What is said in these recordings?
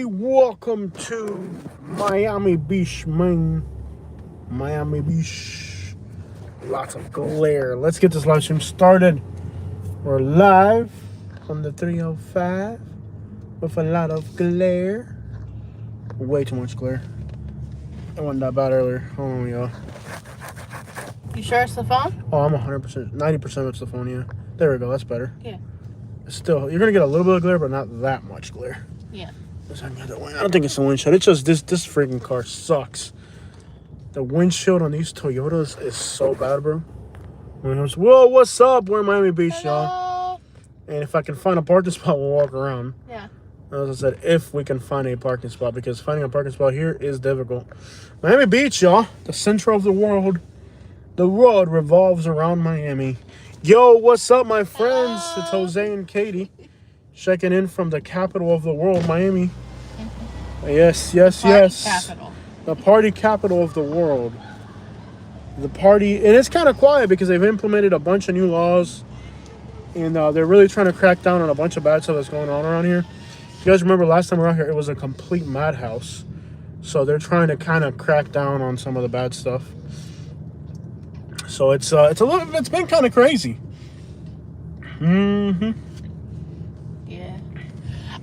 Welcome to Miami Beach, man. Miami Beach. Lots of glare. Let's get this live stream started. We're live on the 305 with a lot of glare. Way too much glare. It wasn't that bad earlier. Hold on, y'all. You sure it's the phone? Oh, I'm 100%, 90% it's the phone, yeah. There we go, that's better. Yeah. Still, you're going to get a little bit of glare, but not that much glare. Yeah. I don't think it's the windshield. It's just this freaking car sucks. The windshield on these Toyotas is so bad, bro. Whoa, what's up? We're in Miami Beach, y'all. And if I can find a parking spot, we'll walk around. Yeah. As I said, if we can find a parking spot, because finding a parking spot here is difficult. Miami Beach, y'all. The center of the world. The world revolves around Miami. Yo, what's up, my friends? Hello. It's Jose and Katie. Checking in from the capital of the world, Miami. Yes. Capital. The party capital of the world. The party, and it's kind of quiet because they've implemented a bunch of new laws, and they're really trying to crack down on a bunch of bad stuff that's going on around here. You guys remember last time we were out here, it was a complete madhouse. So they're trying to kind of crack down on some of the bad stuff. So it's been kind of crazy. Yeah.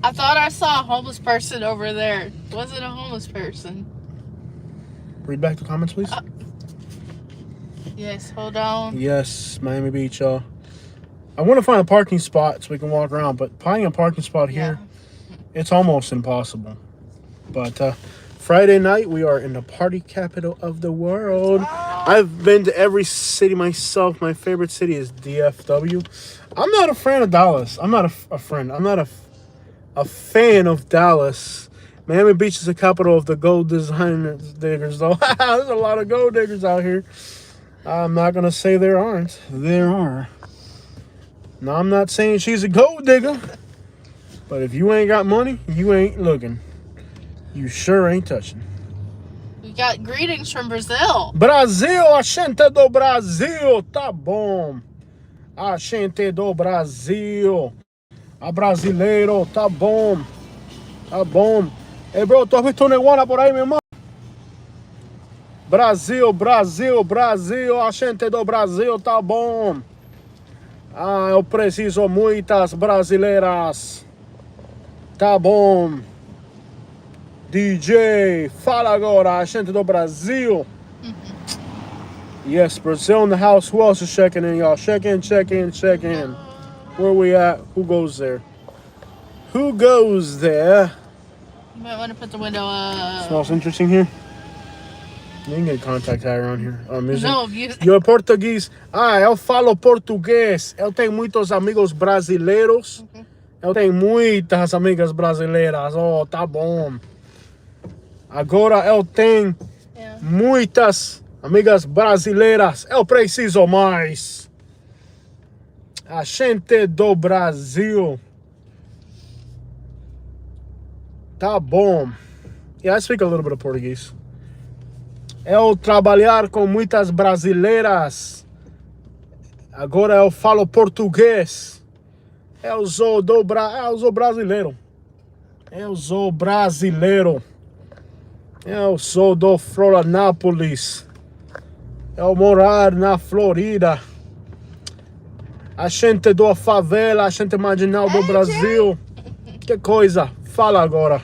I thought I saw a homeless person over there. It wasn't a homeless person. Read back the comments, please. Yes, hold on. Yes, Miami Beach, y'all. I want to find a parking spot so we can walk around, but finding a parking spot here, it's almost impossible. But Friday night, we are in the party capital of the world. I've been to every city myself. My favorite city is DFW. I'm not a fan of Dallas. I'm not a friend. I'm not a fan of Dallas. Miami Beach is the capital of the gold diggers, though. There's a lot of gold diggers out here. I'm not going to say there aren't. There are. No, I'm not saying she's a gold digger. But if you ain't got money, you ain't looking. You sure ain't touching. We got greetings from Brazil. Brasil, a gente do Brasil. Tá bom. A gente do Brasil. A brasileiro, tá bom. Tá bom. Hey, bro, ¿tú has visto una iguana por ahí, mi hermano? Brasil, a gente do Brasil, tá bom. Ah, eu preciso muitas brasileiras. Tá bom. DJ, fala agora, a gente do Brasil. Yes, Brazil in the house. Who else is checking in, y'all? Check in. Where we at? Who goes there? Who goes there? You might want to put the window up. Smells interesting here. You can get contact high around here. No, You're Portuguese. Eu falo português. Eu tenho muitos amigos brasileiros. Eu tenho muitas amigas brasileiras. Oh, tá bom. Agora eu tenho muitas amigas brasileiras. Eu preciso mais. A gente do Brasil. Tá bom. Yeah, I speak a little bit of Portuguese. Eu trabalhar com muitas brasileiras. Agora eu falo português. Eu sou brasileiro. Eu sou brasileiro. Eu sou do Florianópolis. Eu morar na Florida. A gente do favela, a gente marginal do Brasil. Que coisa. Fala agora.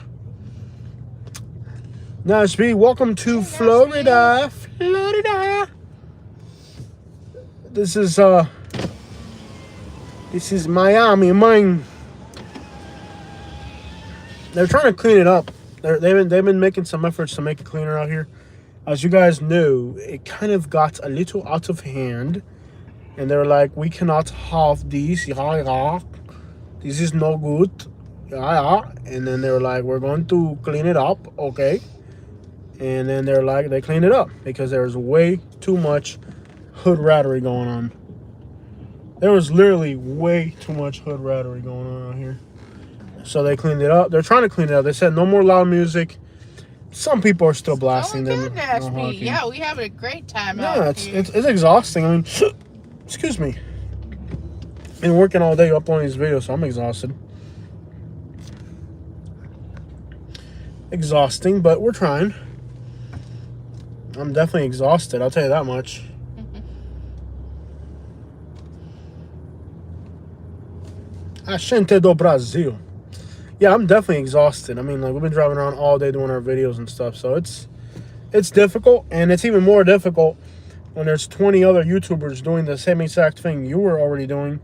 Nashby, welcome to Florida. Florida. This is Miami, man. They're trying to clean it up. They've been making some efforts to make it cleaner out here. As you guys know, it kind of got a little out of hand, and they're like, we cannot have this. This is no good. And then they're like, we're going to clean it up, okay? And then they're like, they cleaned it up because there's way too much hood rattery going on. There was literally way too much hood rattery going on out here. So they cleaned it up. They're trying to clean it up. They said no more loud music. Some people are still blasting them. Yeah, we having a great time out here. Yeah, it's exhausting. I mean, excuse me. Been working all day uploading these videos, so I'm exhausted. exhausting, but we're trying. I'm definitely exhausted, I'll tell you that much. A gente do Brasil. Yeah, I'm definitely exhausted. I mean, like, we've been driving around all day doing our videos and stuff, so it's difficult, and it's even more difficult when there's 20 other YouTubers doing the same exact thing you were already doing.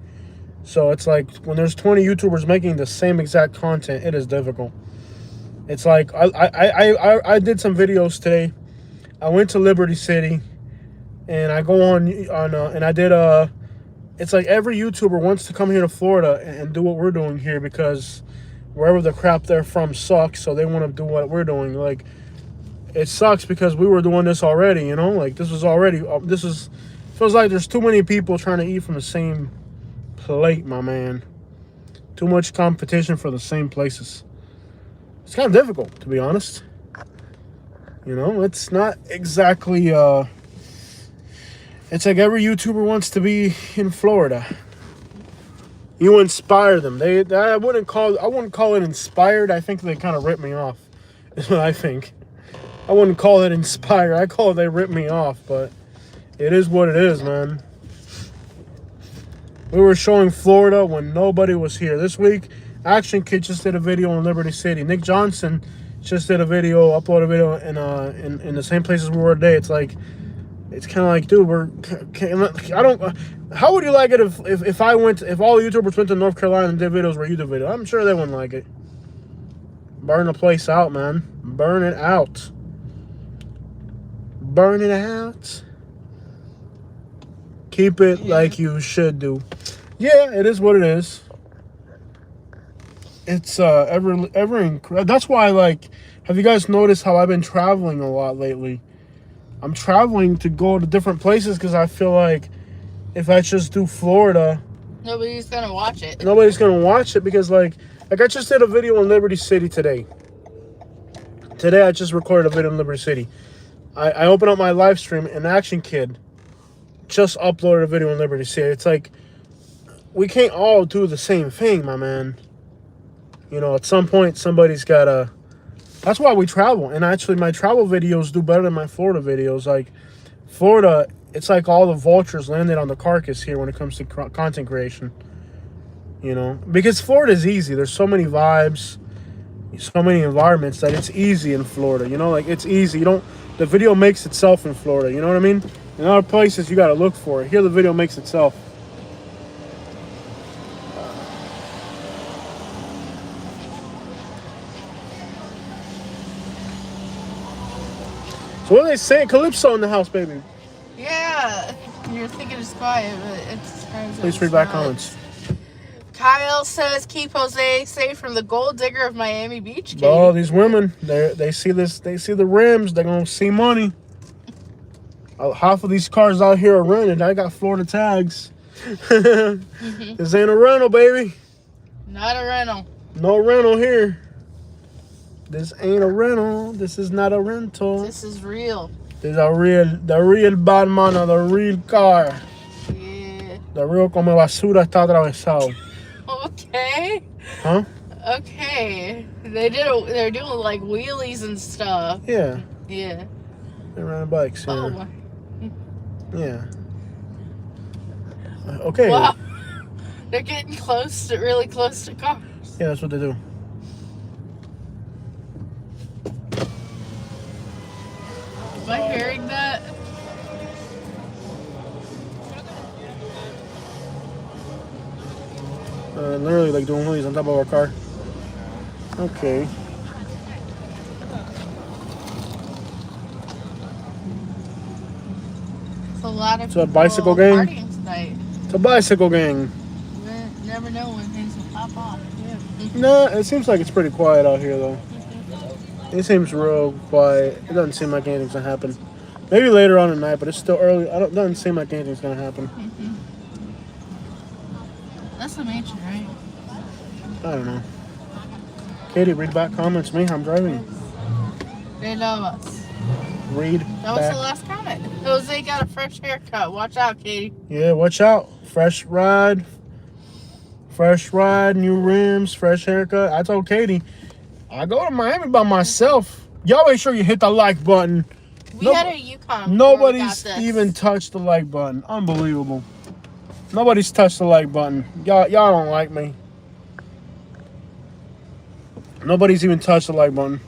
So it's like when there's 20 YouTubers making the same exact content, it is difficult. It's like I did some videos today. I went to Liberty City, and I go on and I did it's like every YouTuber wants to come here to Florida and do what we're doing here because wherever the crap they're from sucks, so they want to do what we're doing. Like, it sucks because we were doing this already, you know? Like, this was already, feels like there's too many people trying to eat from the same plate, my man. Too much competition for the same places. It's kind of difficult, to be honest. You know, it's not exactly, it's like every YouTuber wants to be in Florida. You inspire them. I wouldn't call it inspired. I think they kind of rip me off, is what I think. I wouldn't call it inspired. I call it they rip me off, but it is what it is, man. We were showing Florida when nobody was here. This week, Action Kid just did a video in Liberty City. Nick Johnson just did a video, uploaded a video in the same places we were today. It's like, it's kind of like, dude, how would you like it if all YouTubers went to North Carolina and did videos where you did videos? I'm sure they wouldn't like it. Burn the place out, man. Burn it out. Burn it out. Keep it like you should do. Yeah, it is what it is. It's that's why, like, have you guys noticed how I've been traveling a lot lately? I'm traveling to go to different places because I feel like if I just do Florida, nobody's gonna watch it. Nobody's gonna watch it because like I just did a video in Liberty City today. Today I just recorded a video in Liberty City. I opened up my live stream and Action Kid just uploaded a video in Liberty City. It's like, we can't all do the same thing, my man. You know, at some point somebody's gotta. That's why we travel. And actually my travel videos do better than my Florida videos. Like, Florida, it's like all the vultures landed on the carcass here when it comes to content creation. You know, because Florida is easy. There's so many vibes, so many environments that it's easy in Florida. You know, like, it's easy. The video makes itself in Florida. You know what I mean? In other places, you got to look for it. Here, the video makes itself. So what are they saying? Calypso in the house, baby. Yeah, you're thinking it's quiet, but it's. Please read back comments. Kyle says, "Keep Jose safe from the gold digger of Miami Beach." Katie. Oh, these women, they see this. They see the rims. They're gonna see money. Half of these cars out here are rented. I got Florida tags. This ain't a rental, baby. Not a rental. No rental here. This ain't a rental. This is not a rental. This is real. This is the real bad man of the real car. Yeah. The real como basura está atravesado. Okay. Huh? Okay. They're doing like wheelies and stuff. Yeah. Yeah. They're riding bikes. Yeah. Oh my. Yeah. Okay. Wow. They're getting really close to cars. Yeah, that's what they do. Am I hearing that? Literally like doing wheelies on top of our car. Okay. It's a lot of It's a people bicycle gang? partying tonight. It's a bicycle gang. You never know when things will pop off. Yeah. Nah, it seems like it's pretty quiet out here though. It seems real quiet. It doesn't seem like anything's gonna happen. Maybe later on at night, but it's still early. It doesn't seem like anything's gonna happen. That's the mansion, right? I don't know. Katie, read back comments. Me, I'm driving. They love us. Read That was back. the last comment. Jose got a fresh haircut. Watch out, Katie. Yeah, watch out. Fresh ride, new rims, fresh haircut. I told Katie, I go to Miami by myself. Y'all make sure you hit the like button. We had a Yukon. Nobody's even touched the like button. Unbelievable. Nobody's touched the like button. Y'all don't like me. Nobody's even touched the like button.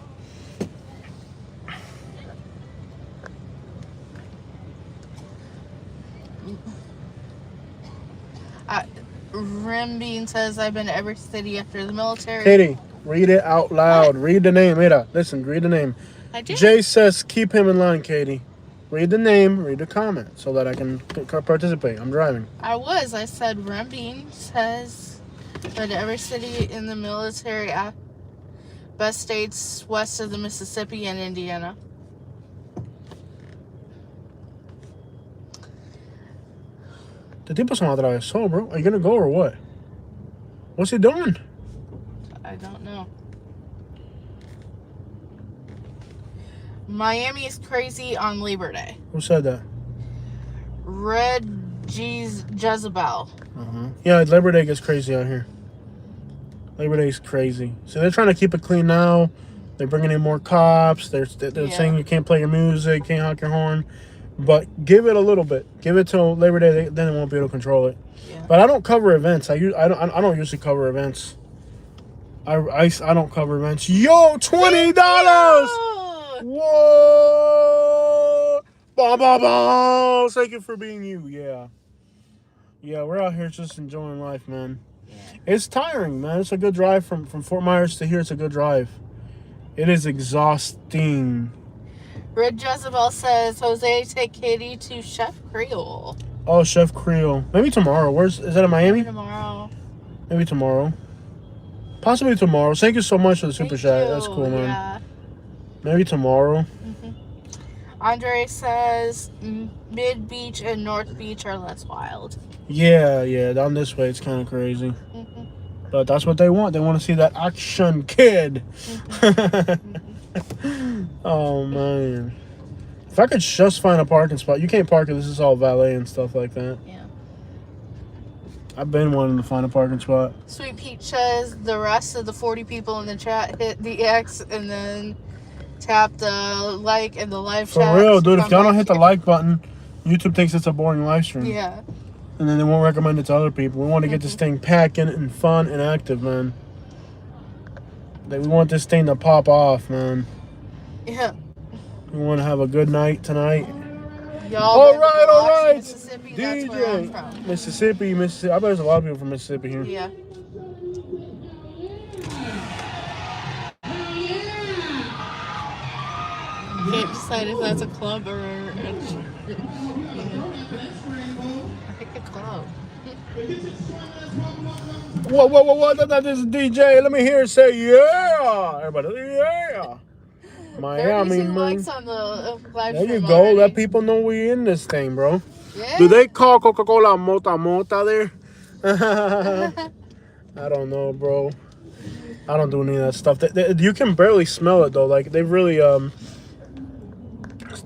Rimbean says, I've been to every city after the military. Katie, read it out loud. What? Read the name. Mira, listen, read the name. I did. Jay says, keep him in line, Katie. Read the name, read the comment, so that I can participate. I'm driving. I said, Rimbean says, been to every city in the military, best states west of the Mississippi and Indiana. The tipo se me atravesó, bro. Are you gonna go or what? What's he doing? I don't know. Miami is crazy on Labor Day. Who said that? Red Jezebel. Yeah, Labor Day gets crazy out here. Labor Day is crazy. So they're trying to keep it clean now. They're bringing in more cops. They're saying you can't play your music, can't honk your horn. But give it a little bit. Give it till Labor Day, then they won't be able to control it. Yeah. But I don't cover events. I don't usually cover events. I don't cover events. Yo, $20. Whoa! Bah, bah, bah. Thank you for being you. Yeah. Yeah, we're out here just enjoying life, man. Yeah. It's tiring, man. It's a good drive from Fort Myers to here. It's a good drive. It is exhausting. Red Jezebel says, Jose, take Katie to Chef Creole. Oh, Chef Creole. Maybe tomorrow. Is that in Miami? Maybe tomorrow. Maybe tomorrow. Possibly tomorrow. Thank you so much for the super chat. That's cool, man. Yeah. Maybe tomorrow. Mm-hmm. Andre says, Mid Beach and North Beach are less wild. Yeah. Down this way, it's kind of crazy. Mm-hmm. But that's what they want. They want to see that action kid. Mm-hmm. Oh, man. If I could just find a parking spot. You can't park it. This is all valet and stuff like that. Yeah. I've been wanting to find a parking spot. Sweet Peach says the rest of the 40 people in the chat hit the X and then tap the like and the live chat. For real, dude. If y'all don't hit the like button, YouTube thinks it's a boring live stream. Yeah. And then they won't recommend it to other people. We want to get this thing packing and fun and active, man. We want this thing to pop off, man. Yeah. We want to have a good night tonight. Y'all all right. Mississippi, DJ. that's where I'm from. Mississippi. I bet there's a lot of people from Mississippi here. Yeah. Can't decide if that's a club or I think a club. Whoa, this is DJ. Let me hear it say, yeah. Everybody, yeah. Miami, man. Likes on the live there you stream go. already. Let people know we in this thing, bro. Yeah. Do they call Coca-Cola mota there? I don't know, bro. I don't do any of that stuff. You can barely smell it, though. Like, they really,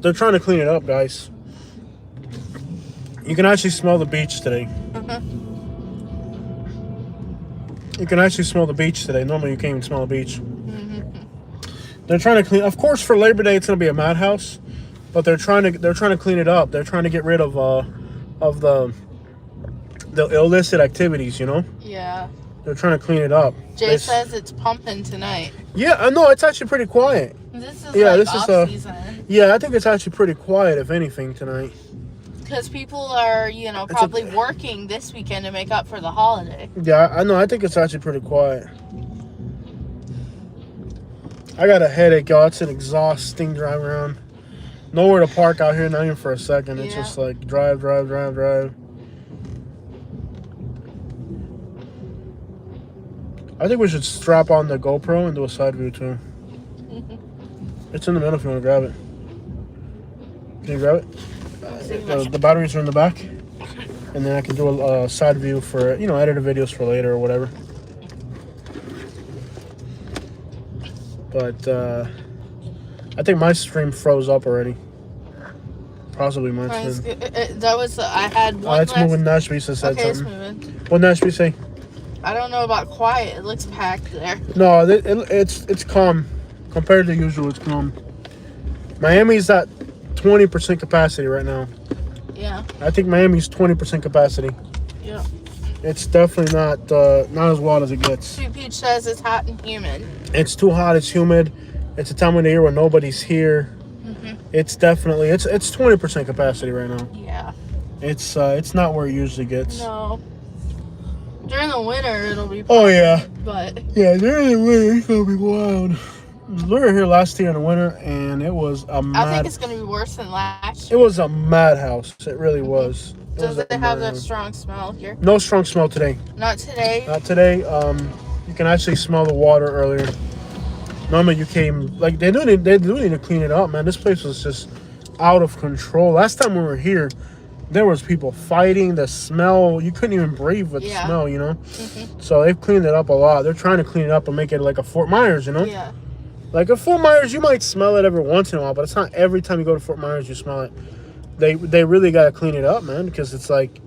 they're trying to clean it up, guys. You can actually smell the beach today. You can actually smell the beach today. Normally, you can't even smell the beach. They're trying to clean. Of course, for Labor Day, it's gonna be a madhouse, but they're trying to clean it up. They're trying to get rid of the illicit activities. You know. Yeah. They're trying to clean it up. Jay says it's pumping tonight. Yeah, I know. It's actually pretty quiet. This is season. Yeah, I think it's actually pretty quiet, if anything, tonight. Because people are, probably working this weekend to make up for the holiday. Yeah, I know. I think it's actually pretty quiet. I got a headache, y'all. It's an exhausting drive around. Nowhere to park out here, not even for a second. It's just like drive. I think we should strap on the GoPro and do a side view too. It's in the middle if you want to grab it. Can you grab it? The batteries are in the back. And then I can do a side view for, edited videos for later or whatever. But I think my stream froze up already. Possibly mine. That was, I had one it's moving. Nashby said something. It's moving. What Nashby say? I don't know about quiet. It looks packed there. No, it's calm. Compared to usual, it's calm. Miami's at 20% capacity right now. Yeah. I think Miami's 20% capacity. Yeah. It's definitely not as wild as it gets. Sweet Peach says it's hot and humid. It's too hot. It's humid. It's a time of the year when nobody's here. It's definitely it's 20% capacity right now. Yeah. It's not where it usually gets. No. During the winter, it'll be. Oh yeah. But. Yeah, during the winter, it's gonna be wild. We were here last year in the winter, and it was a mad. I think it's gonna be worse than last year. It was a madhouse. It really was. Does it have that strong smell here? No strong smell today. Not today. Not today. You can actually smell the water earlier. Normally you came like they do need to clean it up, man. This place was just out of control. Last time we were here, there was people fighting. The smell, you couldn't even breathe with the smell, you know. So they've cleaned it up a lot. They're trying to clean it up and make it like a Fort Myers, you know. Yeah. Like a Fort Myers, you might smell it every once in a while, but it's not every time you go to Fort Myers you smell it. They really got to clean it up, man, because it's like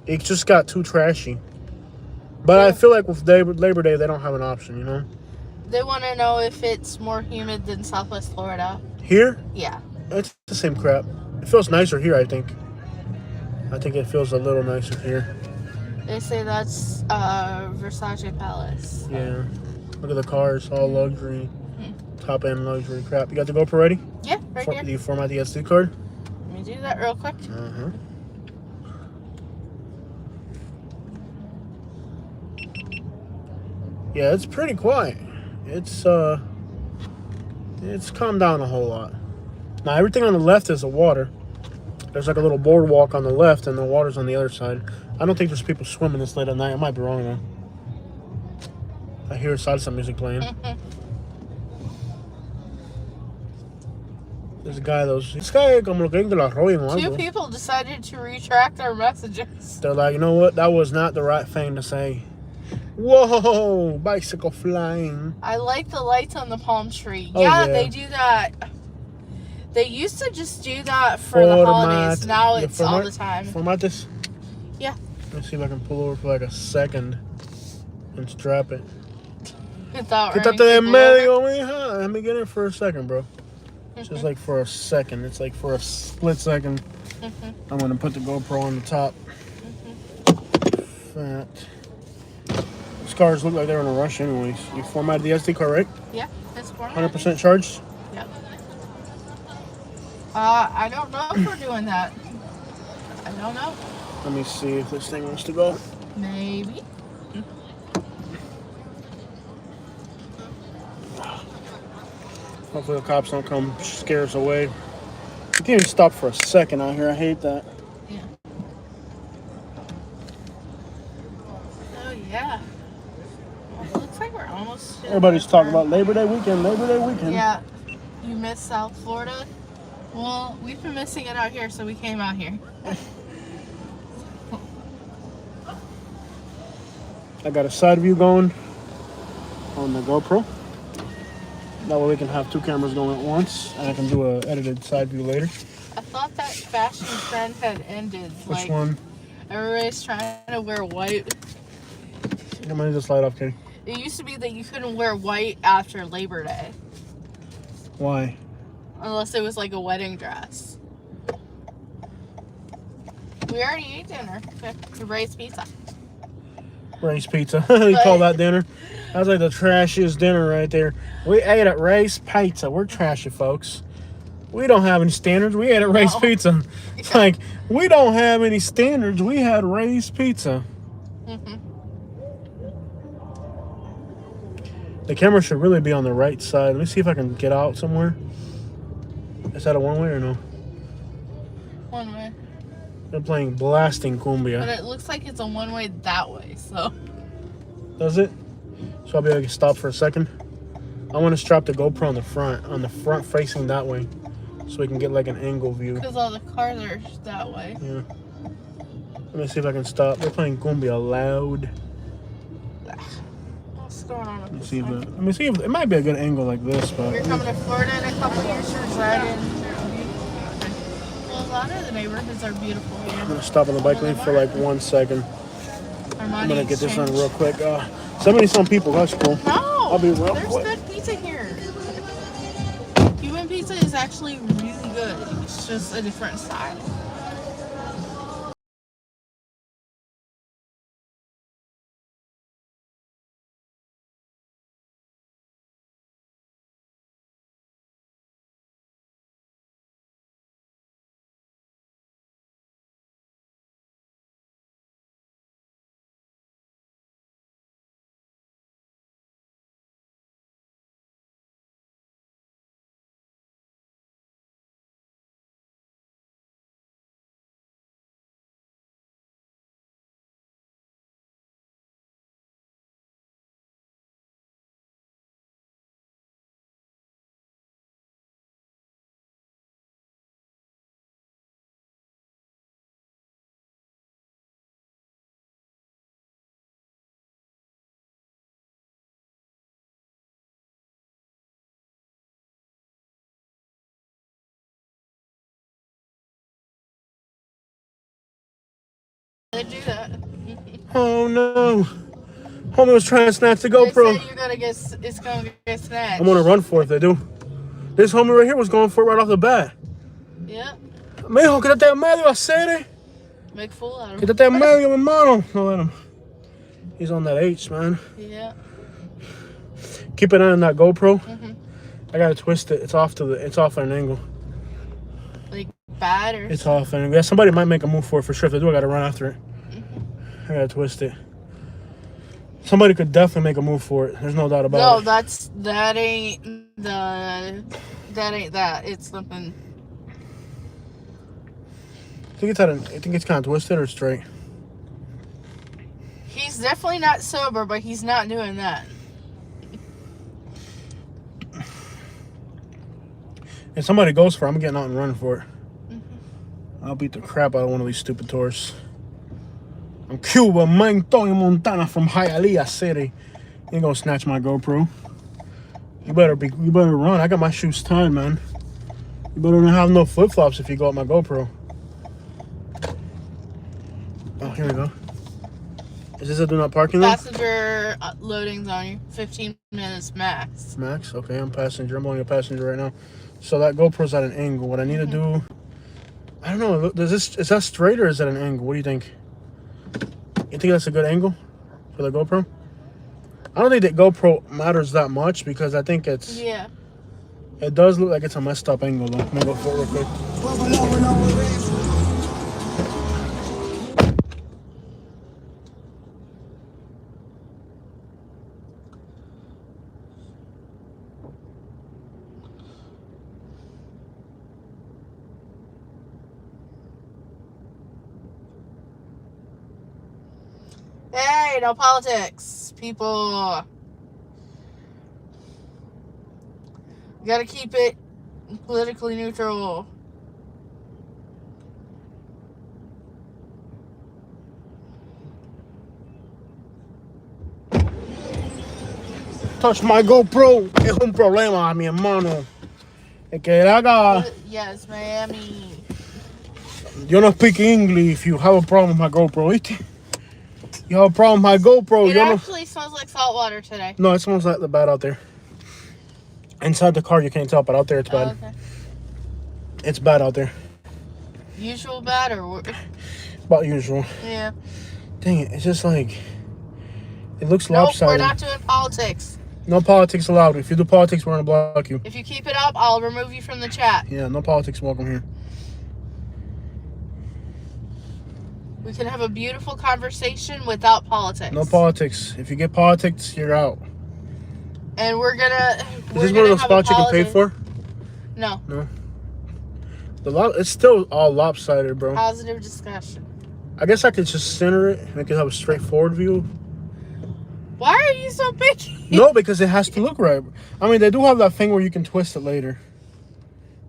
it just got too trashy. But I feel like with Labor Day, they don't have an option, you know. They want to know if it's more humid than Southwest Florida. Here? Yeah. It's the same crap. It feels nicer here, I think. I think it feels a little nicer here. They say that's Versace Palace. Yeah. Look at the cars, all luxury. Top end luxury crap. You got the GoPro ready? Yeah, right here. Do you format the SD card? Let me do that real quick. Yeah, it's pretty quiet. It's calmed down a whole lot. Now everything on the left is the water. There's like a little boardwalk on the left and the water's on the other side. I don't think there's people swimming this late at night. I might be wrong though. I hear salsa music playing. This guy, como lo que lo arroyo o algo. 2 people decided to retract our messages. They're like, you know what? That was not the right thing to say. Whoa, bicycle flying. I like the lights on the palm tree. Oh, yeah, yeah. they do that. They used to just do that for the holidays. Now it's all the time. Format this? Yeah. Let's see if I can pull over for like a second and strap it. Quítate de medio, mija. Let me get in for a second, bro. It's just like for a second. It's like for a split second. I'm going to put the GoPro on the top. Fat. These cars look like they're in a rush anyways. You formatted the SD card, right? Yeah, it's formatted. 100% charged? Yeah. I don't know if we're doing that. I don't know. Let me see if this thing wants to go. Maybe. Hopefully the cops don't come scare us away. You can't even stop for a second out here. I hate that. Yeah. Oh, yeah. Well, it looks like we're almost... Everybody's talking about Labor Day weekend. Yeah. You miss South Florida? Well, we've been missing it out here, so we came out here. I got a side view going on the GoPro. That way we can have 2 cameras going at once, and I can do a edited side view later. I thought that fashion trend had ended. Which one? Everybody's trying to wear white. I'm gonna just slide off, Katie. It used to be that you couldn't wear white after Labor Day. Why? Unless it was like a wedding dress. We already ate dinner. Rice pizza. Ray's Pizza. You call that dinner? That's like the trashiest dinner right there. We ate at Ray's Pizza. We're trashy, folks. We don't have any standards. We ate at Ray's Pizza. It's like, we don't have any standards. We had Ray's Pizza. The camera should really be on the right side. Let me see if I can get out somewhere. Is that a one-way or no? One way. They're playing blasting cumbia. But it looks like it's a one-way that way, so. Does it? So I'll be able to stop for a second. I want to strap the GoPro on the front facing that way, so we can get like an angle view. Because all the cars are that way. Yeah. Let me see if I can stop. They're playing cumbia loud. What's going on with Let this me thing? see if it might be a good angle like this, but You're coming to Florida in a couple years to reside in. Well, a lot of the neighborhoods are beautiful here. I'm gonna stop on the bike lane for like 1 second. Our I'm gonna get this done real quick. 70-some people. That's cool. No, I'll be real there's quick. good pizza here. Cuban pizza is actually really good. It's just a different style. They do that. Oh no. Homie was trying to snatch the They GoPro. say it's gonna get snatched. I'm gonna run for it if they do. This homie right here was going for it right off the bat. Yep. Mijo, quítate en medio, hacer. Make a fool out of him. Quítate en medio, mi hermano. No, let him. He's on that H, man. Yeah. Keep an eye on that GoPro. I gotta twist it. It's off at an angle. Like bad or It's off at an angle. Yeah, somebody might make a move for it for sure. If they do, I gotta run after it. I gotta twist it. Somebody could definitely make a move for it. There's no doubt about it. No, that ain't that. It's something. I think it's kind of twisted or straight. He's definitely not sober, but he's not doing that. If somebody goes for it, I'm getting out and running for it. I'll beat the crap out of one of these stupid tourists. I'm Cuba, man, Tony Montana from Hialeah City. You ain't gonna snatch my GoPro. You better run. I got my shoes tied, man. You better not have no flip flops if you go at my GoPro. Oh, here we go. Is this a do not parking lot? Passenger loading's on you. 15 minutes max. Max? Okay, I'm passenger. I'm only a passenger right now. So that GoPro's at an angle. What I need to do, I don't know. Is that straight or is that an angle? What do you think? You think that's a good angle for the GoPro? I don't think that GoPro matters that much because I think it's... Yeah. It does look like it's a messed up angle though. Let me go for it real quick. Hey, no politics, people. You gotta keep it politically neutral. Touch my GoPro. Es un problema, mi hermano. Es que haga... Yes, Miami. You don't speak English if you have a problem with my GoPro, ¿viste? You have a problem with my GoPro. It actually smells like salt water today. No, it smells like the bad out there. Inside the car you can't tell, but out there it's bad. Okay. It's bad out there. Usual bad or... About usual. Yeah. Dang it, it's just like... It looks Nope, lopsided. we're not doing politics. No politics allowed. If you do politics, we're gonna block you. If you keep it up, I'll remove you from the chat. Yeah, no politics welcome here. We can have a beautiful conversation without politics. No politics. If you get politics, you're out. And we're gonna... Is this one of those spots you can pay for? No. No. It's still all lopsided, bro. Positive discussion. I guess I could just center it and I could have a straightforward view. Why are you so picky? No, because it has to look right. I mean, they do have that thing where you can twist it later.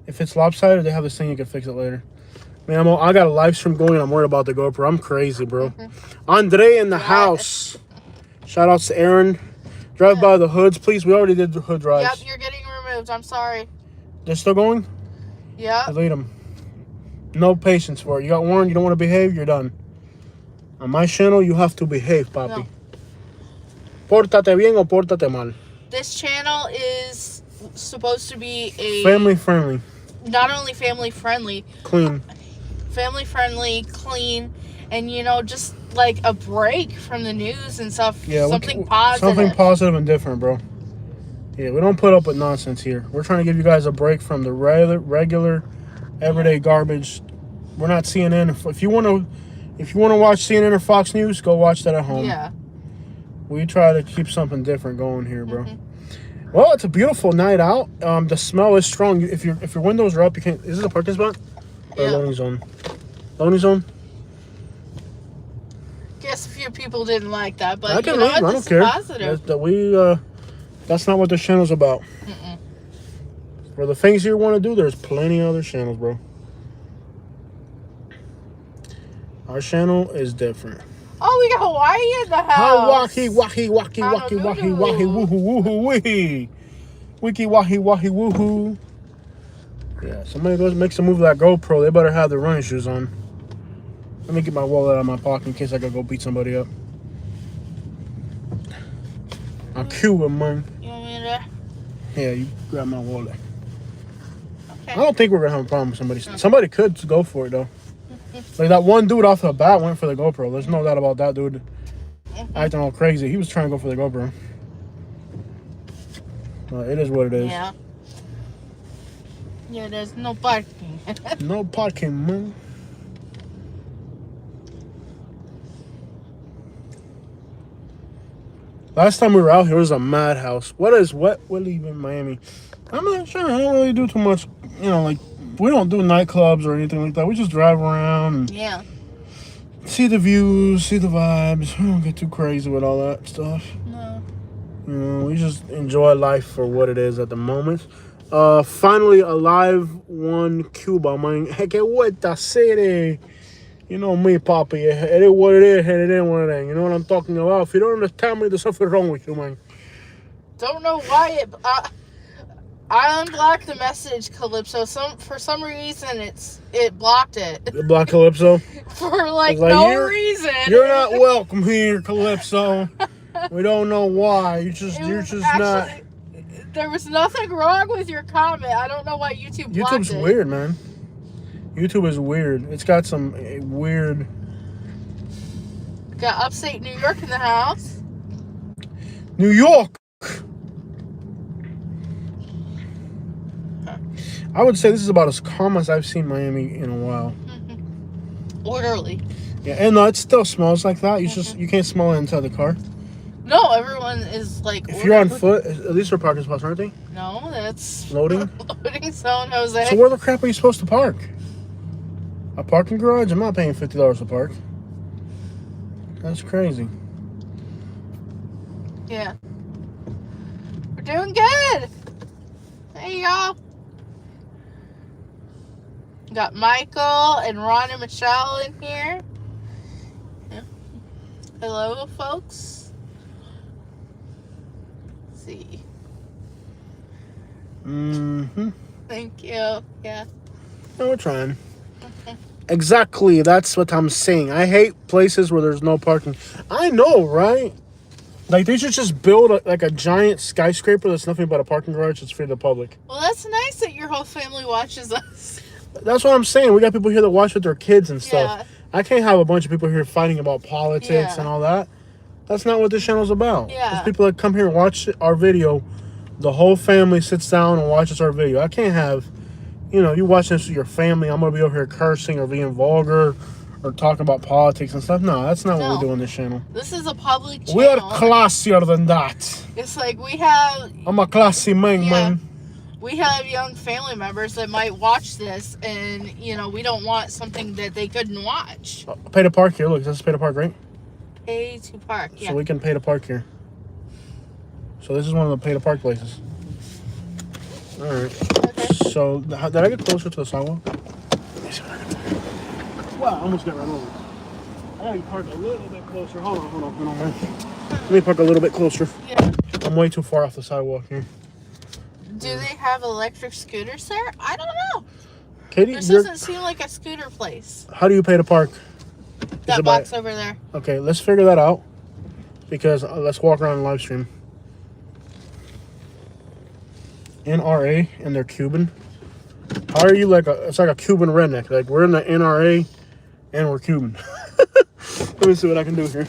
If it's lopsided, they have this thing you can fix it later. Man, I got a live stream going. I'm worried about the GoPro. I'm crazy, bro. Andre in the house. Shout outs to Aaron. Drive by the hoods, please. We already did the hood drives. Yep, you're getting removed. I'm sorry. They're still going? Yep. Delete them. No patience for it. You got warned. You don't want to behave. You're done. On my channel, you have to behave, papi. No. Pórtate bien o pórtate mal. This channel is supposed to be a Family friendly. Not only family friendly, Clean. Family friendly, clean, and just like a break from the news and stuff. Yeah, something positive. Something positive and different, bro. Yeah, we don't put up with nonsense here. We're trying to give you guys a break from the regular, everyday garbage. We're not CNN. If you want to watch CNN or Fox News, go watch that at home. Yeah. We try to keep something different going here, bro. Well, it's a beautiful night out. The smell is strong. If your windows are up, you can't. Is this a parking spot? Or loading zone? Loading zone. Guess a few people didn't like that, but I can leave. I don't care. Positive. That's not what this channel's about. For the things you want to do, there's plenty of other channels, bro. Our channel is different. Oh, we got Hawaii in the house. Wahi, woohoo, woohoo, wee. Wiki, wahi, woohoo. Yeah, somebody goes makes a move like GoPro, they better have their running shoes on. Let me get my wallet out of my pocket in case I gotta go beat somebody up. I'm Cuba, man. You want me to? Yeah, you grab my wallet. Okay. I don't think we're gonna have a problem with somebody. Somebody could go for it though. Like that one dude off the bat went for the GoPro. There's no doubt about that dude. Acting all crazy. He was trying to go for the GoPro. It is what it is. Yeah. Yeah, there's no parking. No parking, man. Last time we were out here, it was a madhouse. What leave in Miami? I'm not sure. I don't really do too much. Like we don't do nightclubs or anything like that. We just drive around and see the views, see the vibes. We don't get too crazy with all that stuff. No. We just enjoy life for what it is at the moment. Finally, a live one Cuba, man. Hey, que vuelta, city. You know me, Poppy. It is what it is, and it ain't what it ain't. You know what I'm talking about? If you don't understand me, there's something wrong with you, man. Don't know why I unblocked the message, Calypso. For some reason, it blocked it. It blocked Calypso? For no reason. You're not welcome here, Calypso. We don't know why. You're just not. There was nothing wrong with your comment. I don't know why YouTube blocked YouTube's weird, man. YouTube is weird. It's got some weird. Got upstate New York in the house. New York. I would say this is about as calm as I've seen Miami in a while. Orderly. Yeah, and it still smells like that. You can't smell it inside the car. No, everyone is like. If you're on foot, at least they're parking spots, aren't they? No, that's loading. Loading zone, Jose. So where the crap are you supposed to park? A parking garage? I'm not paying $50 to park. That's crazy. Yeah. We're doing good. Hey, y'all. Got Michael and Ron and Michelle in here. Yeah. Hello, folks. Let's see. Thank you. Yeah. No, we're trying. Exactly. That's what I'm saying. I hate places where there's no parking. I know, right? Like, they should just build a giant skyscraper that's nothing but a parking garage that's free to the public. Well, that's nice that your whole family watches us. That's what I'm saying. We got people here that watch with their kids and stuff. Yeah. I can't have a bunch of people here fighting about politics and all that. That's not what this channel's about. Yeah. There's people that come here and watch our video. The whole family sits down and watches our video. I can't have, you watching this with your family. I'm going to be over here cursing or being vulgar or talking about politics and stuff. No, that's not what we do on this channel. This is a public channel. We are classier than that. It's like we have... I'm a classy man. We have young family members that might watch this and, we don't want something that they couldn't watch. Pay to park here. Look, this is pay to park, right? Pay to park, yeah. So we can pay to park here. So this is one of the pay to park places. All right. Okay. So did I get closer to the sidewalk? Let me see what I can do. Wow, I almost got run over. I gotta park a little bit closer. Hold on, man. Let me park a little bit closer. Yeah. I'm way too far off the sidewalk here. Do they have electric scooters there? I don't know. Katie, this doesn't seem like a scooter place. How do you pay to park? That box over there. Okay, let's figure that out. Because let's walk around and live stream. NRA and they're Cuban. How are you like it's like a Cuban redneck? Like we're in the NRA and we're Cuban. Let me see what I can do here.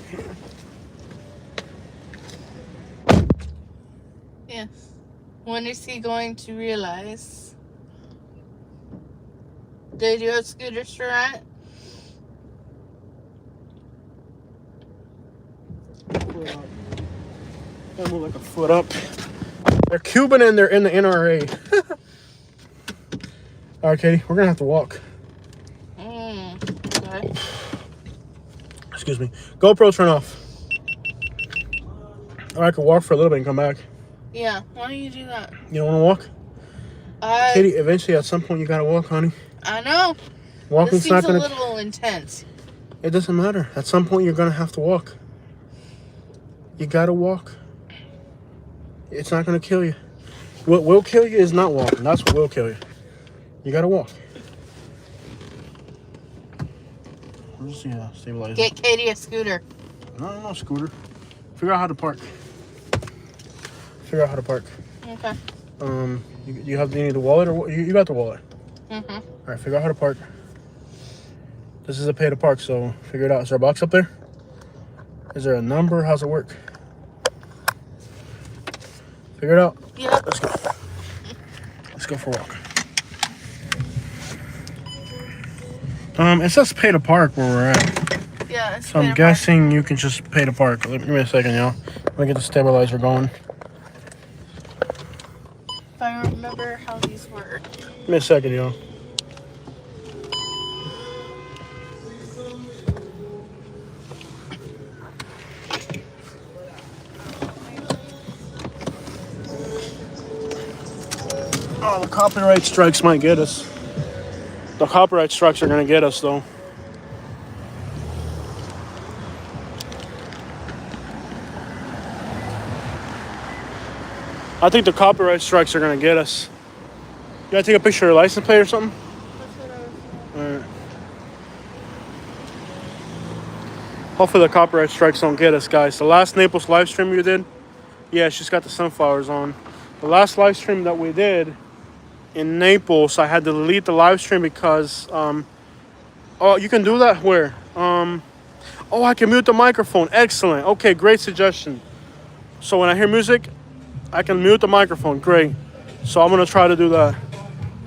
Yes. When is he going to realize? Did you have scooters to rent? I move like a foot up. They're Cuban and they're in the NRA. All right, Katie, we're gonna have to walk. Okay. Excuse me. GoPro turn off. Or I could walk for a little bit and come back. Yeah, why don't you do that? You don't want to walk? Katie, eventually at some point you gotta walk, honey. I know. Walking's this not seems gonna. a little intense. It doesn't matter. At some point you're gonna have to walk. You gotta walk. It's not gonna kill you. What will kill you is not walking. That's what will kill you. You gotta walk. Where's the stabilizer? Get Katie a scooter. No, scooter. Figure out how to park. Okay. You need the wallet or you got the wallet? Mm-hmm. All right, figure out how to park. This is a pay to park, so figure it out. Is there a box up there? Is there a number? How's it work? Figure it out. Yeah. Let's go. Let's go for a walk. It says pay to park where we're at. Yeah. So I'm guessing you can just pay to park. Give me a second, y'all. Let me get the stabilizer going. If I remember how these work. Give me a second, y'all. Oh, the copyright strikes might get us. The copyright strikes are gonna get us, though. I think the copyright strikes are gonna get us. You gotta take a picture of your license plate or something? Alright. Hopefully the copyright strikes don't get us, guys. The last Naples live stream you did, yeah, she's got the sunflowers on. The last live stream that we did in Naples, I had to delete the live stream because, oh, you can do that? Where? Oh, I can mute the microphone. Excellent. Okay, great suggestion. So when I hear music, I can mute the microphone. Great. So I'm going to try to do that.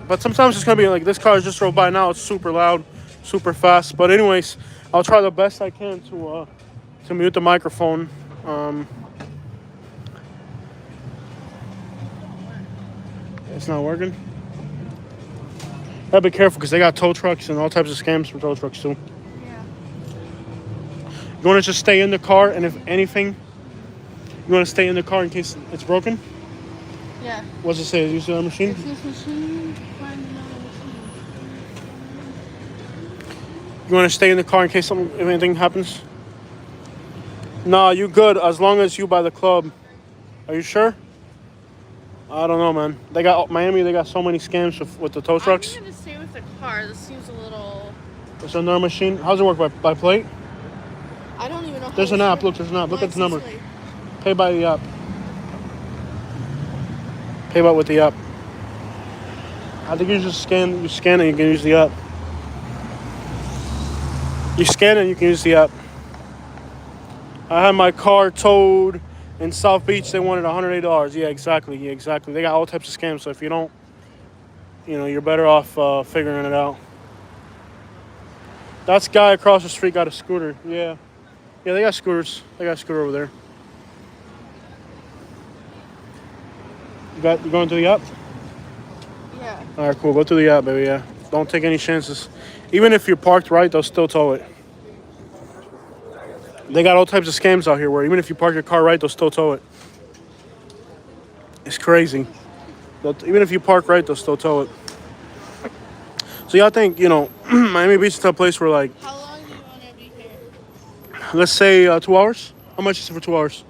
But sometimes it's going to be like, this car just drove by now. It's super loud, super fast. But anyways, I'll try the best I can to mute the microphone. It's not working. Gotta be careful because they got tow trucks and all types of scams from tow trucks too. Yeah. You want to just stay in the car, and if anything, you want to stay in the car in case it's broken? Yeah. What's it say? Use the machine? This machine. Find another machine. You want to stay in the car in case if anything happens? Nah, you good as long as you buy the club. Are you sure? I don't know, man. They got Miami. They got so many scams with the tow trucks. I'm gonna stay with the car. This seems a little. There's another machine. How's it work by plate? I don't even know. There's an app. Look, there's an app. Look at the number. Pay by the app. Pay by with the app. I think you just scan. You scan it. You can use the app. You scan it. You can use the app. I had my car towed in South Beach. They wanted $108. Yeah, exactly. They got all types of scams. So if you don't, you're better off figuring it out. That's guy across the street got a scooter. Yeah, they got scooters. They got a scooter over there. You going to the app? Yeah. All right, cool. Go to the app, baby. Yeah. Don't take any chances. Even if you're parked right, they'll still tow it. They got all types of scams out here where even if you park your car right, they'll still tow it. It's crazy. Even if you park right, they'll still tow it. So y'all think, Miami Beach is a place where like... How long do you want to be here? Let's say 2 hours? How much is it for 2 hours?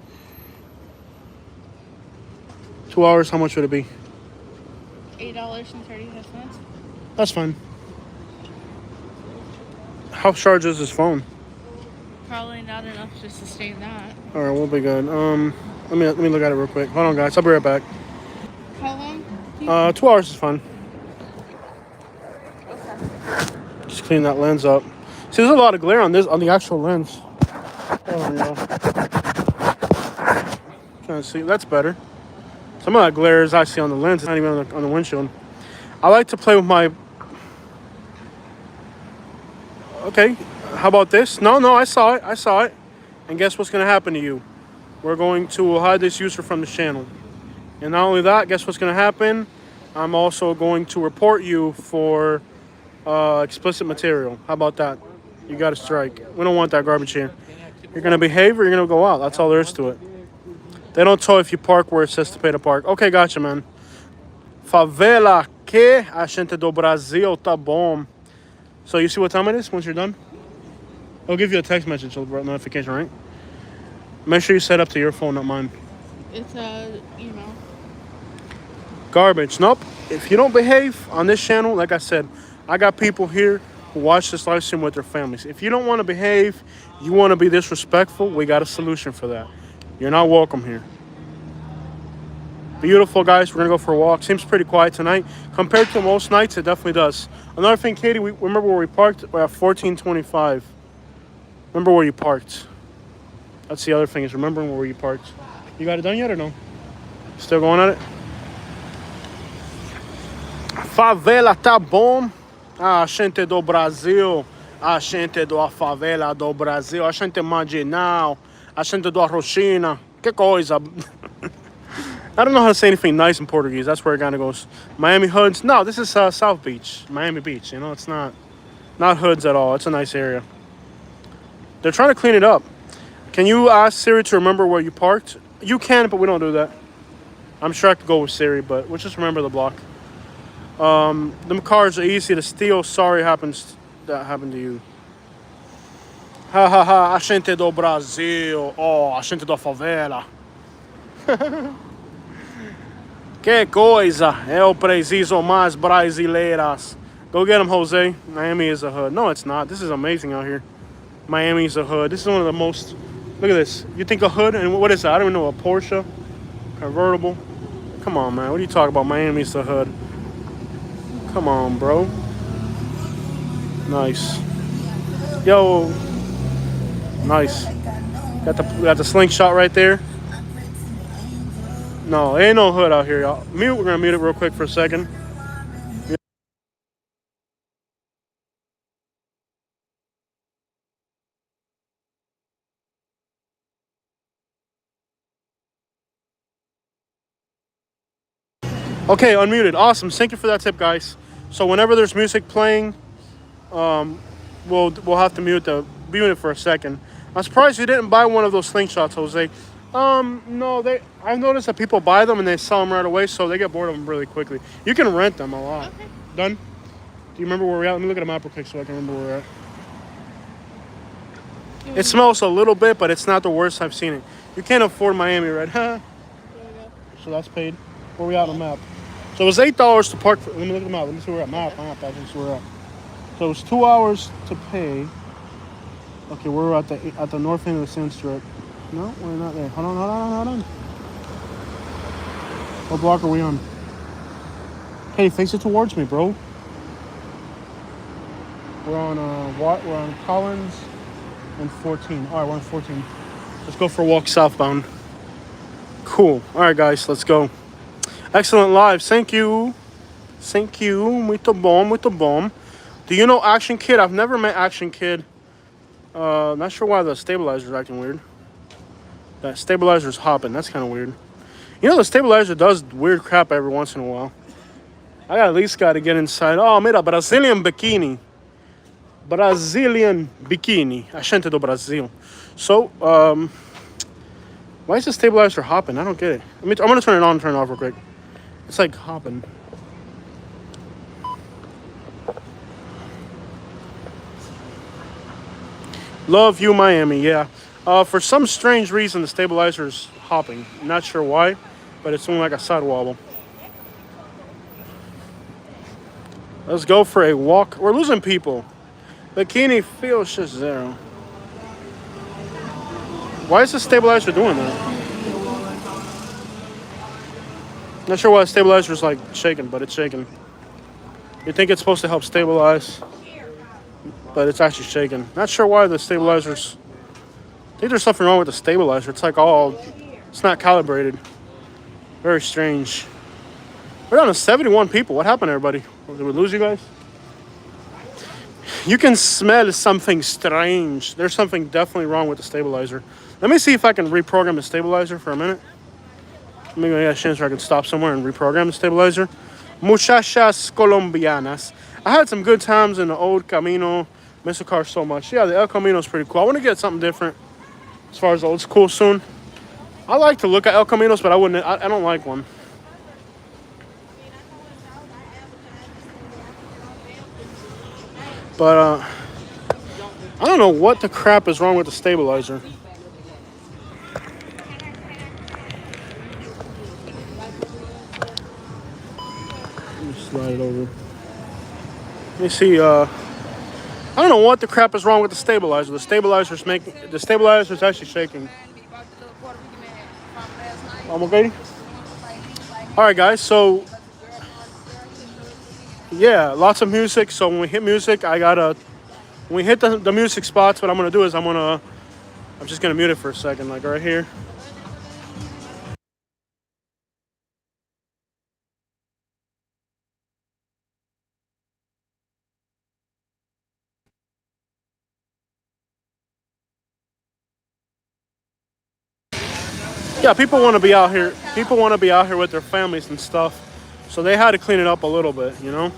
2 hours, how much would it be? $8.35. That's fine. How charge is his phone? Probably not enough to sustain that. All right, we'll be good. Let me look at it real quick. Hold on, guys. I'll be right back. How long? 2 hours is fine. Okay. Just clean that lens up. See, there's a lot of glare on the actual lens. Oh no. Trying to see. That's better. Some of that glare is actually on the lens, not even on the windshield. I like to play with my. Okay, how about this? No, I saw it. And guess what's going to happen to you? We're going to hide this user from the channel. And not only that, guess what's going to happen? I'm also going to report you for explicit material. How about that? You got a strike. We don't want that garbage here. You're going to behave or you're going to go out. That's all there is to it. They don't tell if you park where it says to pay to park. Okay, gotcha, man. Favela que a gente do Brasil tá bom. So you see what time it is once you're done? I'll give you a text message notification, right? Make sure you set up to your phone, not mine. It's a email. Garbage. Nope. If you don't behave on this channel, like I said, I got people here who watch this live stream with their families. If you don't want to behave, you want to be disrespectful, we got a solution for that. You're not welcome here. Beautiful, guys. We're going to go for a walk. Seems pretty quiet tonight. Compared to most nights, it definitely does. Another thing, Katie, we remember where we parked? We're at 1425. Remember where you parked. That's the other thing, is remembering where you parked. You got it done yet or no? Still going at it? Favela tá bom. A gente do Brasil. A gente do favela do Brasil. A gente marginal. A gente do Arrochina. Que coisa. I don't know how to say anything nice in Portuguese. That's where it kind of goes. Miami Hoods. No, this is South Beach. Miami Beach. You know, it's not hoods at all. It's a nice area. They're trying to clean it up. Can you ask Siri to remember where you parked? You can, but we don't do that. I'm sure I could go with Siri, but we'll just remember the block. Them cars are easy to steal. Sorry that happened to you. Ha ha ha, a gente do Brasil. Oh, a gente do favela. Que coisa. Eu preciso mais brasileiras. Go get them, Jose. Miami is a hood. No, it's not. This is amazing out here. Miami's a hood. This is one of the most... Look at this. You think a hood? And what is that? I don't even know. A Porsche? Convertible? Come on, man. What are you talking about? Miami's the hood. Come on, bro. Nice. Yo. Nice. Got the slingshot right there. No, ain't no hood out here, y'all. We're going to mute it real quick for a second. Okay, unmuted. Awesome. Thank you for that tip, guys. So whenever there's music playing, we'll have to mute it for a second. I'm surprised you didn't buy one of those slingshots, Jose. No, I've noticed that people buy them and they sell them right away, so they get bored of them really quickly. You can rent them a lot. Okay. Done? Do you remember where we're at? Let me look at a map real quick so I can remember where we're at. It smells a little bit, but it's not the worst I've seen it. You can't afford Miami, right? Huh? So that's paid. Where we at on the map? So it was $8 to park. Let me look at the map. Let me see where we're at. Map. I can see where we're at. So it was 2 hours to pay. Okay, we're at the north end of the Sand Strip. No, we're not there. Hold on. What block are we on? Hey, face it towards me, bro. We're on Collins and 14. All right, we're on 14. Let's go for a walk southbound. Cool. All right, guys, let's go. Excellent live. Thank you. Muito bom. Do you know Action Kid? I've never met Action Kid. Not sure why the stabilizer's acting weird. That stabilizer's hopping. That's kind of weird. You know, the stabilizer does weird crap every once in a while. I at least got to get inside. Oh, mira, Brazilian bikini. A gente do Brasil. So, why is the stabilizer hopping? I don't get it. I'm going to turn it on and turn it off real quick. It's like hopping. Love you, Miami. Yeah. For some strange reason, the stabilizer's hopping. Not sure why, but it's doing like a side wobble. Let's go for a walk. We're losing people. Bikini feels just zero. Why is the stabilizer doing that? Not sure why the stabilizer is like shaking, but it's shaking. You think it's supposed to help stabilize, but it's actually shaking. Not sure why the stabilizer's. I think there's something wrong with the stabilizer. It's like it's not calibrated. Very strange. We're down to 71 people. What happened, everybody? Did we lose you guys? You can smell something strange. There's something definitely wrong with the stabilizer. Let me see if I can reprogram the stabilizer for a minute. Maybe I got a chance where I can stop somewhere and reprogram the stabilizer. Muchachas colombianas. I had some good times in the old Camino. Miss the car so much. Yeah, the El Camino is pretty cool. I want to get something different as far as old school soon. I like to look at El Caminos, but I don't like one. But I don't know what the crap is wrong with the stabilizer. Let me slide it over. Let me see. I don't know what the crap is wrong with the stabilizer. The stabilizer's actually shaking. Okay. All right, guys. So yeah, lots of music. So when we hit music, when we hit the music spots, what I'm gonna do is I'm just gonna mute it for a second, like right here. Yeah, people want to be out here. People want to be out here with their families and stuff. So they had to clean it up a little bit, you know?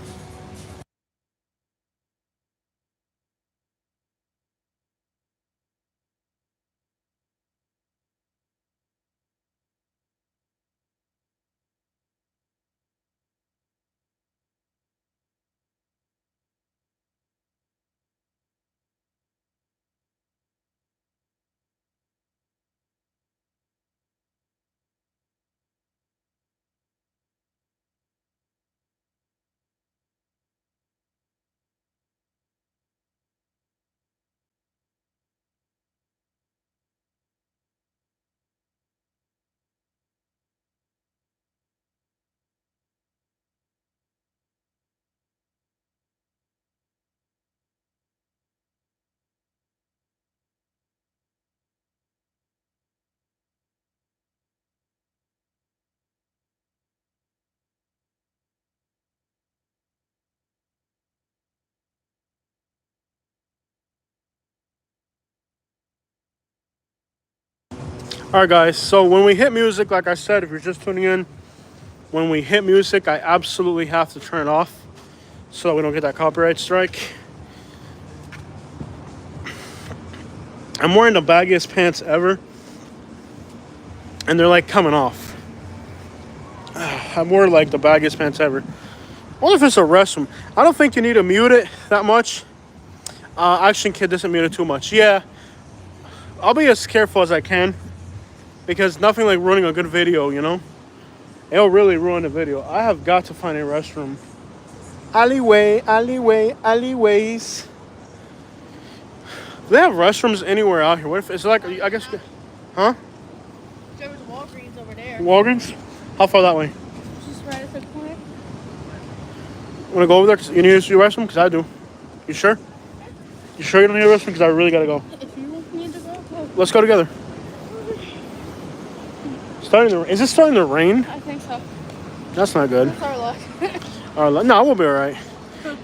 All right, guys. So when we hit music, like I said, if you're just tuning in, when we hit music, I absolutely have to turn it off so we don't get that copyright strike. I'm wearing the baggiest pants ever, and they're like coming off. I'm wearing like the baggiest pants ever. I wonder if it's a restroom. I don't think you need to mute it that much. Action Kid doesn't mute it too much. Yeah, I'll be as careful as I can because nothing like ruining a good video, you know? It'll really ruin the video. I have got to find a restroom. Alleyways. Do they have restrooms anywhere out here? What if it's like, I guess, huh? There was Walgreens over there. Walgreens? How far that way? Just right at the corner. Want to go over there? You need to use the restroom? Because I do. You sure? You sure you don't need a restroom? Because I really got to go. If you need to go, go. Let's go together. Is it starting to rain? I think so. That's not good. That's our luck. No, we'll be all right.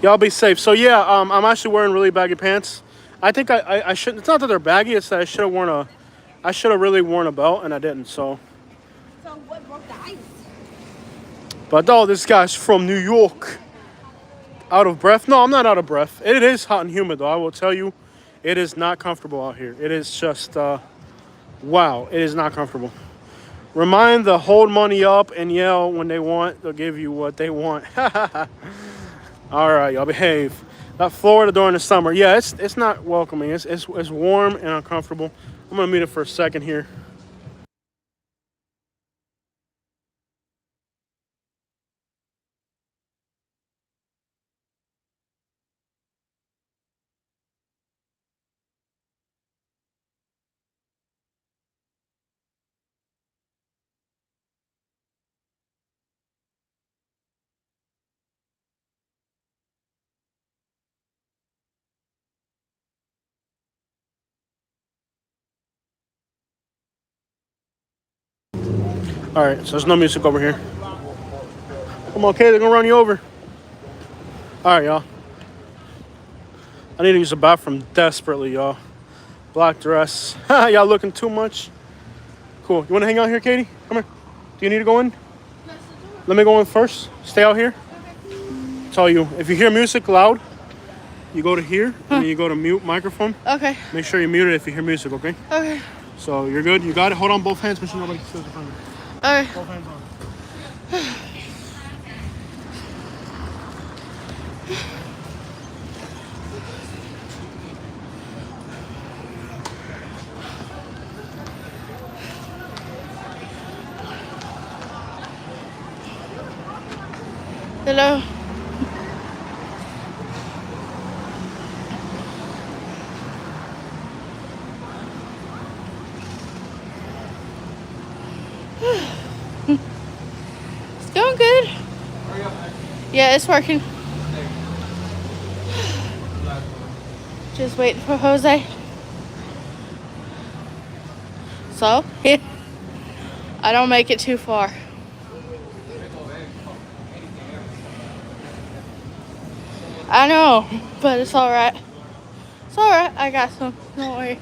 Y'all be safe. So yeah, I'm actually wearing really baggy pants. I think I shouldn't. It's not that they're baggy. It's that I should have really worn a belt and I didn't. So What broke the ice? But this guy's from New York. Out of breath? No, I'm not out of breath. It is hot and humid though. I will tell you, it is not comfortable out here. It is just wow. It is not comfortable. Remind the hold money up and yell when they want. They'll give you what they want. All right, y'all behave. That Florida during the summer, yeah, it's not welcoming. It's warm and uncomfortable. I'm gonna mute it for a second here. All right, so there's no music over here. I'm okay. They're gonna run you over. All right, y'all. I need to use the bathroom desperately, y'all. Black dress. Y'all looking too much. Cool. You want to hang out here, Katie? Come here. Do you need to go in? Let me go in first. Stay out here. Tell you, if you hear music loud, you go to here, and then you go to mute microphone. Okay. Make sure you mute it if you hear music, okay? Okay. So you're good? You got it? Hold on both hands, make sure nobody steals it from you. Okay. Both hands on. Hello. It's going good. Yeah, it's working. Just waiting for Jose. So, I don't make it too far. I know, but it's alright. It's alright. I got some. Don't worry.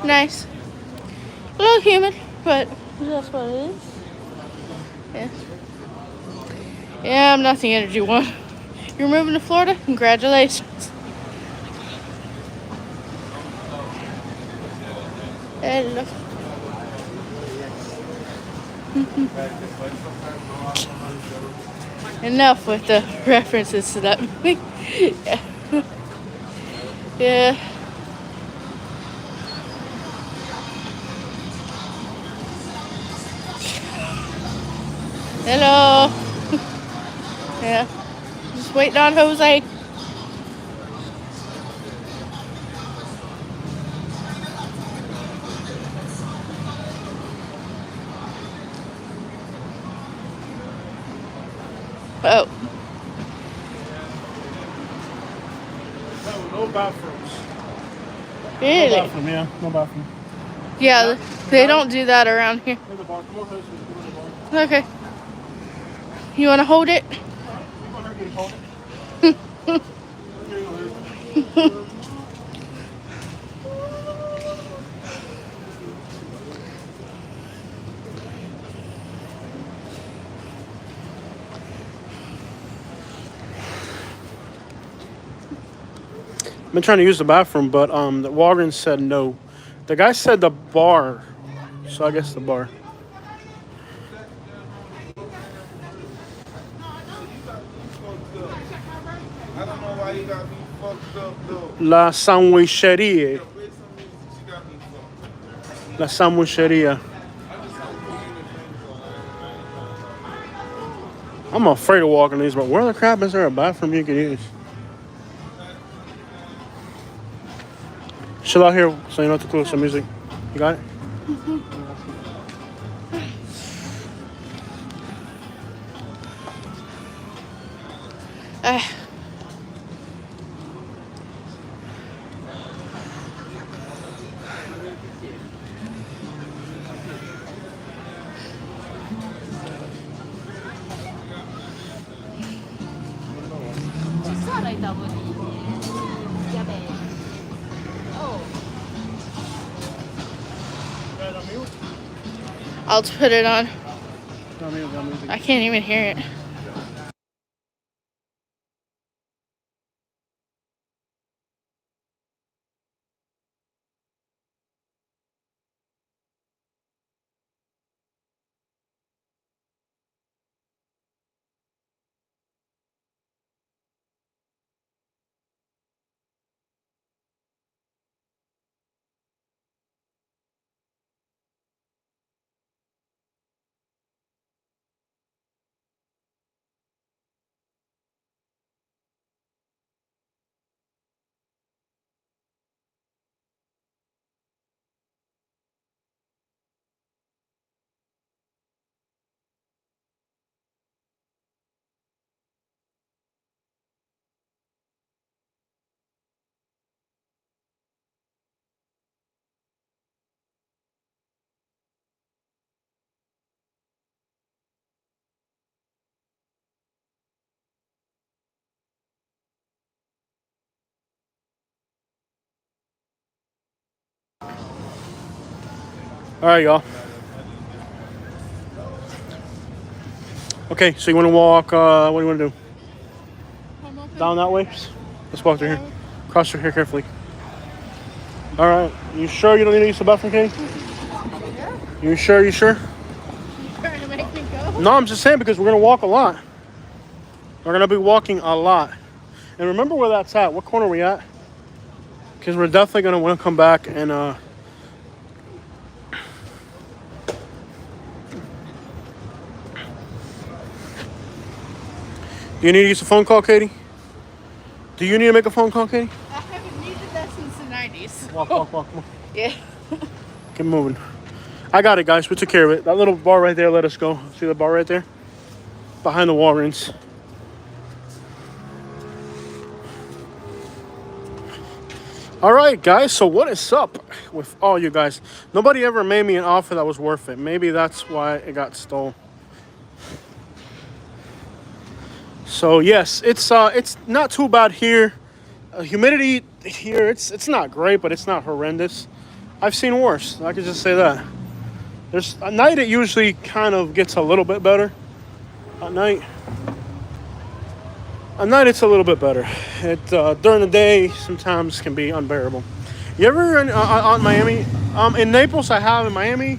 Nice. A little humid, but that's what it is. Yeah. Yeah, I'm not the energy one. You're moving to Florida? Congratulations. Hello. Enough with the references to that movie. Yeah. Yeah. Hello. Yeah. Just waiting on Jose. Oh. No bathrooms. Really? No bathroom, yeah. No bathroom. Yeah, they don't do that around here. In the bar. Come on, Jose. Go in the bar. Okay. You want to hold it? You go ahead and hold it. I've been trying to use the bathroom, but the Walgreens said no. The guy said the bar, so I guess the bar. I don't know why you got me fucked up though. La sandwicheria. La sandwicheria. I'm afraid of walking these, but where the crap is there a bathroom you can use? Chill out here so you know what to close some music. You got it? Uh, I'll put it on. I can't even hear it. All right, y'all. Okay, so you want to walk, what do you want to do? I'm open. Down that way? Let's walk through here. Cross through here carefully. All right. You sure you don't need to use the bathroom, Katie? You sure? You sure? Trying to make me go? No, I'm just saying because we're going to walk a lot. We're going to be walking a lot. And remember where that's at. What corner are we at? Because we're definitely going to want to come back and... Do you need to use a phone call, Katie? Do you need to make a phone call, Katie? I haven't needed that since the 90s. Walk, walk, walk. Come on. Yeah. Keep moving. I got it, guys. We took care of it. That little bar right there let us go. See the bar right there? Behind the Walgreens. All right, guys. So what is up with all you guys? Nobody ever made me an offer that was worth it. Maybe that's why it got stolen. So yes, it's not too bad here. Humidity here, it's not great, but it's not horrendous. I've seen worse. I could just say that. There's at night it usually kind of gets a little bit better. At night it's a little bit better. It during the day sometimes can be unbearable. You ever in Miami? In Naples I have. In Miami,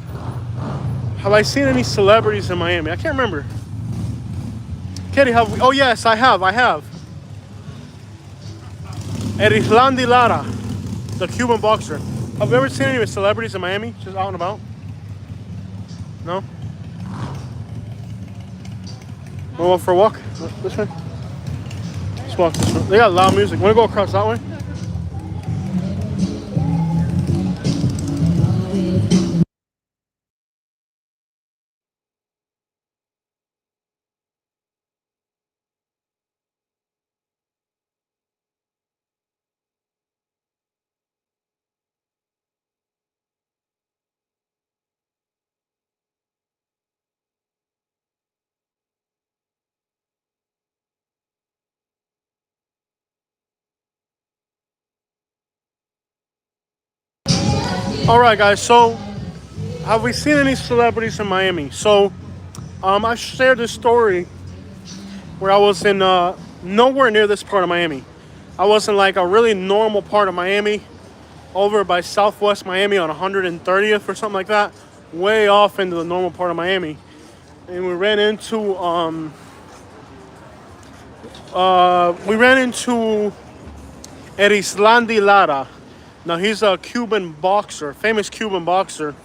have I seen any celebrities in Miami? I can't remember. Katie, have we? Oh yes, I have. Erislandi Lara, the Cuban boxer. Have you ever seen any celebrities in Miami? Just out and about? No? Want to go for a walk? This way? Let's walk this way. They got loud music. Want to go across that way? All right, guys. So, have we seen any celebrities in Miami? So, I shared this story where I was in nowhere near this part of Miami. I was in like a really normal part of Miami, over by Southwest Miami on 130th or something like that, way off into the normal part of Miami, and we ran into Erislandi Lara. Now he's a Cuban boxer, famous Cuban boxer.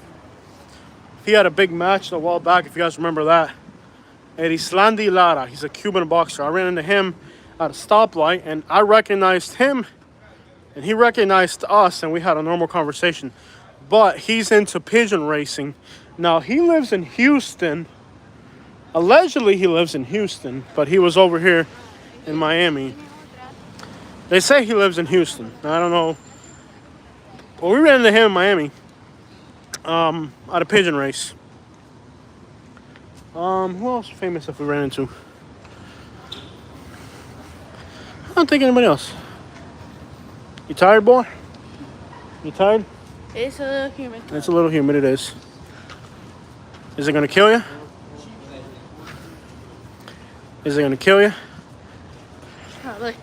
He had a big match a while back, if you guys remember that. Erislandi Lara, he's a Cuban boxer. I ran into him at a stoplight, and I recognized him, and he recognized us, and we had a normal conversation. But he's into pigeon racing. Now, he lives in Houston. Allegedly, he lives in Houston, but he was over here in Miami. They say he lives in Houston. I don't know. Well, we ran into him in Miami at a pigeon race. Who else is famous if we ran into? I don't think anybody else. You tired, boy? You tired? It's a little humid. It's a little humid, it is. Is it gonna kill you? Is it gonna kill you? Probably.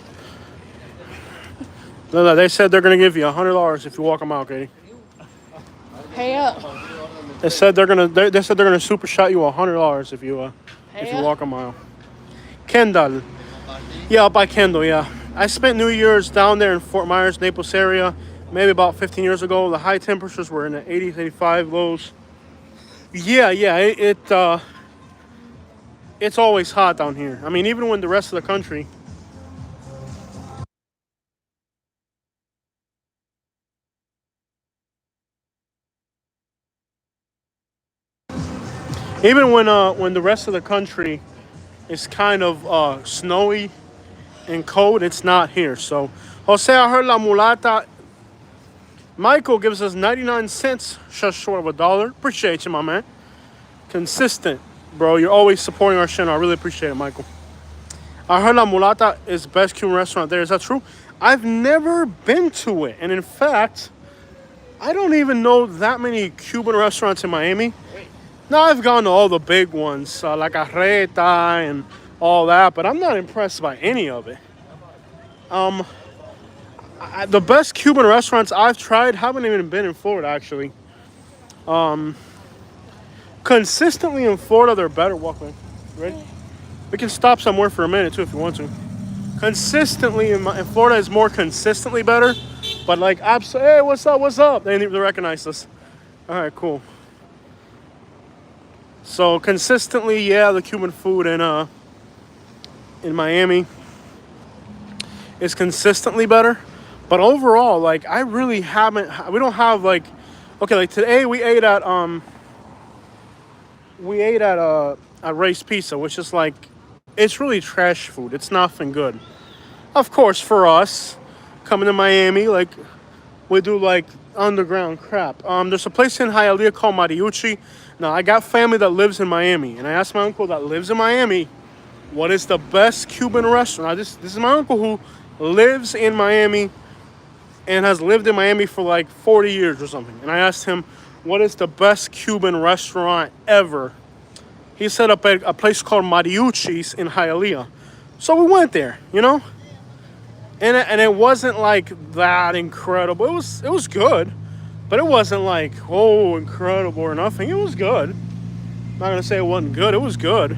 No, they said they're gonna give you $100 if you walk a mile, Katie. Pay up. They said they're gonna super shot you $100 if you walk a mile. Kendall. Yeah, up by Kendall, yeah. I spent New Year's down there in Fort Myers, Naples area, maybe about 15 years ago. The high temperatures were in the 80s, 85 lows. Yeah, it's always hot down here. I mean, even when the rest of the country. Even when the rest of the country is kind of snowy and cold, it's not here. So, Jose, I heard La Mulata. Michael gives us 99 cents, just short of $1. Appreciate you, my man. Consistent, bro. You're always supporting our channel. I really appreciate it, Michael. I heard La Mulata is the best Cuban restaurant there. Is that true? I've never been to it. And in fact, I don't even know that many Cuban restaurants in Miami. Now, I've gone to all the big ones, like Arreta and all that, but I'm not impressed by any of it. The best Cuban restaurants I've tried haven't even been in Florida, actually. Consistently in Florida, they're better. Walk, man. Ready? We can stop somewhere for a minute, too, if you want to. Consistently in Florida is more consistently better, but like, hey, what's up? They recognize us. All right, cool. So consistently, yeah, the Cuban food in Miami is consistently better, but overall, like, I really haven't. We don't have like, okay, like today we ate at Ray's Pizza, which is like, it's really trash food. It's nothing good. Of course, for us coming to Miami, like, we do like underground crap. There's a place in Hialeah called Mariucci. Now, I got family that lives in Miami, and I asked my uncle that lives in Miami, what is the best Cuban restaurant? Now, this is my uncle who lives in Miami and has lived in Miami for like 40 years or something. And I asked him, what is the best Cuban restaurant ever? He set up a place called Mariucci's in Hialeah. So we went there, you know? And it wasn't like that incredible. It was good, but it wasn't like, oh, incredible or nothing. It was good. I'm not gonna say it wasn't good. It was good,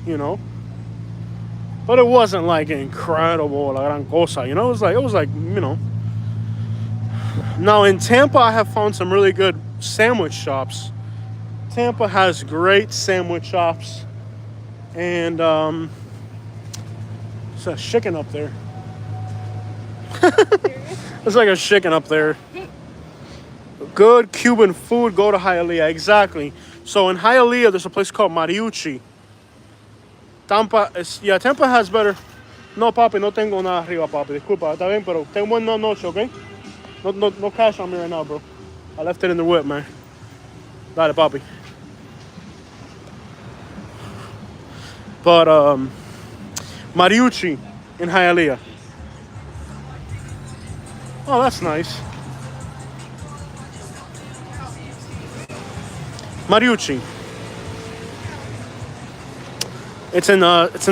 you know. But it wasn't like incredible, la gran cosa. You know, it was like, you know. Now in Tampa, I have found some really good sandwich shops. Tampa has great sandwich shops, and there's a chicken up there. It's like a chicken up there. Good Cuban food, go to Hialeah. Exactly. So in Hialeah, there's a place called Mariucci. Tampa has better. No, papi, no tengo nada arriba, papi. Disculpa, está bien, pero tengo buena noche, okay? No cash on me right now, bro. I left it in the whip, man. Dale, papi. But, Mariucci in Hialeah. Oh, that's nice. Mariucci. It's in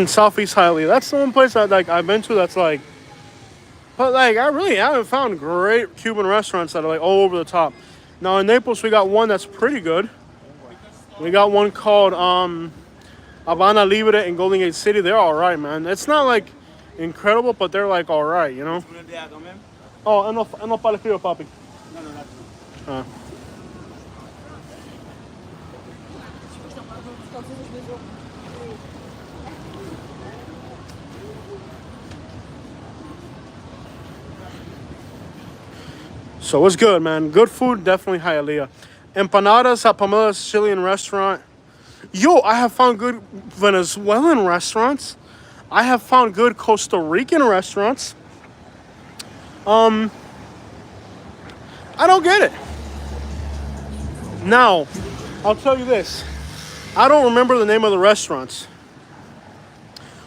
Southeast Hialeah. That's the one place I've been to that's like, but like I really haven't found great Cuban restaurants that are like all over the top. Now in Naples we got one that's pretty good. We got one called Habana Libre in Golden Gate City. They're all right, man. It's not like incredible, but they're like all right, you know. Oh, no para el frío, papi. No. So it's good, man. Good food, definitely Hialeah. Empanadas at Pamela's Chilean restaurant. Yo, I have found good Venezuelan restaurants. I have found good Costa Rican restaurants. I don't get it. Now, I'll tell you this. I don't remember the name of the restaurants.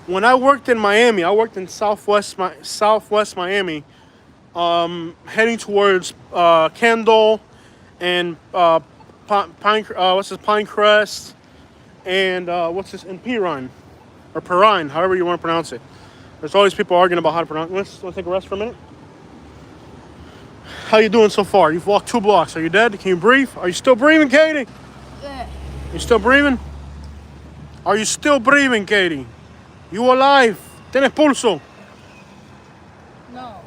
When I worked in Miami, I worked in Southwest Miami, heading towards Kendall and Pinecrest and and Pirine or Pirine, however you want to pronounce it. There's always people arguing about how to pronounce it. Let's take a rest for a minute. How you doing so far? You've walked 2 blocks. Are you dead? Can you breathe? Are you still breathing, Katie? Yeah. You still breathing? Are you still breathing, Katie? You alive? ¿Tienes pulso? No.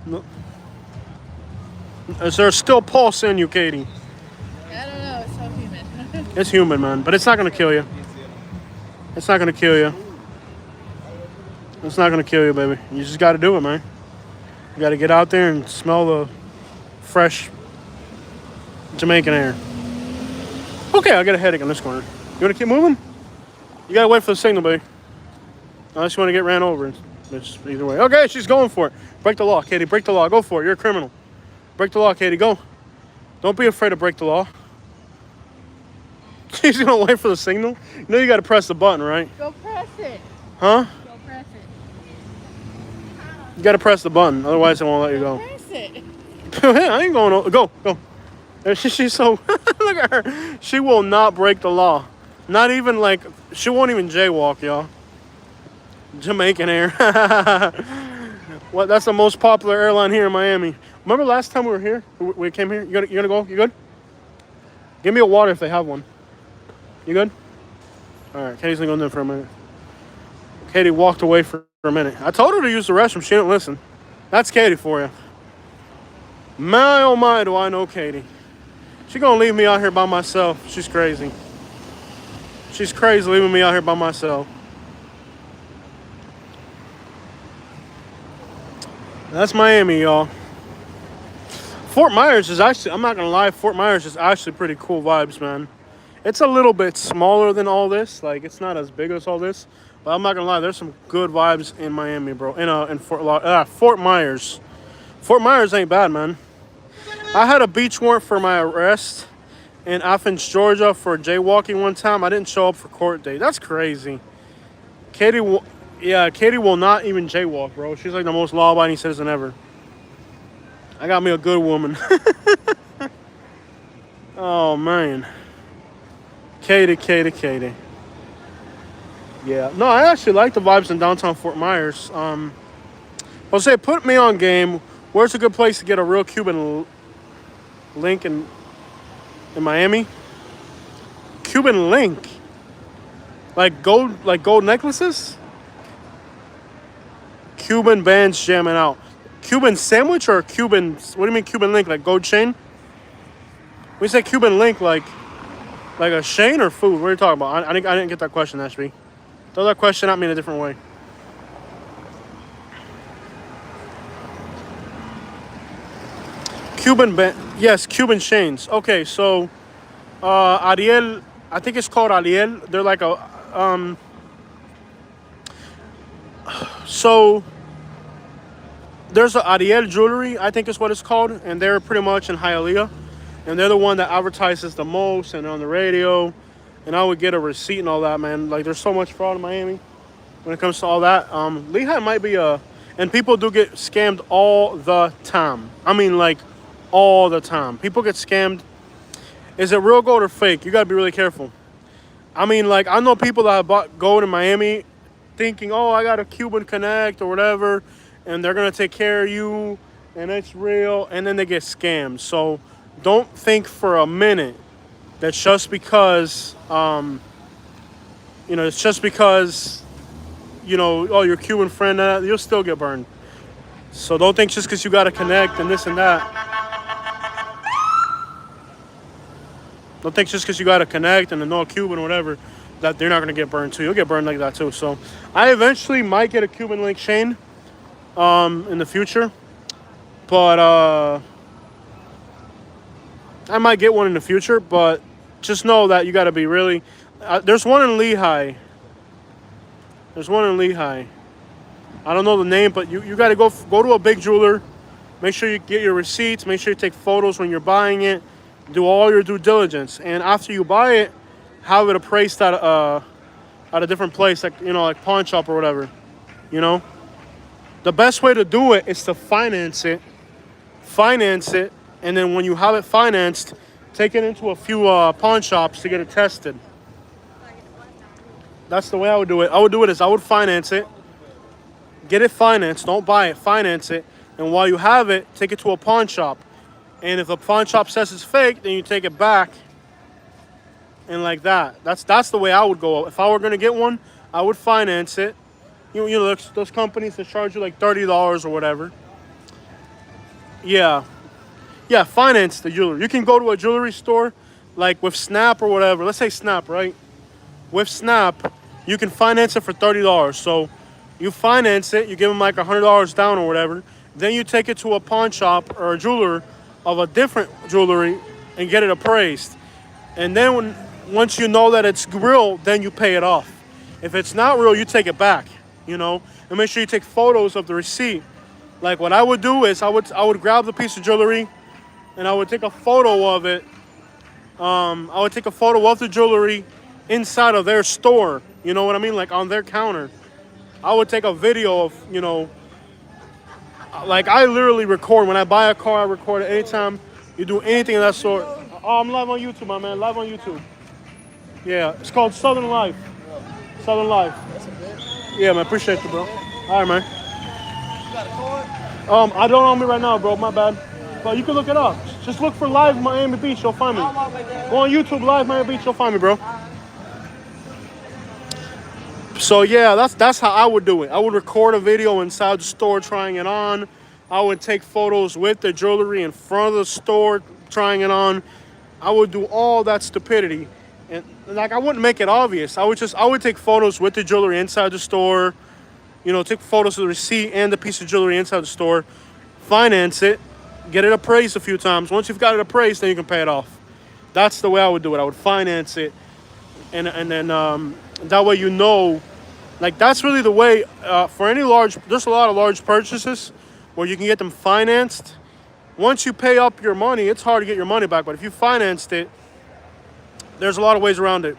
No. Is there still pulse in you, Katie? I don't know. It's so human. It's human, man. But it's not going to kill you. It's not going to kill you. It's not going to kill you, baby. You just got to do it, man. You got to get out there and smell the fresh Jamaican air. Okay, I'll get a headache on this corner. You want to keep moving? You got to wait for the signal, baby. Unless you want to get ran over. It's either way. Okay, she's going for it. Break the law, Katie. Break the law. Go for it. You're a criminal. Break the law, Katie. Go. Don't be afraid to break the law. She's going to wait for the signal? You know you got to press the button, right? Go press it. Huh? Go press it. You got to press the button. Otherwise, it won't let you go. Press it. I ain't going to go. She's so look at her. She will not break the law. Not even like she won't even jaywalk, y'all. Jamaican Air. What? That's the most popular airline here in Miami. Remember last time we were here? We came here. You gonna go? You good? Give me a water if they have one. You good? All right. Katie's gonna go in there for a minute. Katie walked away for a minute. I told her to use the restroom. She didn't listen. That's Katie for you. My oh my, do I know Katie? She gonna leave me out here by myself. She's crazy. She's crazy leaving me out here by myself. That's Miami, y'all. Fort Myers is actually, I'm not gonna lie, Fort Myers is actually pretty cool vibes, man. It's a little bit smaller than all this. Like, it's not as big as all this. But I'm not gonna lie, there's some good vibes in Miami, bro. In Fort Myers. Fort Myers ain't bad, man. I had a beach warrant for my arrest in Athens, Georgia for jaywalking one time. I didn't show up for court date. That's crazy. Katie will not even jaywalk, bro. She's like the most law-abiding citizen ever. I got me a good woman. Oh, man. Katie. Yeah. No, I actually like the vibes in downtown Fort Myers. Jose, put me on game. Where's a good place to get a real Cuban link in Miami? Cuban link? Like gold necklaces? Cuban bands jamming out. Cuban sandwich or Cuban, what do you mean Cuban link? Like gold chain? We say Cuban link like a chain or food? What are you talking about? I didn't get that question, Ashby. Throw that question at me in a different way. Cuban band, yes, Cuban chains. Okay, so Ariel, I think it's called Ariel. They're like a so there's a Ariel jewelry, I think is what it's called, and they're pretty much in Hialeah, and they're the one that advertises the most and on the radio, and I would get a receipt and all that, man. Like, there's so much fraud in Miami when it comes to all that. Lehigh might be and people do get scammed all the time. I mean, like, all the time. People get scammed. Is it real gold or fake? You gotta be really careful. I mean, like, I know people that have bought gold in Miami thinking, oh, I got a Cuban Connect or whatever, and they're going to take care of you, and it's real, and then they get scammed. So don't think for a minute that just because, it's just because, oh, your Cuban friend, you'll still get burned. So don't think just because you got to connect and this and that. Don't think just because you got to connect and know a Cuban or whatever that they're not going to get burned too. You'll get burned like that too. So I eventually might get a Cuban link chain in the future. But I might get one in the future. But just know that you got to be really... there's one in Lehigh. I don't know the name, but you got to go to a big jeweler. Make sure you get your receipts. Make sure you take photos when you're buying it. Do all your due diligence. And after you buy it, have it appraised at a different place, like pawn shop or whatever. The best way to do it is to finance it, and then when you have it financed, take it into a few pawn shops to get it tested. That's the way I would do it. I would finance it, get it financed, don't buy it, finance it, and while you have it, take it to a pawn shop. And if the pawn shop says it's fake, then you take it back. And like that. That's the way I would go. If I were going to get one, I would finance it. Those companies that charge you like $30 or whatever. Yeah, finance the jewelry. You can go to a jewelry store, like with Snap or whatever. Let's say Snap, right? With Snap, you can finance it for $30. So you finance it, you give them like $100 down or whatever. Then you take it to a pawn shop or a jeweler of a different jewelry and get it appraised. And then once you know that it's real, then you pay it off. If it's not real, you take it back, and make sure you take photos of the receipt. Like what I would do is I would grab the piece of jewelry and I would take a photo of it. I would take a photo of the jewelry inside of their store. You know what I mean? Like on their counter. I would take a video of, Like, I literally record. When I buy a car, I record it anytime you do anything of that sort. Oh, I'm live on YouTube, my man. Live on YouTube. Yeah, it's called Southern Life. Southern Life. Yeah, man. Appreciate you, bro. All right, man. I don't know me right now, bro. My bad. But you can look it up. Just look for Live Miami Beach. You'll find me. Go on YouTube, Live Miami Beach. You'll find me, bro. So yeah, that's how I would do it. I would record a video inside the store trying it on. I would take photos with the jewelry in front of the store trying it on. I would do all that stupidity. And like, I wouldn't make it obvious. I would take photos with the jewelry inside the store. You know, take photos of the receipt and the piece of jewelry inside the store. Finance it. Get it appraised a few times. Once you've got it appraised, then you can pay it off. That's the way I would do it. I would finance it. And then that way, you know, like, that's really the way for any large, there's a lot of large purchases where you can get them financed. Once you pay up your money, it's hard to get your money back. But if you financed it, there's a lot of ways around it.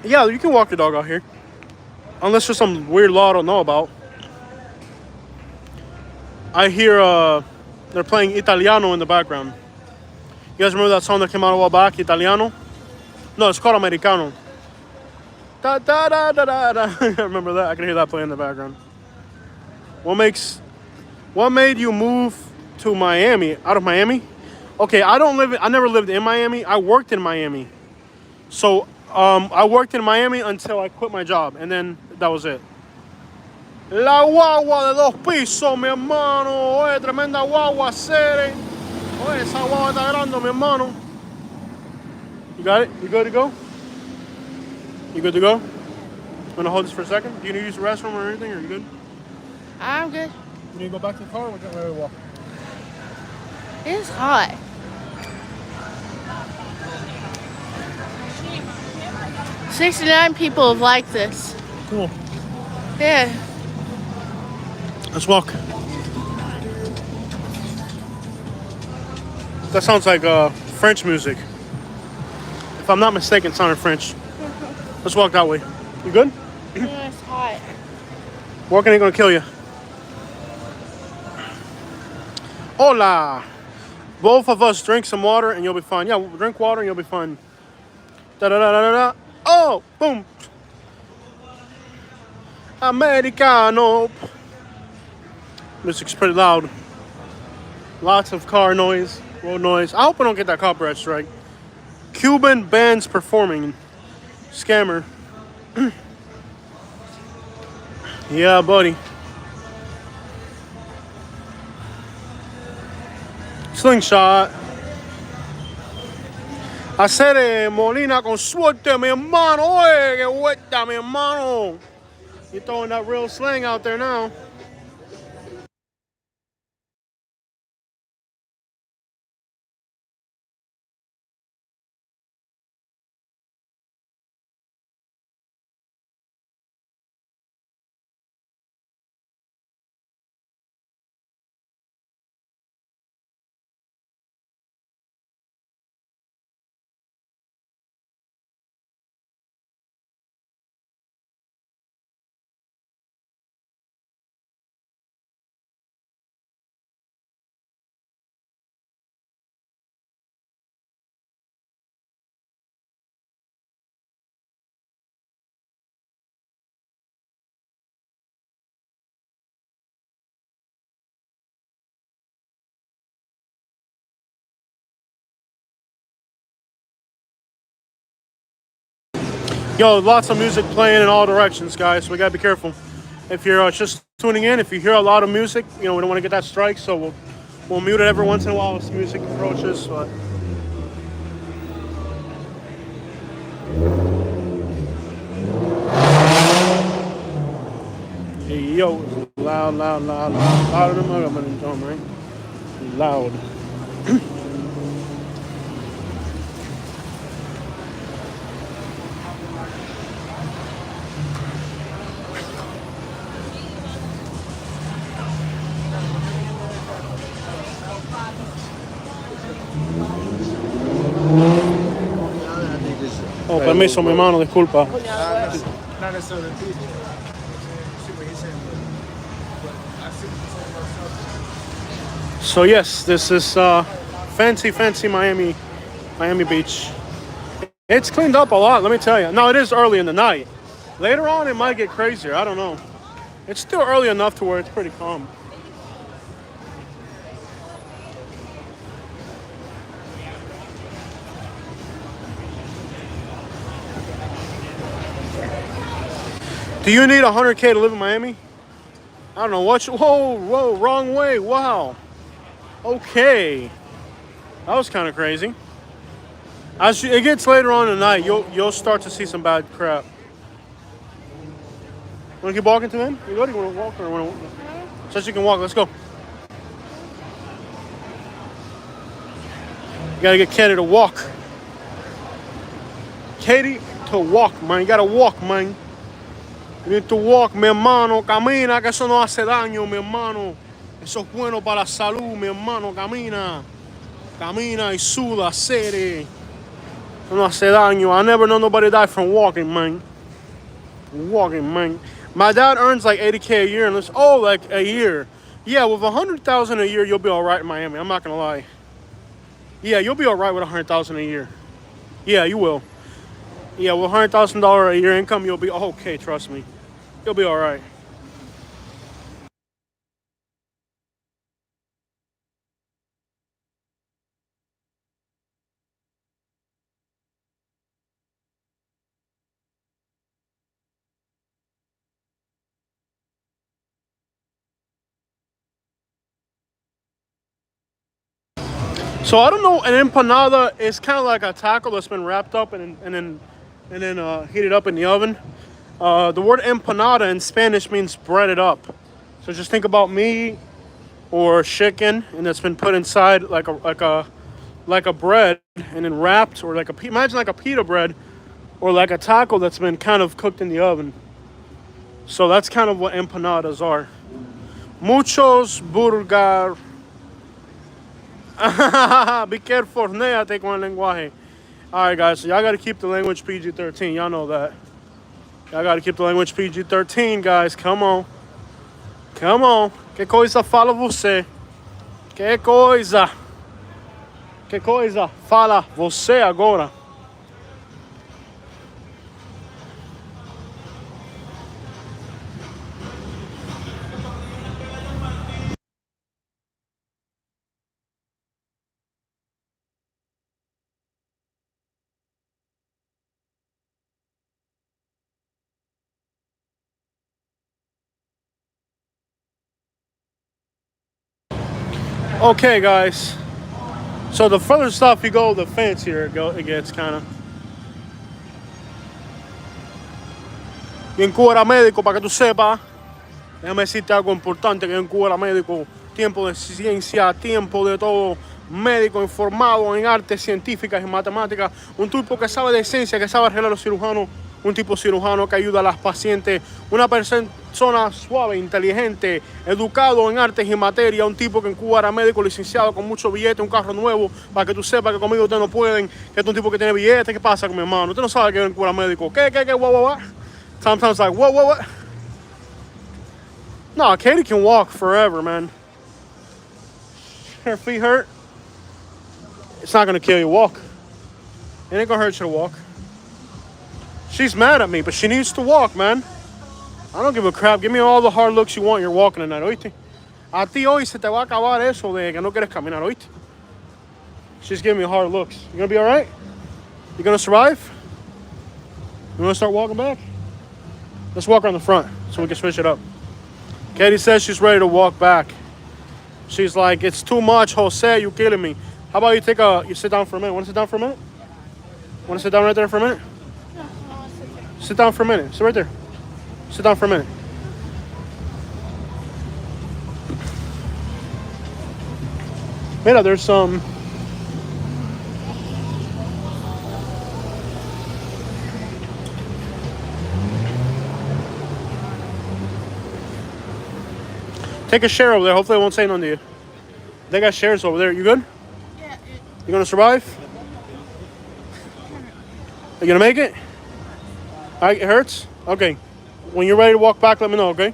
Yeah, you can walk your dog out here. Unless there's some weird law I don't know about. I hear they're playing Italiano in the background. You guys remember that song that came out a while back, Italiano? No, it's called Americano. Da da da da da da. I remember that. I can hear that playing in the background. What made you move to Miami? Out of Miami? Okay, I never lived in Miami. I worked in Miami. So I worked in Miami until I quit my job, and then that was it. La guagua de dos pisos, mi hermano. Oye, tremenda guagua, sere. Oye, esa guagua está grande, mi hermano. You got it? You good to go? You good to go? Want to hold this for a second? Do you need to use the restroom or anything? Are you good? I'm good. You need to go back to the car or we're getting ready to walk? It's hot. $69 people have liked this. Cool. Yeah. Let's walk. That sounds like French music. If I'm not mistaken, it sounded French. Let's walk that way. You good? Yeah, it's hot. Walking ain't gonna kill you. Hola. Both of us drink some water and you'll be fine. Yeah, drink water and you'll be fine. Da da da da da. Oh, boom. Americano. Music's pretty loud. Lots of car noise, road noise. I hope I don't get that copyright strike. Cuban bands performing. Scammer. Yeah, buddy. Slingshot. Hacer Molina con suerte, mi hermano. Oye, que vuelta, mi hermano. You're throwing that real slang out there now. Yo, lots of music playing in all directions, guys, so we gotta be careful. If you're just tuning in, if you hear a lot of music, you know, we don't want to get that strike, so we'll mute it every once in a while as music approaches. But hey, yo, loud, louder than my drum, right? Loud. Oh, permiso, mi hermano, disculpa. Not necessarily. See what he's saying. So yes, this is fancy Miami Beach. It's cleaned up a lot, let me tell you. No, it is early in the night. Later on, it might get crazier. I don't know. It's still early enough to where it's pretty calm. Do you need 100K to live in Miami? I don't know what. Whoa, wrong way. Wow. Okay, that was kind of crazy. As it gets later on in the night, you'll start to see some bad crap. Want to keep walking to him? You go? Do you want to walk or want to? So you can walk. Let's go. You gotta get Katie to walk. Katie to walk, man. You gotta walk, man. You need to walk, mi hermano. Camina, que eso no hace daño, mi hermano. Eso es bueno para la salud, mi hermano. Camina. Camina y suda, cere. Eso no hace daño. I never know nobody die from walking, man. Walking, man. My dad earns like 80K a year, and it's like a year. Yeah, with 100,000 a year, you'll be all right in Miami. I'm not gonna lie. Yeah, you'll be all right with 100,000 a year. Yeah, you will. Yeah, with $100,000 a year income, you'll be okay. Trust me, you'll be all right. So I don't know. An empanada is kind of like a taco that's been wrapped up and then heated up in the oven. The word empanada in Spanish means breaded up. So just think about meat or chicken, and it's been put inside like a bread and then wrapped, or imagine like a pita bread or like a taco that's been kind of cooked in the oven. So that's kind of what empanadas are. Muchos burger. Be careful, néate con el lenguaje. Alright guys, so y'all gotta keep the language PG-13. Y'all know that. Y'all gotta keep the language PG-13, guys. Come on. Come on. Que coisa fala você? Que coisa? Que coisa fala você agora? Okay, guys. So the further stuff you go, the fancier it gets, kind of. Y en Cuba era médico, para que tú sepas. Déjame decirte algo importante, que en Cuba era médico. Tiempo de ciencia, tiempo de todo. Médico informado en artes científicas y matemáticas. Un tipo que sabe de ciencia, que sabe arreglar a los cirujanos. Un tipo cirujano que ayuda a las pacientes. Una persona suave, inteligente, educado en artes y materia. Un tipo que en Cuba era médico, licenciado, con mucho billete, un carro nuevo. Para que tú sepas que conmigo ustedes no pueden. Que es un tipo que tiene billete. ¿Qué pasa con mi hermano? Usted no sabe que en Cuba era médico. ¿Qué? What? Sometimes like, what? No, Katie can walk forever, man. Her feet hurt. It's not gonna kill you. Walk. It ain't gonna hurt you to walk. She's mad at me, but she needs to walk, man. I don't give a crap. Give me all the hard looks you want. You're walking tonight, ¿oíste? A ti hoy se te va a acabar eso de que no quieres caminar, ¿oíste? She's giving me hard looks. You gonna be all right? You gonna survive? You wanna start walking back? Let's walk around the front so we can switch it up. Katie says she's ready to walk back. She's like, it's too much, Jose. You're killing me. How about you sit down for a minute? Want to sit down for a minute? Want to sit down right there for a minute? No, I want to sit there. Sit down for a minute. Sit right there. Sit down for a minute. Mira, there's some. Take a share over there. Hopefully, I won't say nothing to you. They got shares over there. You good? Yeah. You gonna survive? Are you gonna make it? All right, it hurts? Okay. When you're ready to walk back, let me know, okay?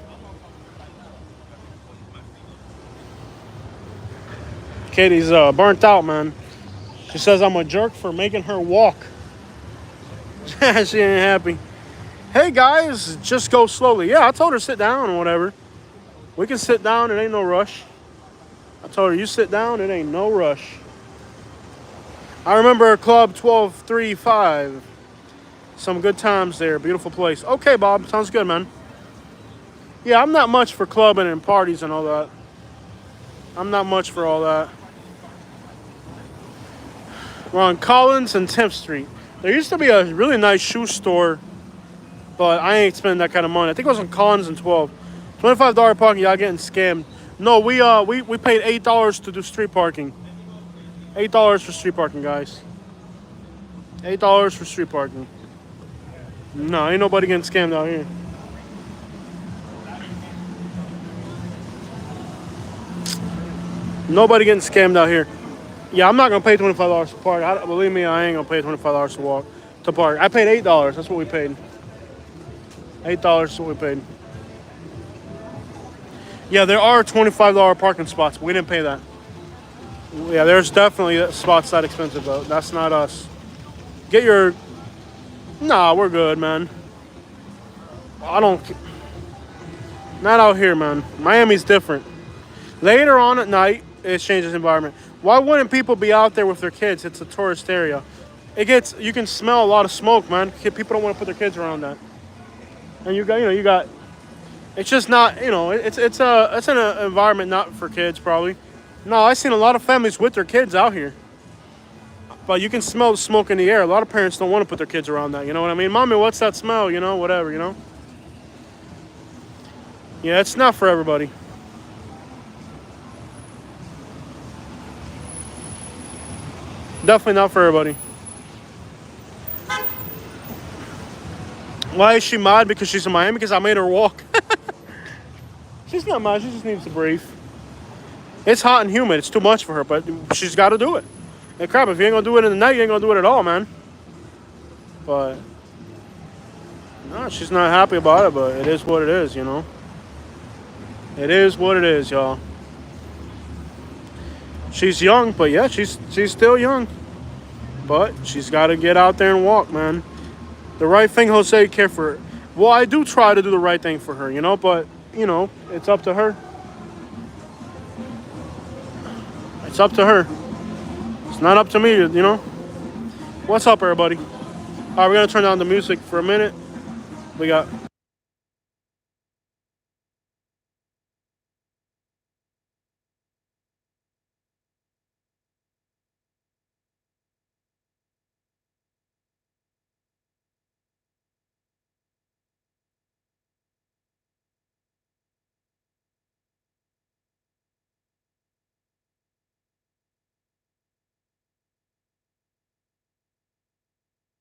Katie's burnt out, man. She says I'm a jerk for making her walk. She ain't happy. Hey guys, just go slowly. Yeah, I told her sit down or whatever. We can sit down, it ain't no rush. I told her you sit down, it ain't no rush. I remember Club 1235. Some good times there, beautiful place. Okay, Bob, sounds good, man. Yeah, I'm not much for clubbing and parties and all that. I'm not much for all that. We're on Collins and 10th Street. There used to be a really nice shoe store, but I ain't spending that kind of money. I think it was on Collins and 12. $25 parking, y'all getting scammed. No, we paid $8 to do street parking. $8 for street parking, guys. $8 for street parking. No, ain't nobody getting scammed out here. Nobody getting scammed out here. Yeah, I'm not gonna pay $25 to park. Believe me, I ain't gonna pay $25 to park. I paid $8. That's what we paid. $8 is what we paid. Yeah, there are $25 parking spots, but we didn't pay that. Yeah, there's definitely spots that expensive, though. That's not us. Get your... Nah, we're good, man. I don't... Not out here, man. Miami's different. Later on at night, it changes the environment. Why wouldn't people be out there with their kids? It's a tourist area. You can smell a lot of smoke, man. People don't want to put their kids around that. And you got... It's just not, it's an environment not for kids, probably. No, I've seen a lot of families with their kids out here. But you can smell the smoke in the air. A lot of parents don't want to put their kids around that, you know what I mean? Mommy, what's that smell? Whatever, Yeah, it's not for everybody. Definitely not for everybody. Why is she mad? Because she's in Miami? Because I made her walk. She's not mad. She just needs to breathe. It's hot and humid. It's too much for her, but she's got to do it. And crap, if you ain't going to do it in the night, you ain't going to do it at all, man. But, no, she's not happy about it, but it is what it is, It is what it is, y'all. She's young, but yeah, she's still young. But she's got to get out there and walk, man. The right thing, Jose, care for her. Well, I do try to do the right thing for her, but, it's up to her. It's up to her. It's not up to me, What's up, everybody? All right, we're going to turn down the music for a minute. We got...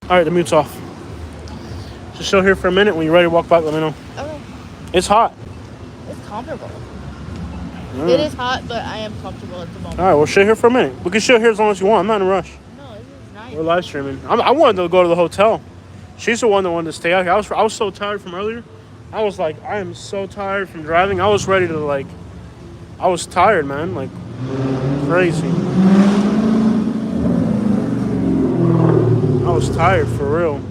All right, the mute's off. Just chill here for a minute. When you're ready to walk back, let me know. Okay. It's hot. It's comfortable. It is hot, but I am comfortable at the moment. All right, well, chill here for a minute. We can chill here as long as you want. I'm not in a rush. No, this is nice. We're live streaming. I wanted to go to the hotel. She's the one that wanted to stay out here. I was so tired from earlier. I was like, I am so tired from driving. I was ready to I was tired, man. Like, crazy. I was tired for real.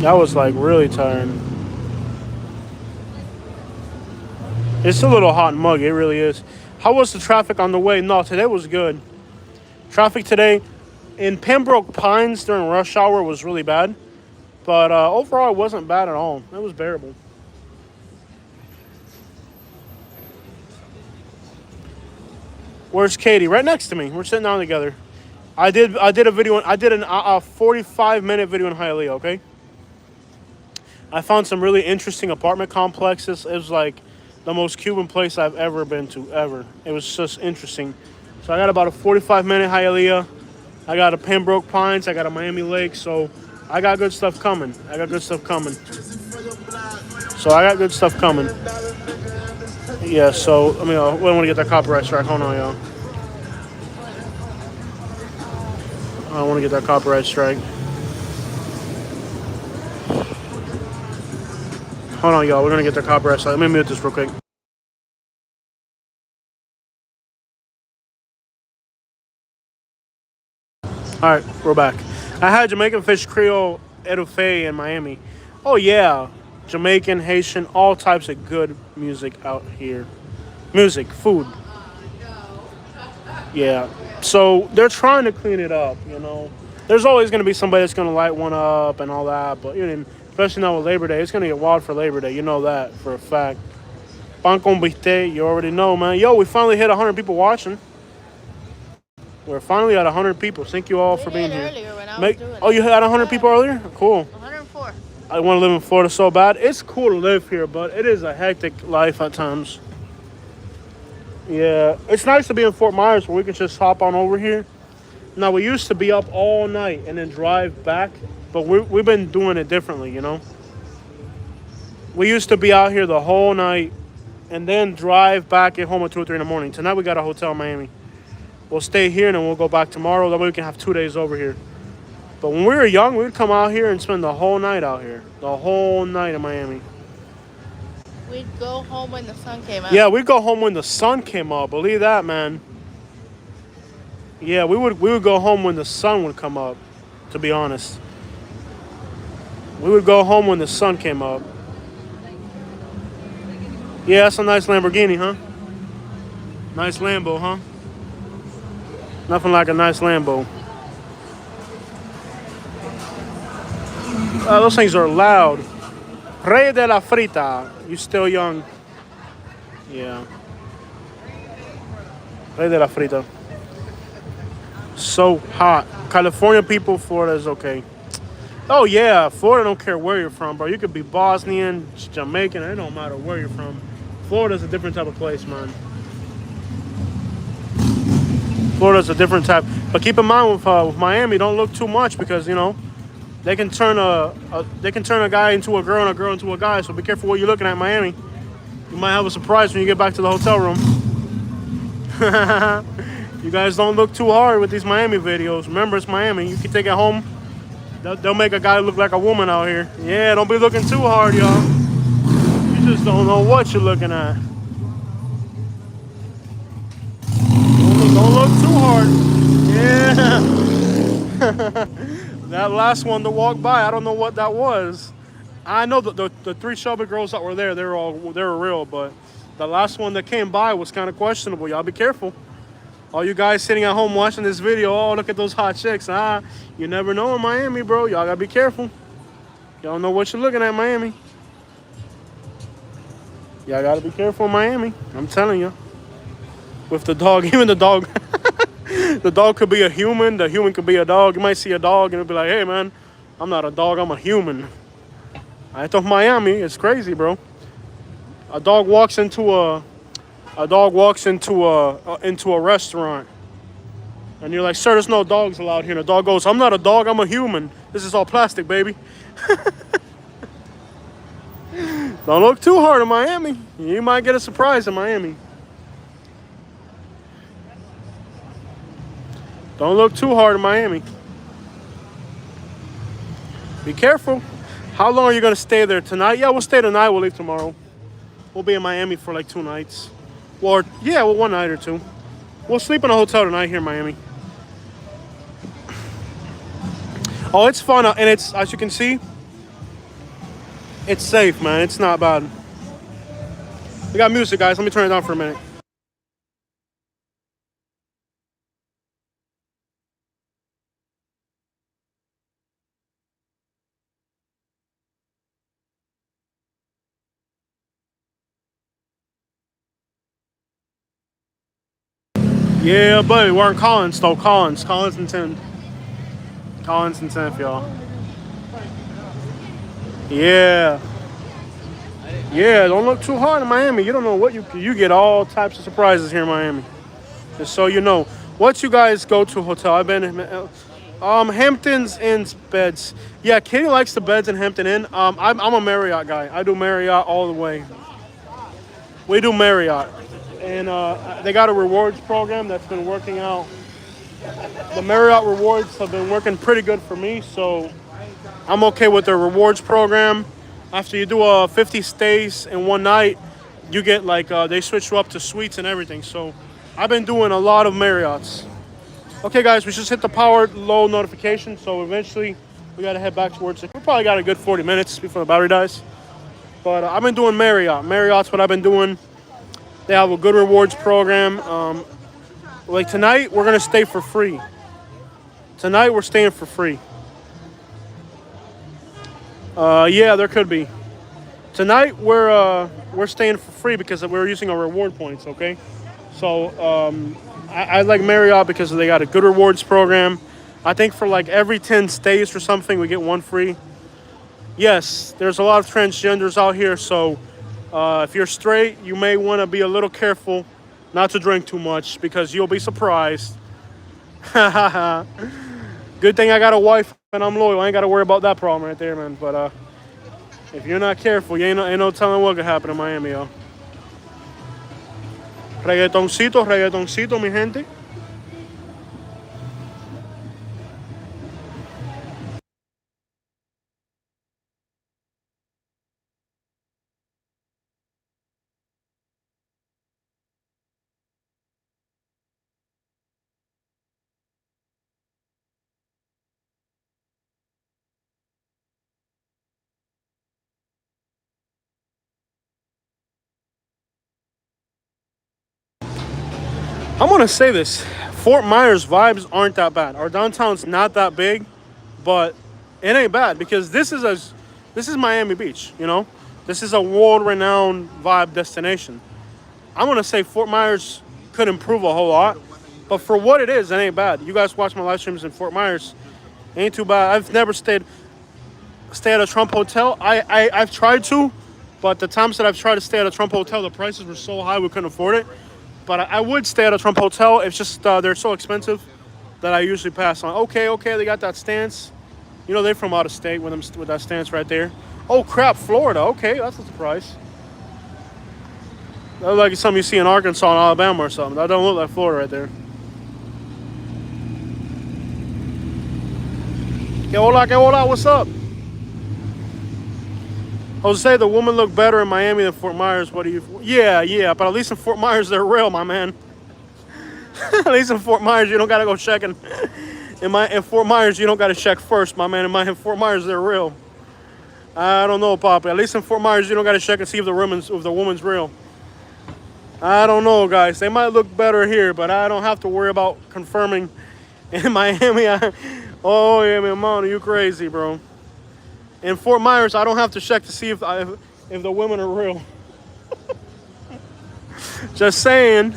I was really tired. It's a little hot and muggy, it really is. How was the traffic on the way? No, today was good. Traffic today in Pembroke Pines during rush hour was really bad. But overall, it wasn't bad at all. It was bearable. Where's Katie? Right next to me. We're sitting down together. I did a video. I did a 45-minute video in Hialeah, okay? I found some really interesting apartment complexes. It was the most Cuban place I've ever been to, ever. It was just interesting. So I got about a 45-minute Hialeah. I got a Pembroke Pines. I got a Miami Lake. So I got good stuff coming. So I got good stuff coming. Yeah, so, we don't want to get that copyright strike. Hold on, y'all. I don't want to get that copyright strike. Hold on, y'all. We're going to get the copyright strike. Let me mute this real quick. All right, we're back. I had Jamaican fish Creole etouffee in Miami. Oh yeah, Jamaican, Haitian, all types of good music out here. Music, food. Yeah. So they're trying to clean it up, you know. There's always going to be somebody that's going to light one up and all that, but you know, especially now with Labor Day, it's going to get wild for Labor Day. You know that for a fact. Pan con bistec, you already know, man. Yo, we finally hit 100 people watching. We're finally at 100 people. Thank you all for being here. Earlier when I was doing Oh, you had 100 people earlier? Cool. 104. I want to live in Florida so bad. It's cool to live here, but it is a hectic life at times. Yeah, it's nice to be in Fort Myers where we can just hop on over here. Now, we used to be up all night and then drive back, but we've been doing it differently, you know? We used to be out here the whole night and then drive back at home at 2 or 3 in the morning. Tonight, we got a hotel in Miami. We'll stay here and then we'll go back tomorrow. That way we can have 2 days over here. But when we were young, we'd come out here and spend the whole night out here. The whole night in Miami. We'd go home when the sun came out. Yeah, we'd go home when the sun came up. Believe that, man. Yeah, we would go home when the sun would come up, to be honest. We would go home when the sun came up. Yeah, that's a nice Lamborghini, huh? Nice Lambo, huh? Nothing like a nice Lambo. Those things are loud. Rey de la Frita. You still young. Yeah. Rey de la Frita. So hot. California people, Florida is okay. Oh yeah, Florida don't care where you're from, bro. You could be Bosnian, Jamaican, it don't matter where you're from. Florida's a different type of place, man. Florida's a different type. But keep in mind with Miami, don't look too much because, you know, they can turn a guy into a girl and a girl into a guy. So be careful what you're looking at in Miami. You might have a surprise when you get back to the hotel room. You guys don't look too hard with these Miami videos. Remember, it's Miami. You can take it home. They'll make a guy look like a woman out here. Yeah, don't be looking too hard, y'all. You just don't know what you're looking at. Don't look too hard. Yeah. That last one to walk by, I don't know what that was. I know that the 3 Shelby girls that were there, they were real, but the last one that came by was kind of questionable. Y'all be careful. All you guys sitting at home watching this video, oh, look at those hot chicks. You never know in Miami, bro. Y'all gotta be careful. Y'all know what you're looking at in Miami. Y'all gotta be careful in Miami. I'm telling you. With the dog, even the dog. The dog could be a human. The human could be a dog. You might see a dog and it'll be like, hey, man, I'm not a dog. I'm a human. I thought Miami. It's crazy, bro. A dog walks into a restaurant, and you're like, sir, there's no dogs allowed here. And the dog goes, I'm not a dog, I'm a human. This is all plastic, baby. Don't look too hard in Miami. You might get a surprise in Miami. Don't look too hard in Miami. Be careful. How long are you going to stay there? Tonight? Yeah, we'll stay tonight. We'll leave tomorrow. We'll be in Miami for like 2 nights. Or, yeah, well, 1 night or 2. We'll sleep in a hotel tonight here in Miami. Oh, it's fun. And it's, as you can see, it's safe, man. It's not bad. We got music, guys. Let me turn it down for a minute. Yeah, buddy, we're in Collins, though. Collins and 10. Collins and 10th, y'all. Yeah. Yeah, don't look too hard in Miami. You don't know what you get all types of surprises here in Miami. Just so you know. What you guys go to a hotel? I've been Hamptons Inn's beds. Yeah, Katie likes the beds in Hampton Inn. I'm a Marriott guy. I do Marriott all the way. We do Marriott. And they got a rewards program that's been working out. The Marriott rewards have been working pretty good for me, so I'm okay with their rewards program. After you do 50 stays in 1 night, you get like, they switch you up to suites and everything. So I've been doing a lot of Marriotts. Okay, guys, we just hit the power low notification, so eventually we gotta head back towards it. We probably got a good 40 minutes before the battery dies. But I've been doing Marriott. Marriott's what I've been doing. They have a good rewards program. Like tonight, we're gonna stay for free. Tonight, we're staying for free. Yeah, there could be. Tonight, we're staying for free because we're using our reward points. Okay, so I like Marriott because they got a good rewards program. I think for like every 10 stays or something, we get one free. Yes, there's a lot of transgenders out here, so if you're straight, you may want to be a little careful not to drink too much because you'll be surprised. Good thing I got a wife and I'm loyal. I ain't got to worry about that problem right there, man. But if you're not careful, you ain't no telling what could happen in Miami, yo. Reggaetoncito, reggaetoncito, mi gente. I'm gonna say this: Fort Myers vibes aren't that bad. Our downtown's not that big, but it ain't bad because this is Miami Beach. You know, this is a world-renowned vibe destination. I'm gonna say Fort Myers could improve a whole lot, but for what it is, it ain't bad. You guys watch my live streams in Fort Myers, it ain't too bad. I've never stay at a Trump hotel. I've tried to, but the times that I've tried to stay at a Trump hotel, the prices were so high we couldn't afford it. But I would stay at a Trump hotel. It's just they're so expensive that I usually pass on. Okay, they got that stance. You know they're from out of state with that stance right there. Oh crap, Florida. Okay, that's a surprise. That looks like something you see in Arkansas and Alabama or something. That don't look like Florida right there. Que hola, what's up? Jose, the woman looked better in Miami than Fort Myers. What do you? Yeah, but at least in Fort Myers they're real, my man. At least in Fort Myers you don't gotta go checking. In Fort Myers you don't gotta check first, my man. In Fort Myers they're real. I don't know, Papa. At least in Fort Myers you don't gotta check and see if the woman's real. I don't know, guys. They might look better here, but I don't have to worry about confirming in Miami. Oh yeah, man, are you crazy, bro? In Fort Myers, I don't have to check to see if the women are real. Just saying.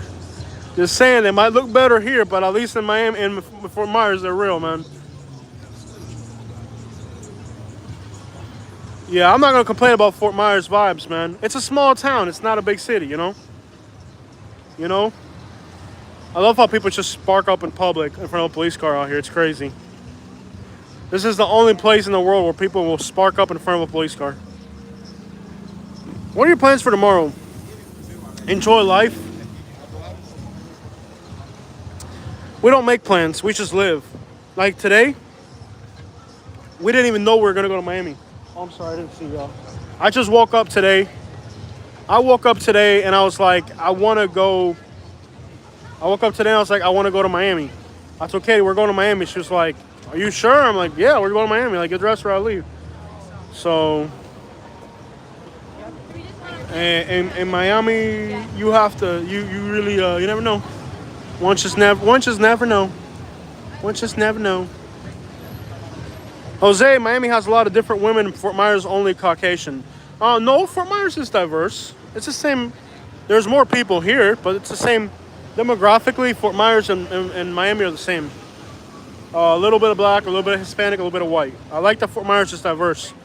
They might look better here, but at least in Miami and Fort Myers, they're real, man. Yeah, I'm not gonna complain about Fort Myers vibes, man. It's a small town. It's not a big city, you know. You know. I love how people just spark up in public in front of a police car out here. It's crazy. This is the only place in the world where people will spark up in front of a police car. What are your plans for tomorrow? Enjoy life. We don't make plans. We just live. Like today, we didn't even know we were going to go to Miami. Oh, I'm sorry. I didn't see y'all. I just woke up today. And I was like, I want to go. I woke up today and I was like, I want to go to Miami. I told Katie, we're going to Miami. She was like, are you sure? I'm like, yeah, we're going to Miami. Like, get dressed or I'll leave. So, in Miami, you have to, you really, you never know. One just never know. Jose, Miami has a lot of different women. Fort Myers only Caucasian. No, Fort Myers is diverse. It's the same. There's more people here, but it's the same. Demographically, Fort Myers and Miami are the same. A little bit of black, a little bit of Hispanic, a little bit of white. I like that Fort Myers is diverse.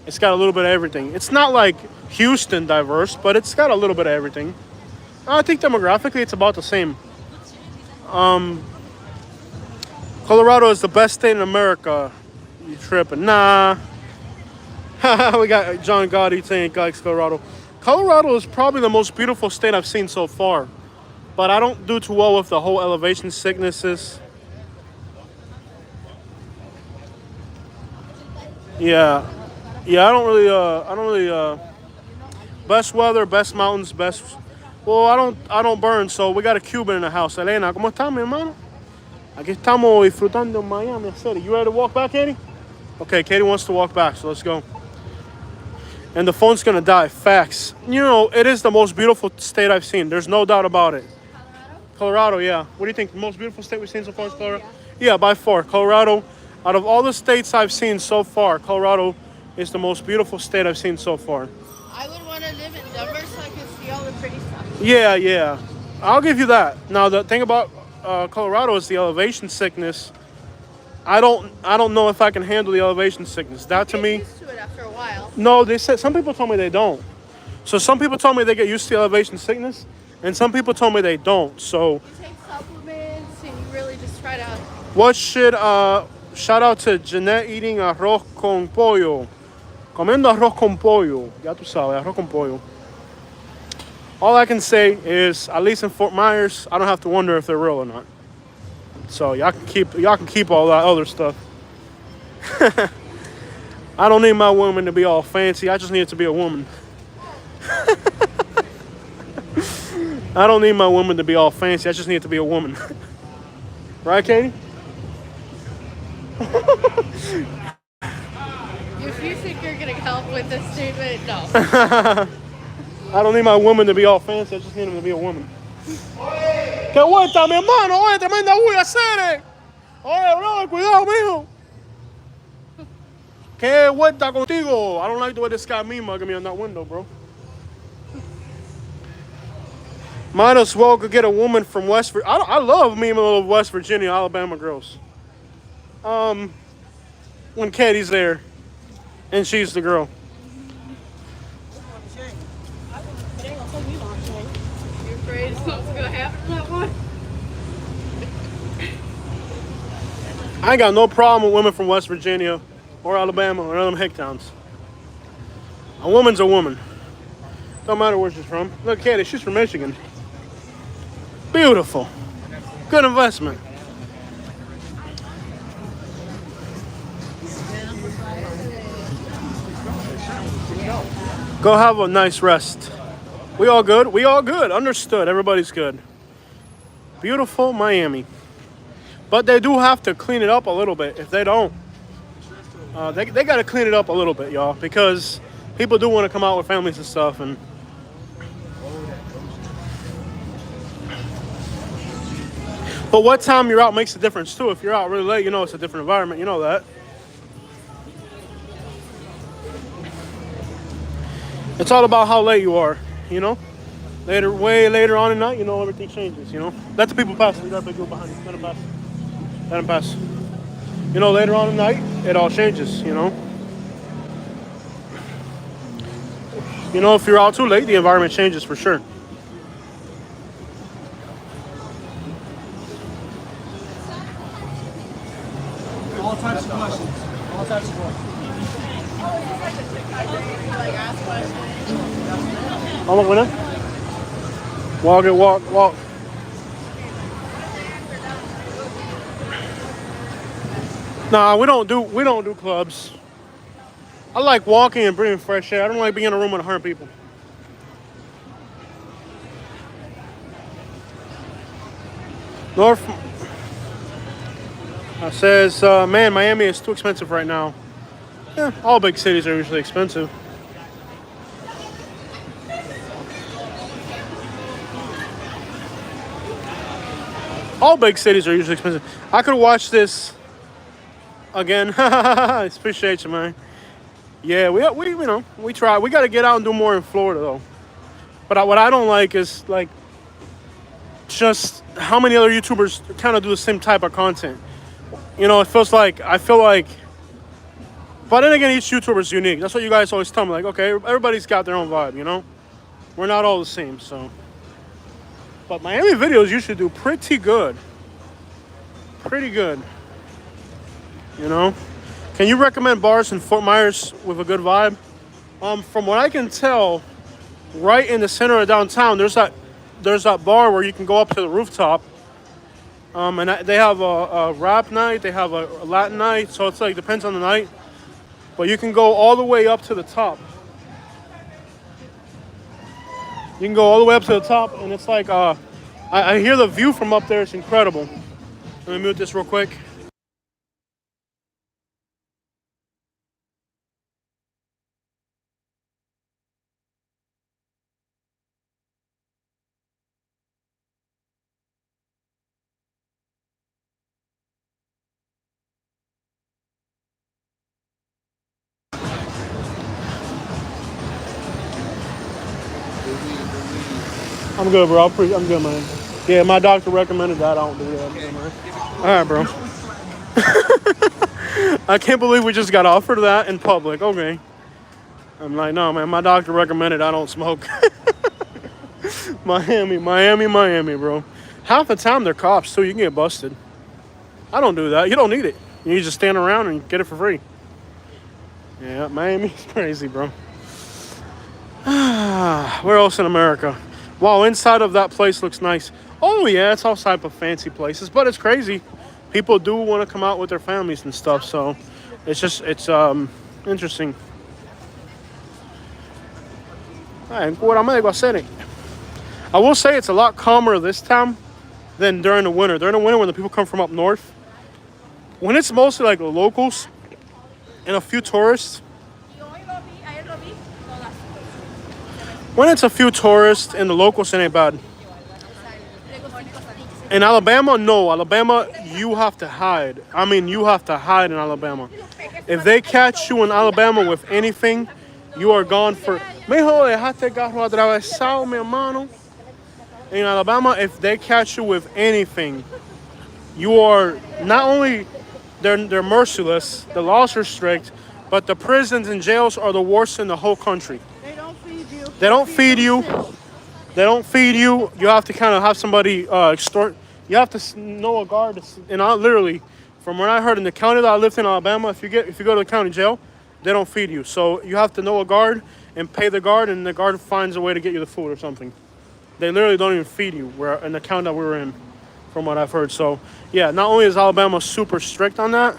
It's got a little bit of everything. It's not like Houston diverse, but it's got a little bit of everything. I think demographically it's about the same. Colorado is the best state in America. You tripping? Nah. We got John Gotti saying he likes Colorado. Colorado is probably the most beautiful state I've seen so far. But I don't do too well with the whole elevation sicknesses. Yeah, I don't really. Best weather, best mountains, best. Well, I don't burn, so we got a Cuban in the house. Elena, ¿cómo estás, mi hermano? Aquí estamos disfrutando en Miami City. You ready to walk back, Katie? Okay, Katie wants to walk back, so let's go. And the phone's gonna die. Facts. You know, it is the most beautiful state I've seen. There's no doubt about it. Colorado, yeah. What do you think? The most beautiful state we've seen so far is Colorado? Yeah, by far. Colorado, out of all the states I've seen so far, Colorado is the most beautiful state I've seen so far. I would want to live in Denver so I could see all the pretty stuff. Yeah, yeah. I'll give you that. Now, the thing about Colorado is the elevation sickness. I don't know if I can handle the elevation sickness. That to me. Used to it after a while. No, they said some people told me they don't. So some people told me they get used to the elevation sickness, and some people told me they don't. So You take supplements and you really just try to. what should shout out to Jeanette eating arroz con pollo. Comiendo arroz con pollo. Ya tú sabes, arroz con pollo. All I can say is, at least in Fort Myers, I don't have to wonder if they're real or not. So y'all can keep all that other stuff. I don't need my woman to be all fancy. I just need it to be a woman. I don't need my woman to be all fancy. I just need it to be a woman. Right, Katie? If you think you're gonna help with this statement, no. I don't need my woman to be all fancy. I just need him to be a woman. ¡Qué vuelta, mi hermano! ¡Oye, tremenda bulla, Scenic! ¡Oye, bro, cuidado, mijo! ¡Qué vuelta contigo! I don't like the way this guy me mugging me on that window, bro. Might as well go get a woman from West Virginia. I love me little West Virginia, Alabama girls. When Katie's there, and she's the girl. You're afraid something's gonna happen to that one? I ain't got no problem with women from West Virginia or Alabama or them hick towns. A woman's a woman. Don't matter where she's from. Look, Katie, she's from Michigan. Beautiful. Good investment. Go have a nice rest. We all good? We all good. Understood. Everybody's good. Beautiful Miami. But they do have to clean it up a little bit. If they don't, they got to clean it up a little bit, y'all. Because people do want to come out with families and stuff. And but what time you're out makes a difference, too. If you're out really late, you know it's a different environment. You know that. It's all about how late you are, you know? Way later on at night, you know, everything changes, you know? Let the people pass. You got to go behind you. Let them pass. Let them pass. You know, later on at night, it all changes, you know? You know, if you're out too late, the environment changes for sure. All types of questions. All types of questions. Vamos con él. Walk it, walk. Nah, we don't do clubs. I like walking and breathing fresh air. I don't like being in a room with 100 people. North says, man, Miami is too expensive right now. Yeah, all big cities are usually expensive. All big cities are usually expensive. I could watch this again. I appreciate you, man. Yeah, we you know, we try. We got to get out and do more in Florida, though. But what I don't like is, like, just how many other YouTubers kind of do the same type of content. You know, I feel like, but then again, each YouTuber is unique. That's what you guys always tell me. Like, okay, everybody's got their own vibe, you know? We're not all the same, so. But Miami videos usually do pretty good. Pretty good. You know? Can you recommend bars in Fort Myers with a good vibe? From what I can tell, right in the center of downtown, there's that bar where you can go up to the rooftop. And they have a rap night, they have a Latin night, so it's like, depends on the night. But you can go all the way up to the top. You can go all the way up to the top, and it's like, I hear the view from up there is incredible. Let me mute this real quick. I'm good, bro. I'm good, man. Yeah, my doctor recommended that. I don't do that. Okay. Man. All right, bro. I can't believe we just got offered that in public. Okay. I'm like, no, man. My doctor recommended I don't smoke. Miami, bro. Half the time they're cops, too. You can get busted. I don't do that. You don't need it. You just stand around and get it for free. Yeah, Miami's crazy, bro. Where else in America? Wow, inside of that place looks nice. Oh, yeah, it's all type of fancy places, but it's crazy. People do want to come out with their families and stuff, so it's interesting. I will say it's a lot calmer this time than during the winter. During the winter, when the people come from up north, when it's mostly like the locals and a few tourists, when it's a few tourists and the locals, it ain't bad. In Alabama, no. Alabama, you have to hide. I mean, you have to hide in Alabama. If they catch you in Alabama with anything, you are gone for... Mijo, dejaste carro atravesado, mi hermano. In Alabama, if they catch you with anything, you are not only... They're merciless, the laws are strict, but the prisons and jails are the worst in the whole country. They don't feed you. They don't feed you. They don't feed you. You have to kind of have somebody extort. You have to know a guard. And literally, from what I heard in the county that I lived in, Alabama, if you go to the county jail, they don't feed you. So you have to know a guard and pay the guard, and the guard finds a way to get you the food or something. They literally don't even feed you. Where in the county that we were in, from what I've heard. So yeah, not only is Alabama super strict on that,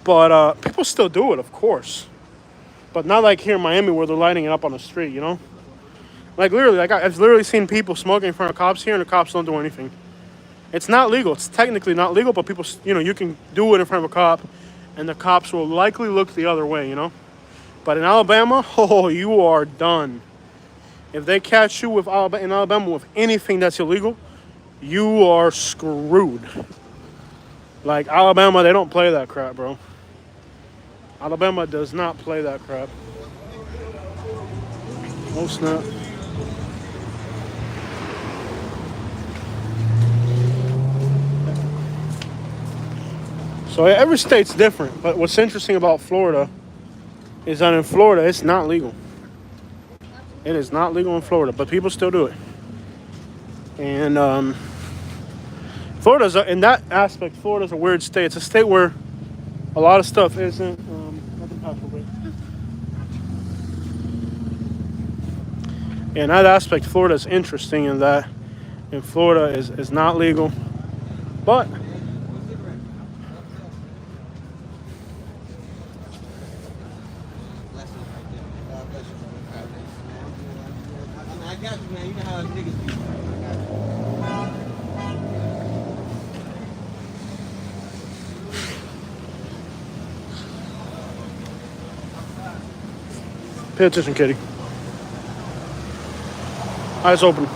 but people still do it, of course. But not like here in Miami where they're lighting it up on the street, you know? Like literally, I've literally seen people smoking in front of cops here, and the cops don't do anything. It's not legal. It's technically not legal, but people, you can do it in front of a cop, and the cops will likely look the other way, you know? But in Alabama, oh, you are done. If they catch you in Alabama with anything that's illegal, you are screwed. Like Alabama, they don't play that crap, bro. Alabama does not play that crap. Oh, snap. So every state's different, but what's interesting about Florida is that in Florida, it's not legal. It is not legal in Florida, but people still do it. And Florida's, in that aspect, Florida's a weird state. It's a state where a lot of stuff isn't, nothing possible. In that aspect, Florida's interesting in that in Florida is not legal, but I got you, man. You know how niggas be. pay attention, kitty. Eyes open.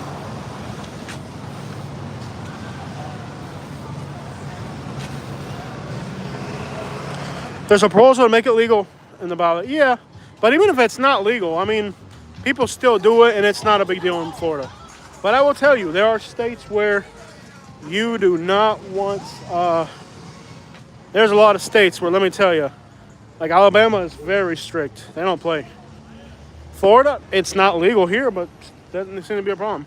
There's a proposal to make it legal in the ballot. Yeah, but even if it's not legal, I mean, people still do it, and it's not a big deal in Florida. But I will tell you, there are states where you do not want... there's a lot of states where, let me tell you, like Alabama is very strict. They don't play. Florida, it's not legal here, but doesn't seem to be a problem.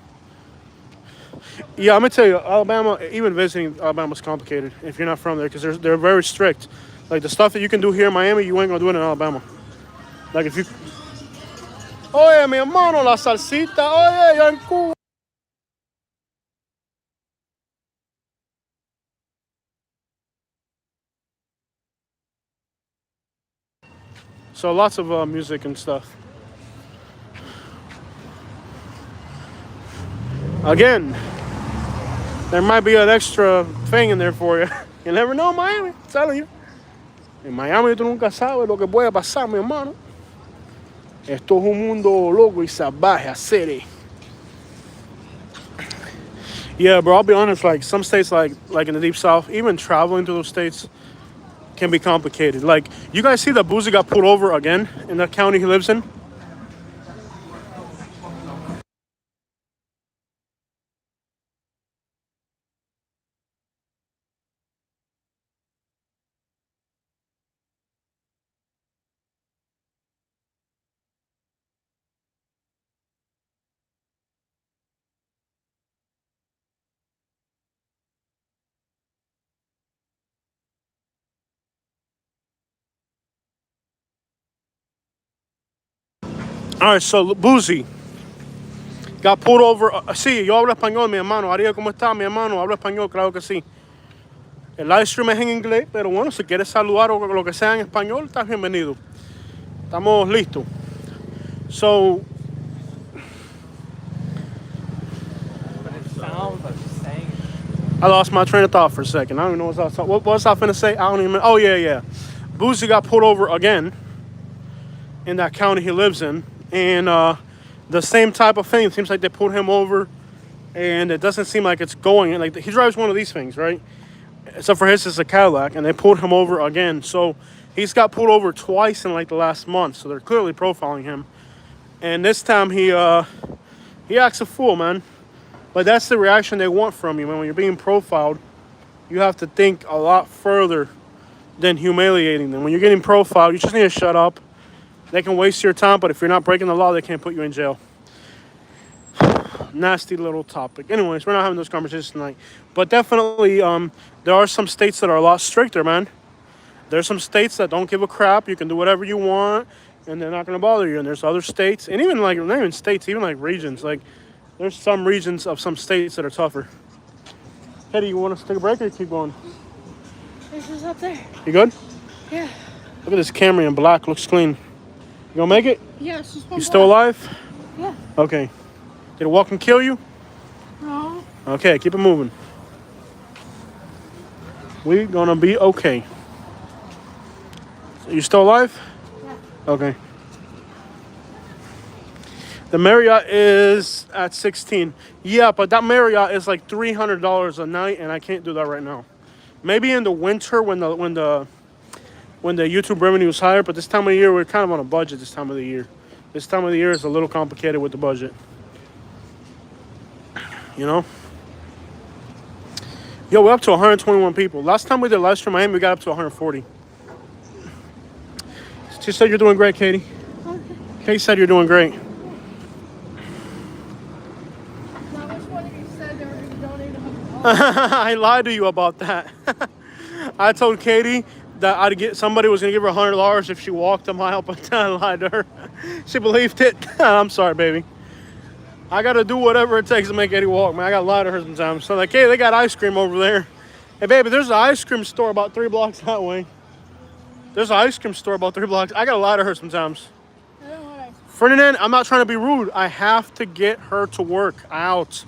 Yeah, I'm going to tell you, Alabama, even visiting Alabama is complicated if you're not from there, because they're very strict. Like the stuff that you can do here in Miami, you ain't going to do it in Alabama. Like if you... Oye, mi hermano, la salsita. Oye, yo en Cuba. So lots of music and stuff. Again, There might be an extra thing in there for you. You never know, Miami. I'm telling you. En Miami tú nunca sabes lo que puede pasar, mi hermano. Esto es un mundo loco y salvaje, hacer. Yeah, bro. I'll be honest. Like some states, like in the deep south, even traveling to those states can be complicated. Like you guys see that Boozy got pulled over again in the county he lives in. All right, so Boozy got pulled over. Sí, yo hablo español, mi hermano. Ariel, ¿cómo está, mi hermano? Hablo español, claro que sí. El live stream es en inglés, pero bueno, si quieres saludar o lo que sea en español, estás bienvenido. Estamos listos. So, I lost my train of thought for a second. I don't even know what was I finna say. I don't even. Oh yeah. Boozy got pulled over again in that county he lives in, and the same type of thing. It seems like they pulled him over, and it doesn't seem like it's going. Like he drives one of these things, right? Except for his is a Cadillac, and they pulled him over again. So he's got pulled over twice in like the last month. So they're clearly profiling him, and this time he acts a fool, man. But that's the reaction they want from you, man. When you're being profiled, you have to think a lot further than humiliating them. When you're getting profiled, you just need to shut up. They can waste your time, but if you're not breaking the law, they can't put you in jail. Nasty little topic. Anyways, we're not having those conversations tonight. But definitely, there are some states that are a lot stricter, man. There's some states that don't give a crap. You can do whatever you want, and they're not going to bother you. And there's other states, and even like, not even states, even like regions. Like, there's some regions of some states that are tougher. Hetty, you want us to take a break or keep going? This is up there. You good? Yeah. Look at this Camry in black. Looks clean. You gonna make it? Yeah, it's just one You still block. alive? Yeah. Okay. Did it walk and kill you? No. Okay, keep it moving. We gonna be okay. You still alive? Yeah. Okay. The Marriott is at 16. Yeah, but that Marriott is like $300 a night, and I can't do that right now. Maybe in the winter when the YouTube revenue is higher, but this time of year we're kind of on a budget. This time of the year is a little complicated with the budget. You know. Yo, we're up to 121 people. Last time we did live stream Miami, we got up to 140. She said you're doing great, Katie. Okay. Katie said you're doing great. Now, which one of you said they were going to donate $100? I lied to you about that. I told Katie that somebody was gonna give her $100 if she walked a mile, but I lied to her. She believed it. I'm sorry, baby. I gotta do whatever it takes to make Eddie walk, man. I gotta lie to her sometimes. So like, hey, they got ice cream over there. Hey, baby, there's an ice cream store about 3 blocks that way. There's an ice cream store about 3 blocks. I gotta lie to her sometimes. I don't want ice. Ferdinand, I'm not trying to be rude. I have to get her to work out.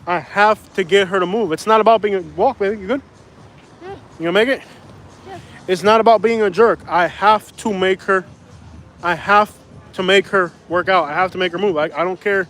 I have to get her to move. It's not about being a walk, baby. You good? Yeah. You gonna make it? Yeah. It's not about being a jerk. I have to make her work out. I have to make her move. I don't care.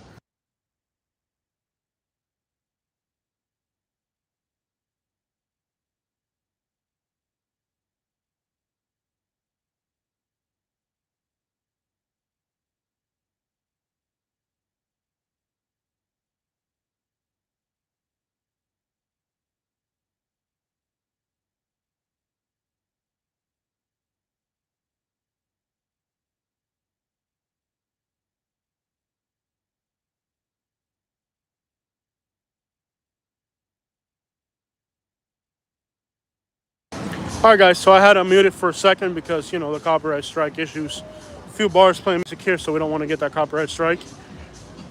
All right, guys. So I had to mute it for a second because the copyright strike issues. A few bars playing music here, so we don't want to get that copyright strike.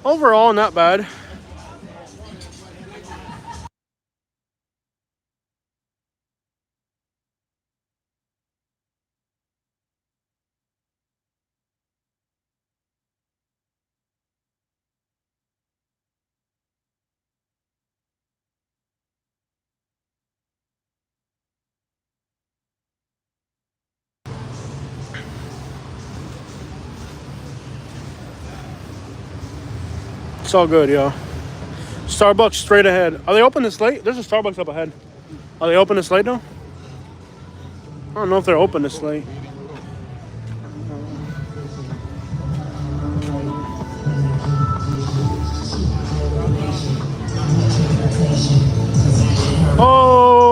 Overall, not bad. It's all good, yo. Starbucks straight ahead. Are they open this late? There's a Starbucks up ahead. Are they open this late now? I don't know if they're open this late. Oh!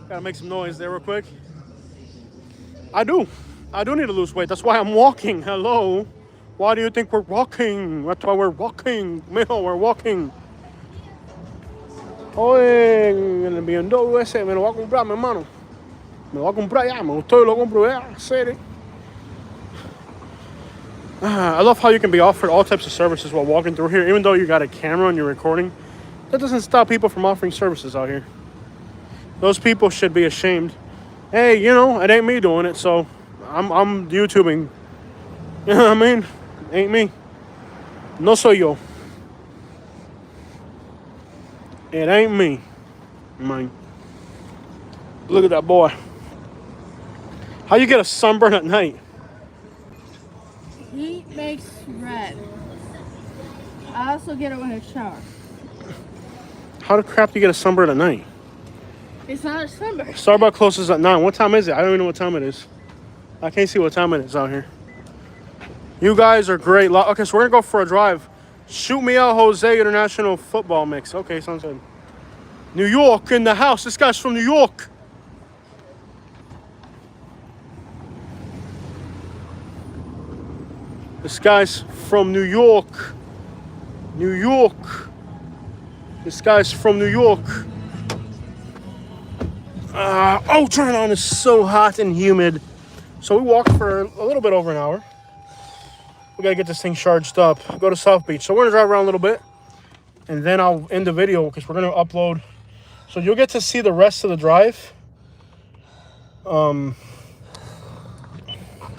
Gotta make some noise there real quick. I do need to lose weight. That's why I'm walking. Hello. Why do you think we're walking? That's why we're walking. Mijo, we're walking. Oye, en el BMW ese me lo voy a comprar, mi hermano. Me lo voy a comprar ya. Me gustó y lo compro ya. Serio. I love how you can be offered all types of services while walking through here, even though you got a camera and you're recording. That doesn't stop people from offering services out here. Those people should be ashamed. Hey, you know, it ain't me doing it, so I'm YouTubing. You know what I mean? Ain't me. No soy yo. It ain't me. Man. Look at that boy. How you get a sunburn at night? Heat makes red. I also get it when I shower. How the crap do you get a sunburn at night? It's not a sunburn. Starbucks closes at 9. What time is it? I don't even know what time it is. I can't see what time it is out here. You guys are great. Okay, so we're going to go for a drive. Shoot me out, Jose International Football Mix. Okay, sounds good. New York in the house. This guy's from New York. This guy's from New York. New York. This guy's from New York. Oh, turn on is so hot and humid. So we walked for a little bit over an hour. We gotta get this thing charged up. Go to South Beach. So we're gonna drive around a little bit, and then I'll end the video because we're gonna upload. So you'll get to see the rest of the drive. Give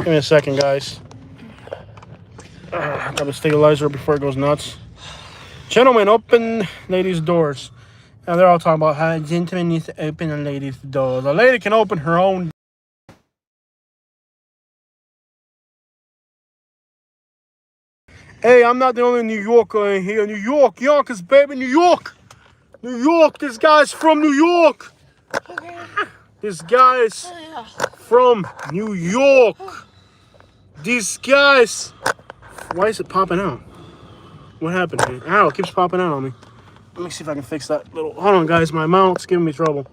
me a second, guys. Got a stabilizer before it goes nuts. Gentlemen, open ladies' doors. Now they're all talking about how a gentleman needs to open a lady's door. The lady can open her own. Hey, I'm not the only New Yorker in here. New York, Yonkers, baby, New York. New York, this guy's from New York. Okay. This guy's from New York. These guys. Why is it popping out? What happened here? Ow, it keeps popping out on me. Let me see if I can fix that little. Hold on, guys. My mount's giving me trouble.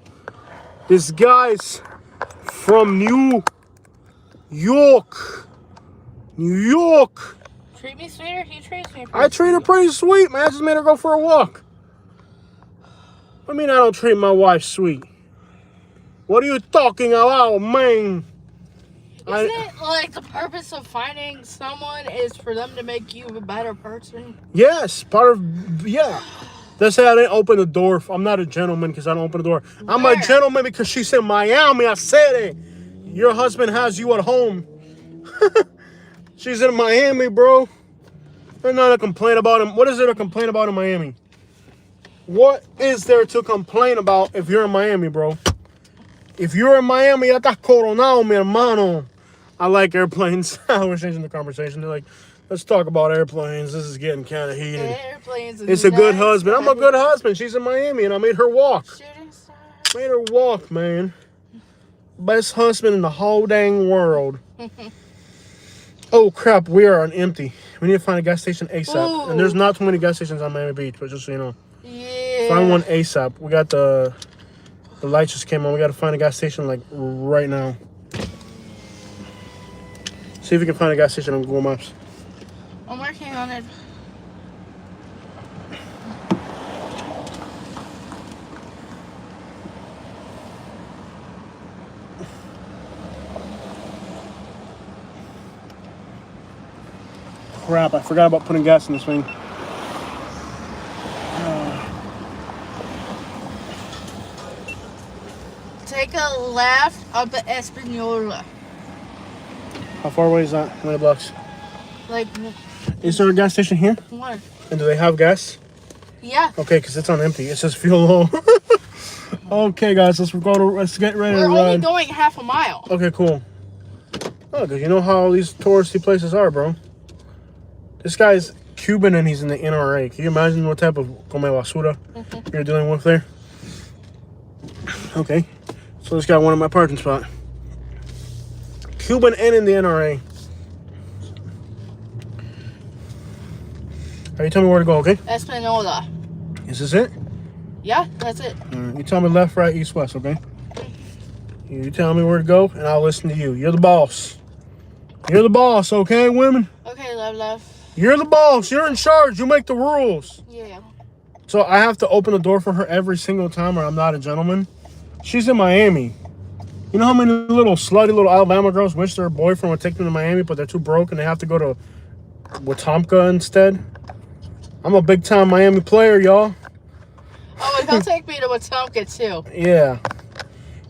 This guy's from New York. New York. Treat me sweeter. He treats me. I treat her pretty sweet, man. I just made her go for a walk. I mean, I don't treat my wife sweet. What are you talking about, man? Isn't it like the purpose of finding someone is for them to make you a better person? Yes, yeah. They say I didn't open the door. I'm not a gentleman because I don't open the door. I'm a gentleman because she's in Miami. I said it. Your husband has you at home. She's in Miami, bro. There's not a complaint about him. What is there to complain about in Miami? What is there to complain about if you're in Miami, bro? If you're in Miami, ya estás coronado, mi hermano. I like airplanes. We're changing the conversation. They're like, let's talk about airplanes. This is getting kind of heated. Airplanes. It's a good husband. I'm a good husband. She's in Miami, and I made her walk. Shooting star. Made her walk, man. Best husband in the whole dang world. Oh, crap. We are on empty. We need to find a gas station ASAP. Ooh. And there's not too many gas stations on Miami Beach, but just so you know. Yeah. Find one ASAP. We got the lights just came on. We got to find a gas station, like, right now. See if we can find a gas station on Google Maps. I'm working on it. Crap, I forgot about putting gas in this thing. Take a left up at Espanola. How far away is that? How many blocks? Like Is there a gas station here? one. And do they have gas? Yeah. Okay, because it's on empty. It says fuel low. Okay, guys, let's get ready We're to only ride. going half a mile. Okay, cool. Oh, because you know how all these touristy places are, bro. This guy's Cuban and he's in the NRA. Can you imagine what type of come basura you're dealing with there? Okay. So this guy wanted my parking spot. Cuban and in the NRA. All right, you tell me where to go, okay? Espanola. Is this it? Yeah, that's it. All right, you tell me left, right, east, west, okay? You tell me where to go, and I'll listen to you. You're the boss. You're the boss, okay, women? Okay, love. You're the boss. You're in charge. You make the rules. Yeah. So I have to open the door for her every single time or I'm not a gentleman? She's in Miami. You know how many little slutty little Alabama girls wish their boyfriend would take them to Miami, but they're too broke and they have to go to Wetumpka instead? I'm a big-time Miami player, y'all. Oh, and he'll take me to Wetumpka, too. Yeah.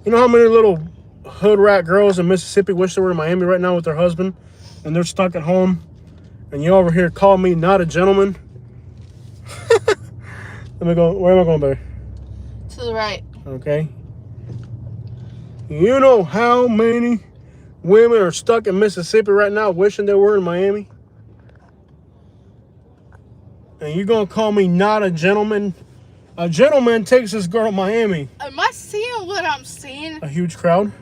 You know how many little hood rat girls in Mississippi wish they were in Miami right now with their husband and they're stuck at home? And you over here call me not a gentleman? Let me go. Where am I going, baby? To the right. Okay. You know how many women are stuck in Mississippi right now wishing they were in Miami? And you gonna call me not a gentleman? A gentleman takes this girl to Miami. Am I seeing what I'm seeing? A huge crowd?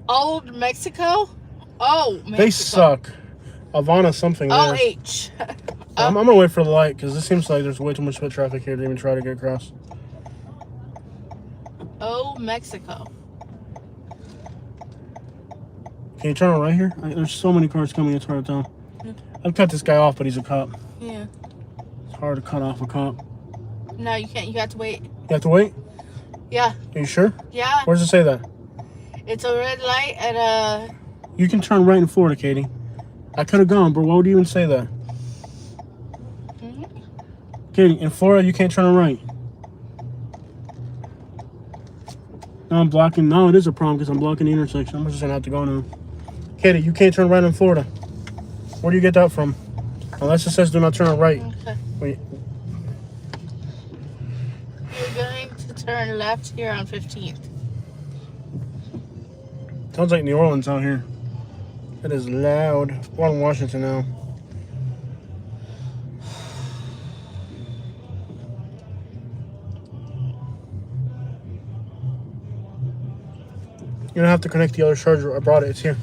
Old Mexico? Oh, Mexico. They suck. Havana something there. OH. I'm gonna wait for the light because it seems like there's way too much foot traffic here to even try to get across. Oh, Mexico. Can you turn on right here? There's so many cars coming, it's hard to tell. I'd cut this guy off, but he's a cop. Yeah. It's hard to cut off a cop. No, you can't. You have to wait. You have to wait? Yeah. Are you sure? Yeah. Where does it say that? It's a red light at You can turn right in Florida, Katie. I could have gone, but why would you even say that? Katie, in Florida, you can't turn right. Now I'm blocking. No, it is a problem because I'm blocking the intersection. I'm just going to have to go now. Katie, you can't turn right in Florida. Where do you get that from? Unless it says do not turn right. Okay. Wait. You're going to turn left here on 15th. Sounds like New Orleans out here. It is loud. We're in Washington now. You're gonna have to connect the other charger. I brought it. It's here.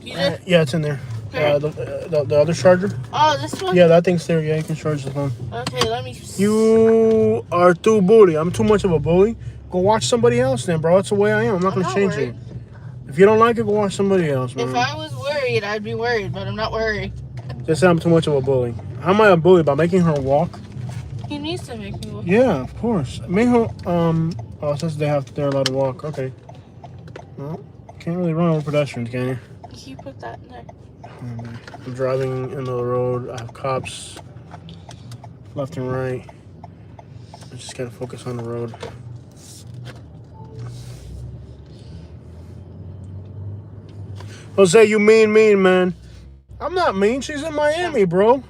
You did? Yeah, it's in there. The other charger. Oh, this one? Yeah, that thing's there. Yeah, you can charge the phone. Okay, let me... You are too bully. I'm too much of a bully. Go watch somebody else then, bro. That's the way I am. I'm not gonna change it. If you don't like it, go watch somebody else, man. If I was worried, I'd be worried, but I'm not worried. Just say I'm too much of a bully. How am I a bully? By making her walk? He needs to make me walk. Yeah, of course. Make her, oh, it says they're allowed to walk. Okay. Well, can't really run over pedestrians, can you? You put that in there. I'm driving into the road. I have cops left and right. I just gotta focus on the road. Jose, you mean, man. I'm not mean. She's in Miami, bro.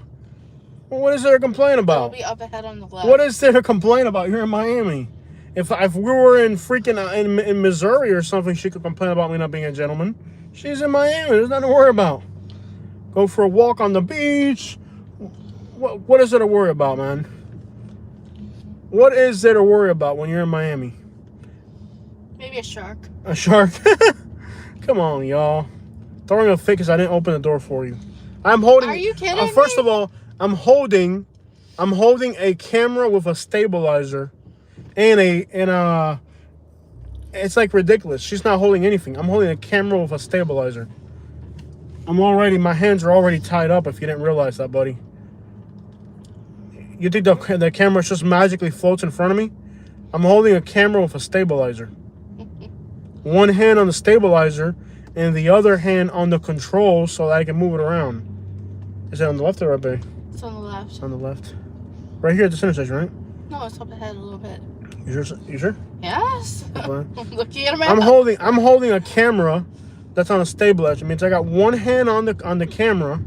Well, what is there to complain about? It'll be up ahead on the left. What is there to complain about? You're in Miami. If we were in freaking in Missouri or something, she could complain about me not being a gentleman. She's in Miami. There's nothing to worry about. Go for a walk on the beach. What is there to worry about, man? What is there to worry about when you're in Miami? Maybe a shark. A shark? Come on, y'all. Throwing a fit because I didn't open the door for you. I'm holding. Are you kidding me? First of all, I'm holding a camera with a stabilizer and a. It's like ridiculous. She's not holding anything. I'm holding a camera with a stabilizer. My hands are already tied up. If you didn't realize that, buddy. You think the camera just magically floats in front of me? I'm holding a camera with a stabilizer. One hand on the stabilizer and the other hand on the controls so that I can move it around. Is it on the left or right, babe? It's on the left. It's on the left. Right here at this intersection, right? No, it's up ahead a little bit. You sure? Yes. Okay. I'm looking at him. I'm holding a camera that's on a stabilizer. It means I got one hand on the camera,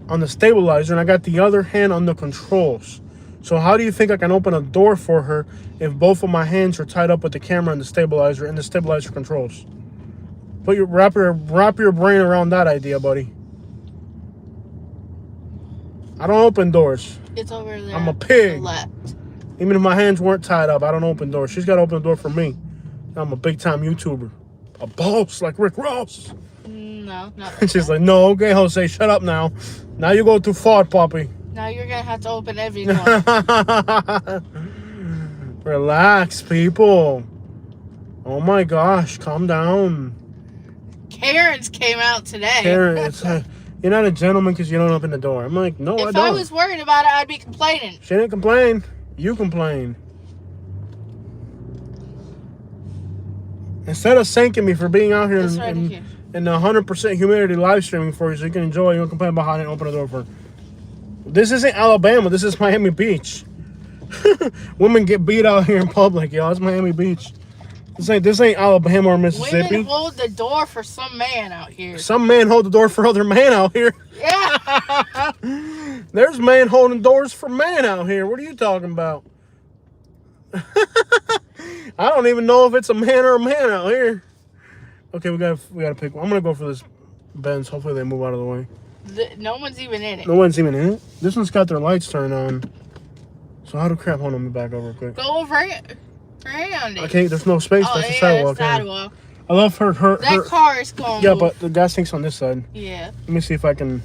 on the stabilizer, and I got the other hand on the controls. So how do you think I can open a door for her if both of my hands are tied up with the camera and the stabilizer controls? wrap your brain around that idea, buddy. I don't open doors. It's over there. I'm a pig. To the left. Even if my hands weren't tied up, I don't open doors. She's got to open the door for me. I'm a big time YouTuber, a boss like Rick Ross. No, not. And she's like, no, okay, Jose, shut up now. Now you go too far, puppy. Now you're gonna have to open every door. Relax, people. Oh my gosh, calm down. Karen's came out today. Karen, it's you're not a gentleman because you don't open the door. I'm like, no, I If don't. I was worried about it, I'd be complaining. She didn't complain. You complain. Instead of thanking me for being out here This right here. in the 100% humidity live streaming for you so you can enjoy, you don't complain about how I didn't open the door for her. This isn't Alabama. This is Miami Beach. Women get beat out here in public, y'all. It's Miami Beach. This ain't Alabama or Mississippi. Women hold the door for some man out here. Some man hold the door for other man out here. Yeah. There's man holding doors for man out here. What are you talking about? I don't even know if it's a man or a man out here. Okay, we gotta pick one. I'm gonna go for this Benz. Hopefully they move out of the way. No one's even in it. No one's even in it. This one's got their lights turned on. So how do crap? Hold on, let me back over real quick. Go over it. Around it. Okay, there's no space. Oh, That's the yeah, sidewalk. that's sidewalk. I love her. That car is going. Yeah, move. but the gas tank's on this side. Yeah. Let me see if I can.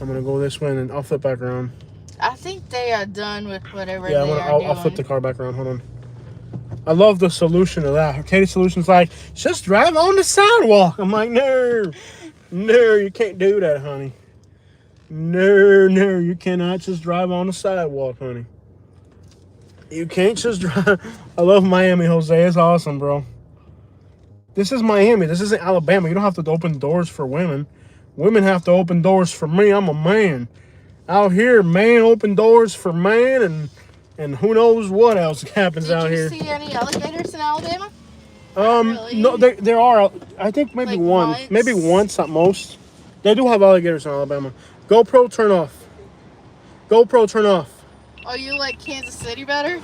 I'm gonna go this way and I'll flip back around. I think they are done with whatever Yeah, they are I'll doing. flip the car back around. Hold on. I love the solution to that. Katie's solution's like, just drive on the sidewalk. I'm like, no, you can't do that, honey. No, you cannot just drive on the sidewalk, honey. You can't just drive. I love Miami, Jose. It's awesome, bro. This is Miami. This isn't Alabama. You don't have to open doors for women. Women have to open doors for me. I'm a man. Out here, man open doors for man, and who knows what else happens out here. Did you see any alligators in Alabama? Really? No, there are. I think maybe Like one, once? maybe once at most. They do have alligators in Alabama. GoPro, turn off. GoPro, turn off. Oh, you like Kansas City better?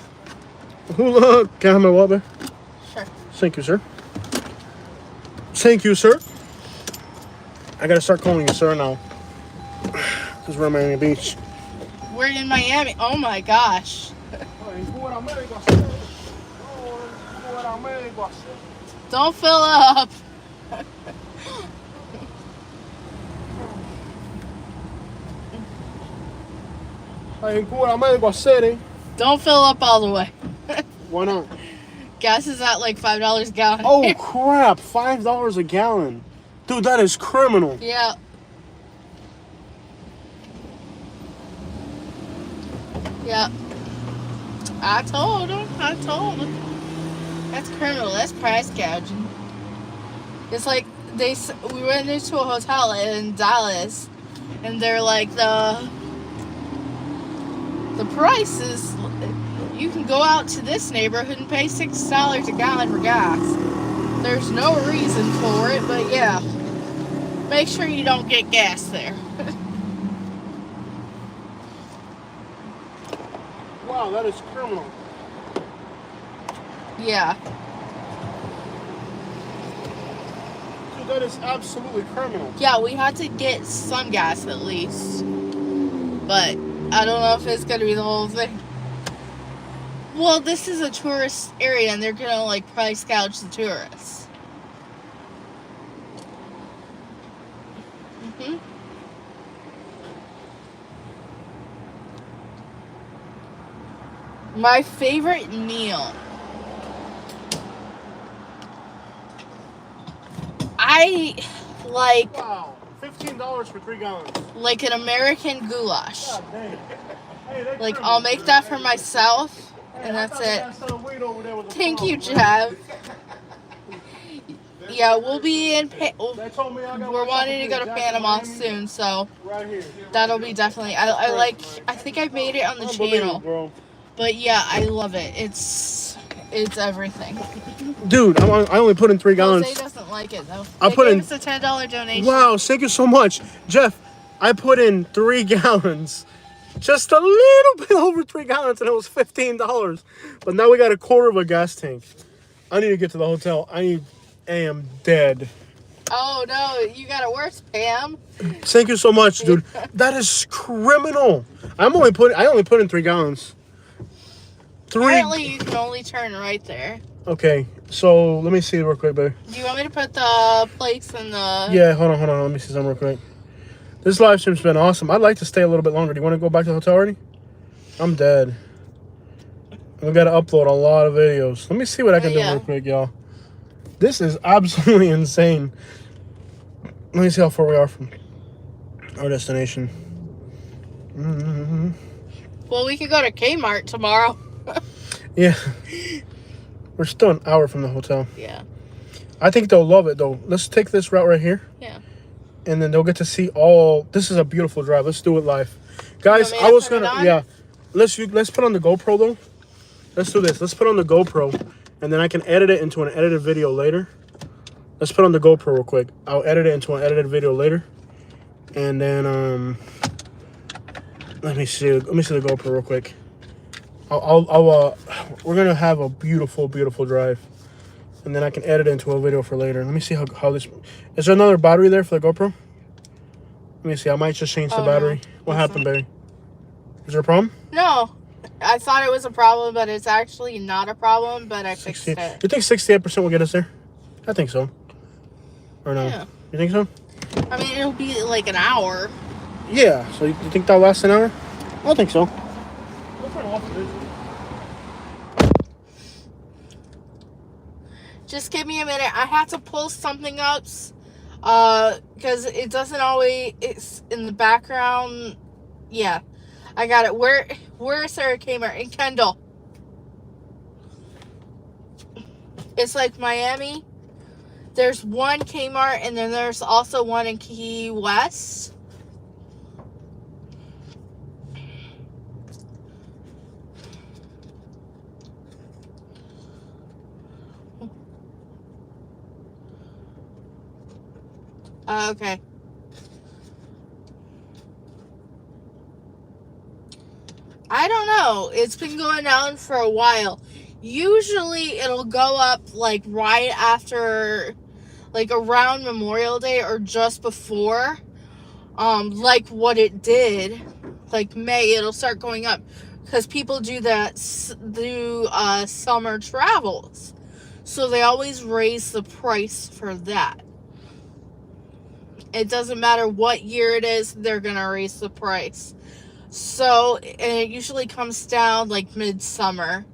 Who look? Can I have my water? Sure. Thank you, sir. Thank you, sir. I gotta start calling you sir now, because we're in Miami Beach. We're in Miami. Oh my gosh. Don't fill up. Don't fill up all the way. Why not? Gas is at like $5 a gallon. Oh crap! $5 a gallon, dude. That is criminal. Yeah. Yeah. I told him. That's criminal. That's price gouging. It's like we went into a hotel in Dallas, and they're like the prices. You can go out to this neighborhood and pay $6 a gallon for gas. There's no reason for it, but yeah. Make sure you don't get gas there. Wow, that is criminal. Yeah. Dude, that is absolutely criminal. Yeah, we had to get some gas at least. But I don't know if it's going to be the whole thing. Well, this is a tourist area and they're going to like price gouge the tourists. Mm-hmm. My favorite meal. I like Wow, $15 for 3 gallons. like an American goulash. God dang. Hey, that Like criminal, I'll make dude. that for myself, Hey, and I that's thought the it. guy selling weed over there was a Thank problem, you, man. Jeff. Yeah, we'll be in. They told me I got We're myself wanting a to go to big Panama Miami. soon, so Right here. that'll be definitely. I think I made it on the Unbelievable, channel, bro. but yeah, I love it. It's everything. Dude, I only put in 3 gallons. Jose doesn't like it though. I They put gave in- us a $10 donation. Wow, thank you so much. Jeff, I put in 3 gallons. Just a little bit over 3 gallons, and it was $15. But now we got a quarter of a gas tank. I need to get to the hotel. am dead. Oh no, you got it worse, Pam. Thank you so much, dude. That is criminal. I only put in 3 gallons. Apparently, you can only turn right there. Okay, so let me see real quick, baby. Do you want me to put the plates in the... Yeah, hold on. Let me see something real quick. This live stream's been awesome. I'd like to stay a little bit longer. Do you want to go back to the hotel already? I'm dead. We got to upload a lot of videos. Let me see what I can do real quick, y'all. This is absolutely insane. Let me see how far we are from our destination. Well, we could go to Kmart tomorrow. Yeah. We're still an hour from the hotel. Yeah. I think they'll love it, though. Let's take this route right here. Yeah. And then they'll get to see all... This is a beautiful drive. Let's do it live. Guys, I was going to... Yeah. Let's put on the GoPro, though. Let's do this. Let's put on the GoPro. And then I can edit it into an edited video later. Let's put on the GoPro real quick. I'll edit it into an edited video later. And then, let me see the GoPro real quick. We're going to have a beautiful, beautiful drive. And then I can edit it into a video for later. Let me see how this... Is there another battery there for the GoPro? Let me see. I might just change the battery. No. What happened, baby? Is there a problem? No. I thought it was a problem, but it's actually not a problem, but I fixed it. You think 68% will get us there? I think so. Or no? Yeah. You think so? I mean, it'll be like an hour. Yeah. So you think that'll last an hour? I think so. Just give me a minute. I have to pull something up because it doesn't always... It's in the background. Yeah. I got it. Where is Sarah Kmart? In Kendall. It's like Miami. There's one Kmart, and then there's also one in Key West. Okay. I don't know. It's been going down for a while. Usually it'll go up like right after, like around Memorial Day or just before. Like what it did, like May, it'll start going up because people do summer travels. So they always raise the price for that. It doesn't matter what year it is, they're going to raise the price. So, and it usually comes down like midsummer.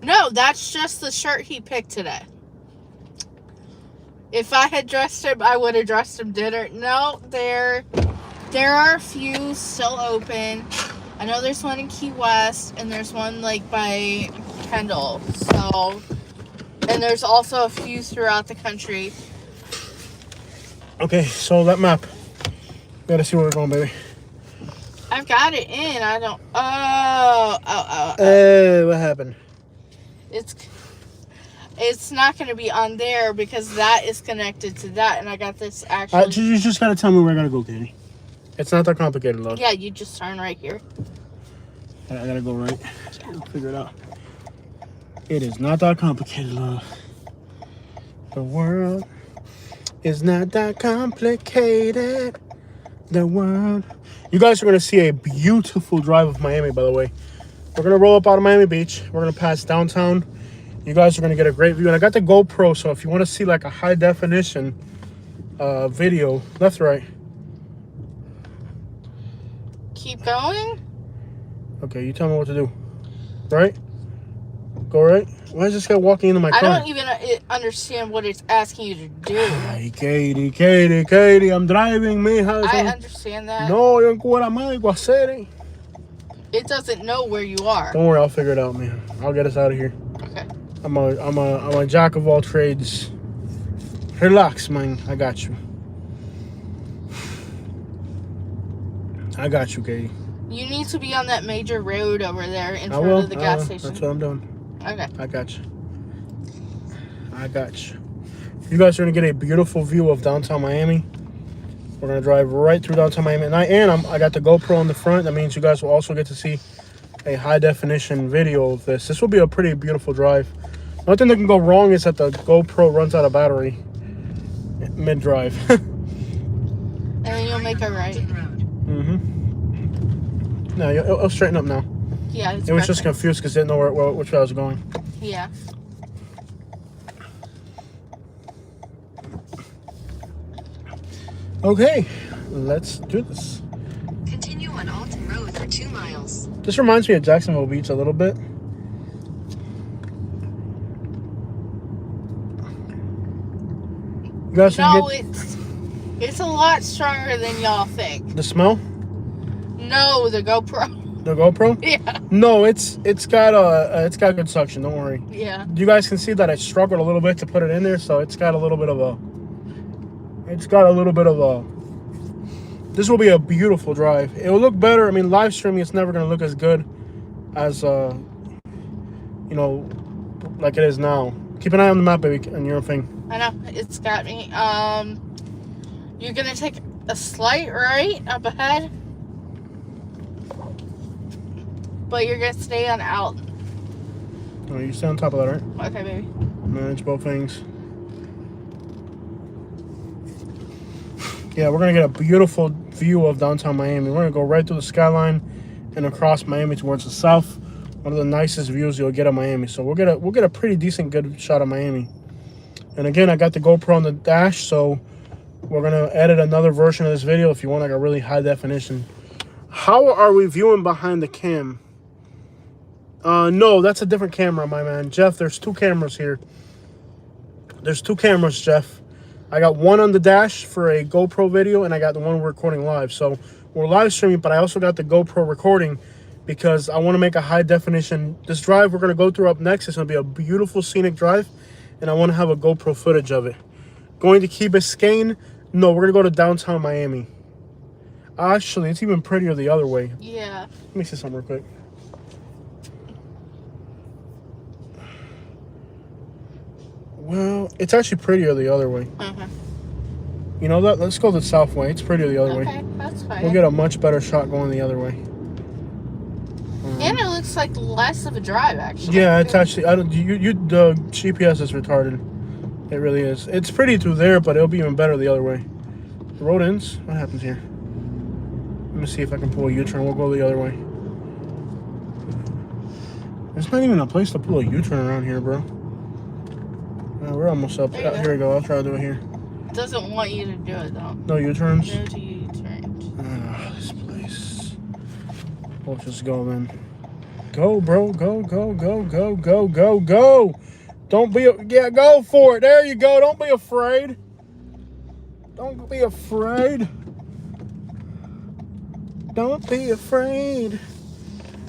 No, that's just the shirt he picked today. If I had dressed him, I would have dressed him dinner. No, there are a few still open. I know there's one in Key West, and there's one like by Kendall. So, and there's also a few throughout the country. Okay, so that map. Gotta see where we're going, baby. I've got it in. I don't. Oh. Hey, what happened? It's not going to be on there because that is connected to that, and I got this actually. You just gotta tell me where I gotta go, Katie. It's not that complicated, love. Yeah, you just turn right here. I gotta go right. I'll figure it out. It is not that complicated, love. The world is not that complicated. The world. You guys are gonna see a beautiful drive of Miami, by the way. We're gonna roll up out of Miami Beach. We're gonna pass downtown. You guys are gonna get a great view. And I got the GoPro, so if you want to see like a high definition video, left, right. Keep going. Okay, you tell me what to do. Right? Go right? Why is this guy walking into my car? I don't even understand what it's asking you to do. Ay, Katie, I'm driving, mija. I understand that. No, yo en Cuba mágico hacer. It doesn't know where you are. Don't worry, I'll figure it out, man. I'll get us out of here. Okay. I'm a jack of all trades. Relax, man. I got you. I got you, Katie. You need to be on that major road over there in front of the gas station. That's what I'm doing. Okay. I got you. You guys are going to get a beautiful view of downtown Miami. We're gonna drive right through downtown Miami at night, and I got the GoPro in the front. That means you guys will also get to see a high definition video of this. This will be a pretty beautiful drive. Nothing that can go wrong is that the GoPro runs out of battery mid drive. And then you'll make a right. No, it'll straighten up now. Yeah, it's It was perfect. just confused because it didn't know which way I was going. Yeah. Okay, let's do this. Continue on Alton Road for 2 miles. This reminds me of Jacksonville Beach a little bit. You guys can No, get it's a lot stronger than y'all think. the smell? No, the GoPro. The GoPro? Yeah. No, it's got good suction. Don't worry. Yeah. You guys can see that I struggled a little bit to put it in there, so it's got a little bit of a. This will be a beautiful drive. It will look better. I mean, live streaming it's never gonna look as good as like it is now. Keep an eye on the map, baby, and your thing. I know. It's got me. You're going to take a slight right up ahead. But you're going to stay on out. Oh, you stay on top of that, right? Okay, baby. Manage both things. Yeah, we're gonna get a beautiful view of downtown Miami. We're gonna go right through the skyline and across Miami towards the south. One of the nicest views you'll get of Miami. So we'll get a pretty decent good shot of Miami. And again, I got the GoPro on the dash, so we're gonna edit another version of this video if you want like a really high definition. How are we viewing behind the cam? No, that's a different camera, my man. Jeff, there's 2 cameras here. There's 2 cameras, Jeff. I got one on the dash for a GoPro video, and I got the one we're recording live. So we're live streaming, but I also got the GoPro recording because I want to make a high definition. This drive we're going to go through up next is going to be a beautiful scenic drive, and I want to have a GoPro footage of it. Going to Key Biscayne? No, we're going to go to downtown Miami. Actually, it's even prettier the other way. Yeah. Let me see something real quick. Well, it's actually prettier the other way. Okay. You know that? Let's go the south way. It's prettier the other way. Okay, that's fine. We'll get a much better shot going the other way. And it looks like less of a drive, actually. Yeah, it's actually. The GPS is retarded. It really is. It's pretty through there, but it'll be even better the other way. The road ends. What happens here? Let me see if I can pull a U-turn. We'll go the other way. There's not even a place to pull a U-turn around here, bro. We're almost up. Here we go. I'll try to do it here. It doesn't want you to do it, though. No U-turns? No to U-turns. This place. We'll just go then. Go, bro. Go, go, go, go, go, go, go. Don't be... Yeah, go for it. There you go. Don't be afraid. Don't be afraid. Don't be afraid.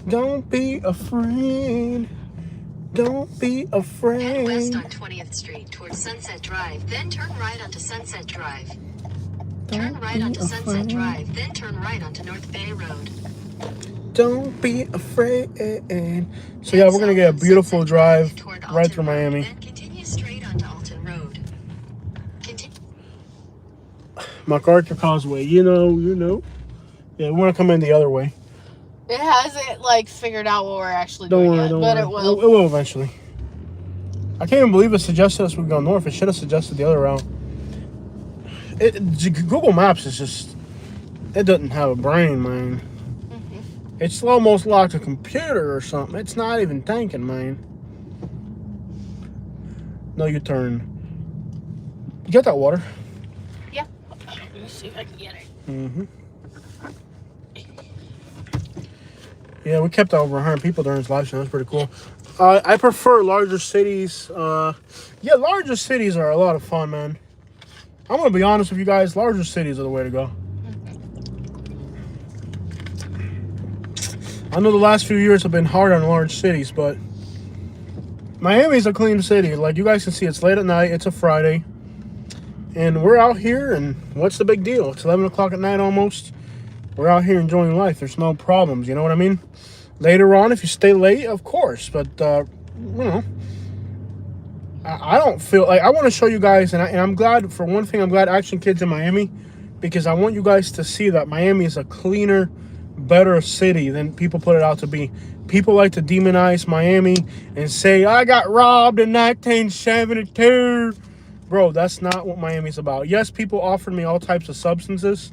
Don't be afraid. Don't be Head west afraid. on 20th Street towards Sunset Drive, then turn right onto Sunset Drive. Turn right onto Sunset Drive, then turn right onto North Bay Road. Don't be afraid. So yeah, we're gonna get a beautiful drive right through Miami. Then continue straight onto Alton Road. MacArthur Causeway, you know. Yeah, we want to come in the other way. It hasn't, like, figured out what we're actually Don't doing worry, yet, don't but worry. it will. It will eventually. I can't even believe it suggested us we go north. It should have suggested the other route. Google Maps is just... It doesn't have a brain, man. Mm-hmm. It's almost like a computer or something. It's not even thinking, man. No U-turn. You got that water? Yeah. Let me see if I can get it. Mm-hmm. Yeah, we kept over 100 people during this live stream. That's pretty cool. I prefer larger cities. Yeah, larger cities are a lot of fun, man. I'm going to be honest with you guys. Larger cities are the way to go. I know the last few years have been hard on large cities, but Miami's a clean city. Like you guys can see, it's late at night. It's a Friday. And we're out here, and what's the big deal? It's 11 o'clock at night almost. We're out here enjoying life. There's no problems. You know what I mean? Later on, if you stay late, of course. But, you know, I don't feel like... I want to show you guys, and I'm glad, for one thing, I'm glad Action Kid's in Miami because I want you guys to see that Miami is a cleaner, better city than people put it out to be. People like to demonize Miami and say, I got robbed in 1972. Bro, that's not what Miami's about. Yes, people offered me all types of substances.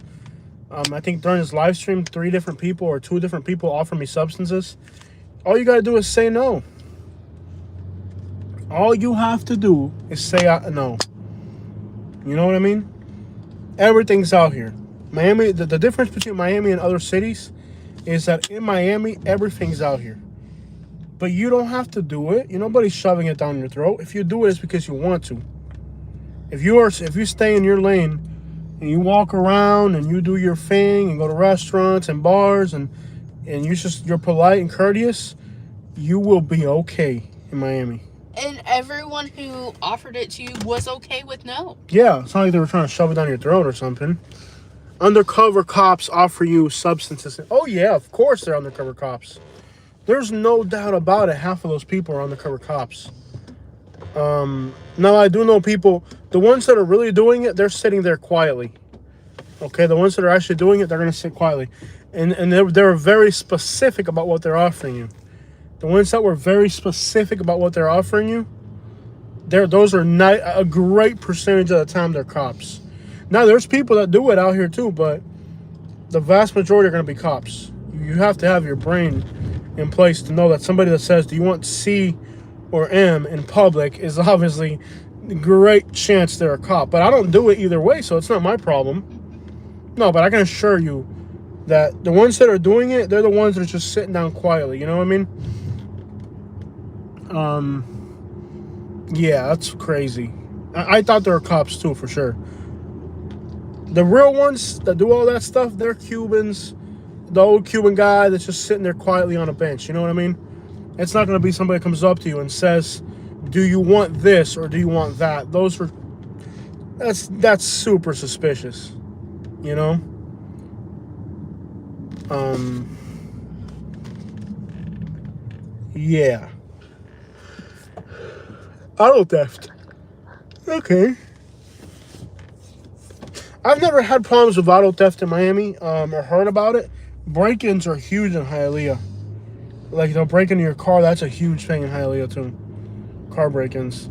I think during this live stream, 3 different people or 2 different people offered me substances. All you got to do is say no. All you have to do is say no. You know what I mean? Everything's out here. Miami, the difference between Miami and other cities is that in Miami, everything's out here. But you don't have to do it. Nobody's shoving it down your throat. If you do it, it's because you want to. If you stay in your lane and you walk around and you do your thing and go to restaurants and bars and you're polite and courteous, you will be okay in Miami. And everyone who offered it to you was okay with no. Yeah, it's not like they were trying to shove it down your throat or something. Undercover cops offer you substances. Oh yeah, of course they're undercover cops. There's no doubt about it. Half of those people are undercover cops. Now I do know people, the ones that are really doing it, they're sitting there quietly. Okay, the ones that are actually doing it, they're going to sit quietly. And they're very specific about what they're offering you. The ones that were very specific about what they're offering you, those are not a great percentage of the time they're cops. Now, there's people that do it out here too, but the vast majority are going to be cops. You have to have your brain in place to know that somebody that says, do you want C or M in public is obviously a great chance they're a cop. But I don't do it either way, so it's not my problem. No, but I can assure you that the ones that are doing it, they're the ones that are just sitting down quietly. You know what I mean? Yeah, that's crazy. I thought they were cops too, for sure. The real ones that do all that stuff, they're Cubans. The old Cuban guy that's just sitting there quietly on a bench. You know what I mean? It's not going to be somebody that comes up to you and says, do you want this or do you want that? That's super suspicious. You know? Yeah. Auto theft. Okay. I've never had problems with auto theft in Miami, or heard about it. Break-ins are huge in Hialeah. Like, they'll break into your car. That's a huge thing in Hialeah, too. Car break-ins.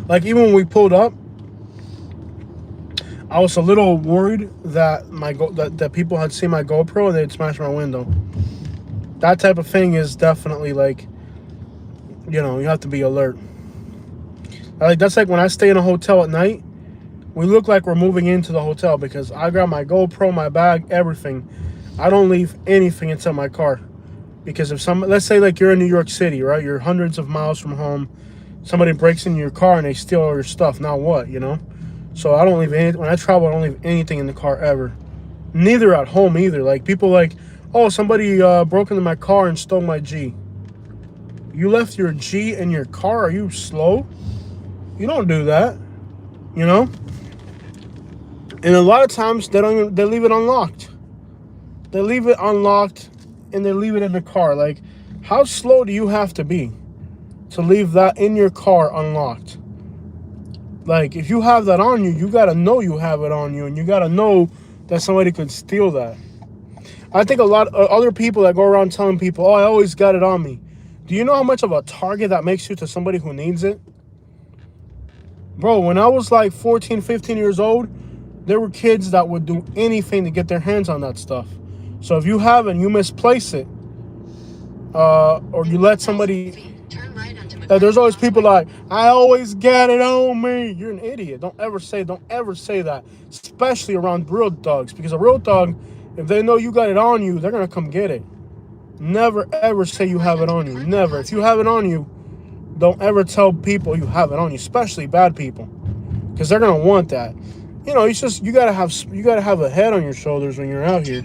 Like, even when we pulled up, I was a little worried that that people had seen my GoPro and they'd smash my window. That type of thing is definitely, like, you have to be alert. Like, that's like when I stay in a hotel at night, we look like we're moving into the hotel because I got my GoPro, my bag, everything. I don't leave anything inside my car. Because if let's say like you're in New York City, right? You're hundreds of miles from home. Somebody breaks into your car and they steal all your stuff. Now what, So I don't leave anything. When I travel, I don't leave anything in the car ever. Neither at home either. Like, people like, oh, somebody broke into my car and stole my G. You left your G in your car? Are you slow? You don't do that, And a lot of times they leave it unlocked. They leave it unlocked and they leave it in the car. Like, how slow do you have to be to leave that in your car unlocked? Like, if you have that on you, you got to know you have it on you, and you got to know that somebody could steal that. I think a lot of other people that go around telling people, oh, I always got it on me. Do you know how much of a target that makes you to somebody who needs it? Bro, when I was like 14, 15 years old, there were kids that would do anything to get their hands on that stuff. So if you have it and you misplace it, or you let somebody... there's always people like, I always get it on me. You're an idiot. Don't ever say that. Especially around real thugs. Because a real thug, if they know you got it on you, they're going to come get it. Never ever say you have it on you. Never. If you have it on you, don't ever tell people you have it on you, especially bad people. Because they're going to want that. It's just, you gotta have a head on your shoulders when you're out here.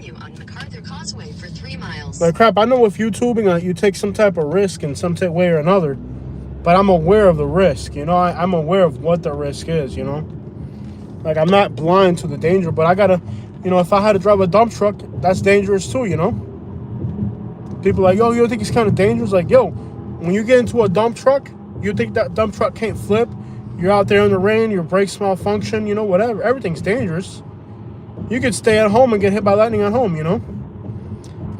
Like, crap, I know with YouTubing, you take some type of risk in some way or another. But I'm aware of the risk, I'm aware of what the risk is, Like, I'm not blind to the danger, but I gotta, if I had to drive a dump truck, that's dangerous too, People are like, yo, you don't think it's kind of dangerous? Like, yo, when you get into a dump truck, you think that dump truck can't flip? You're out there in the rain, your brakes malfunction, you know, whatever. Everything's dangerous. You could stay at home and get hit by lightning at home, you know.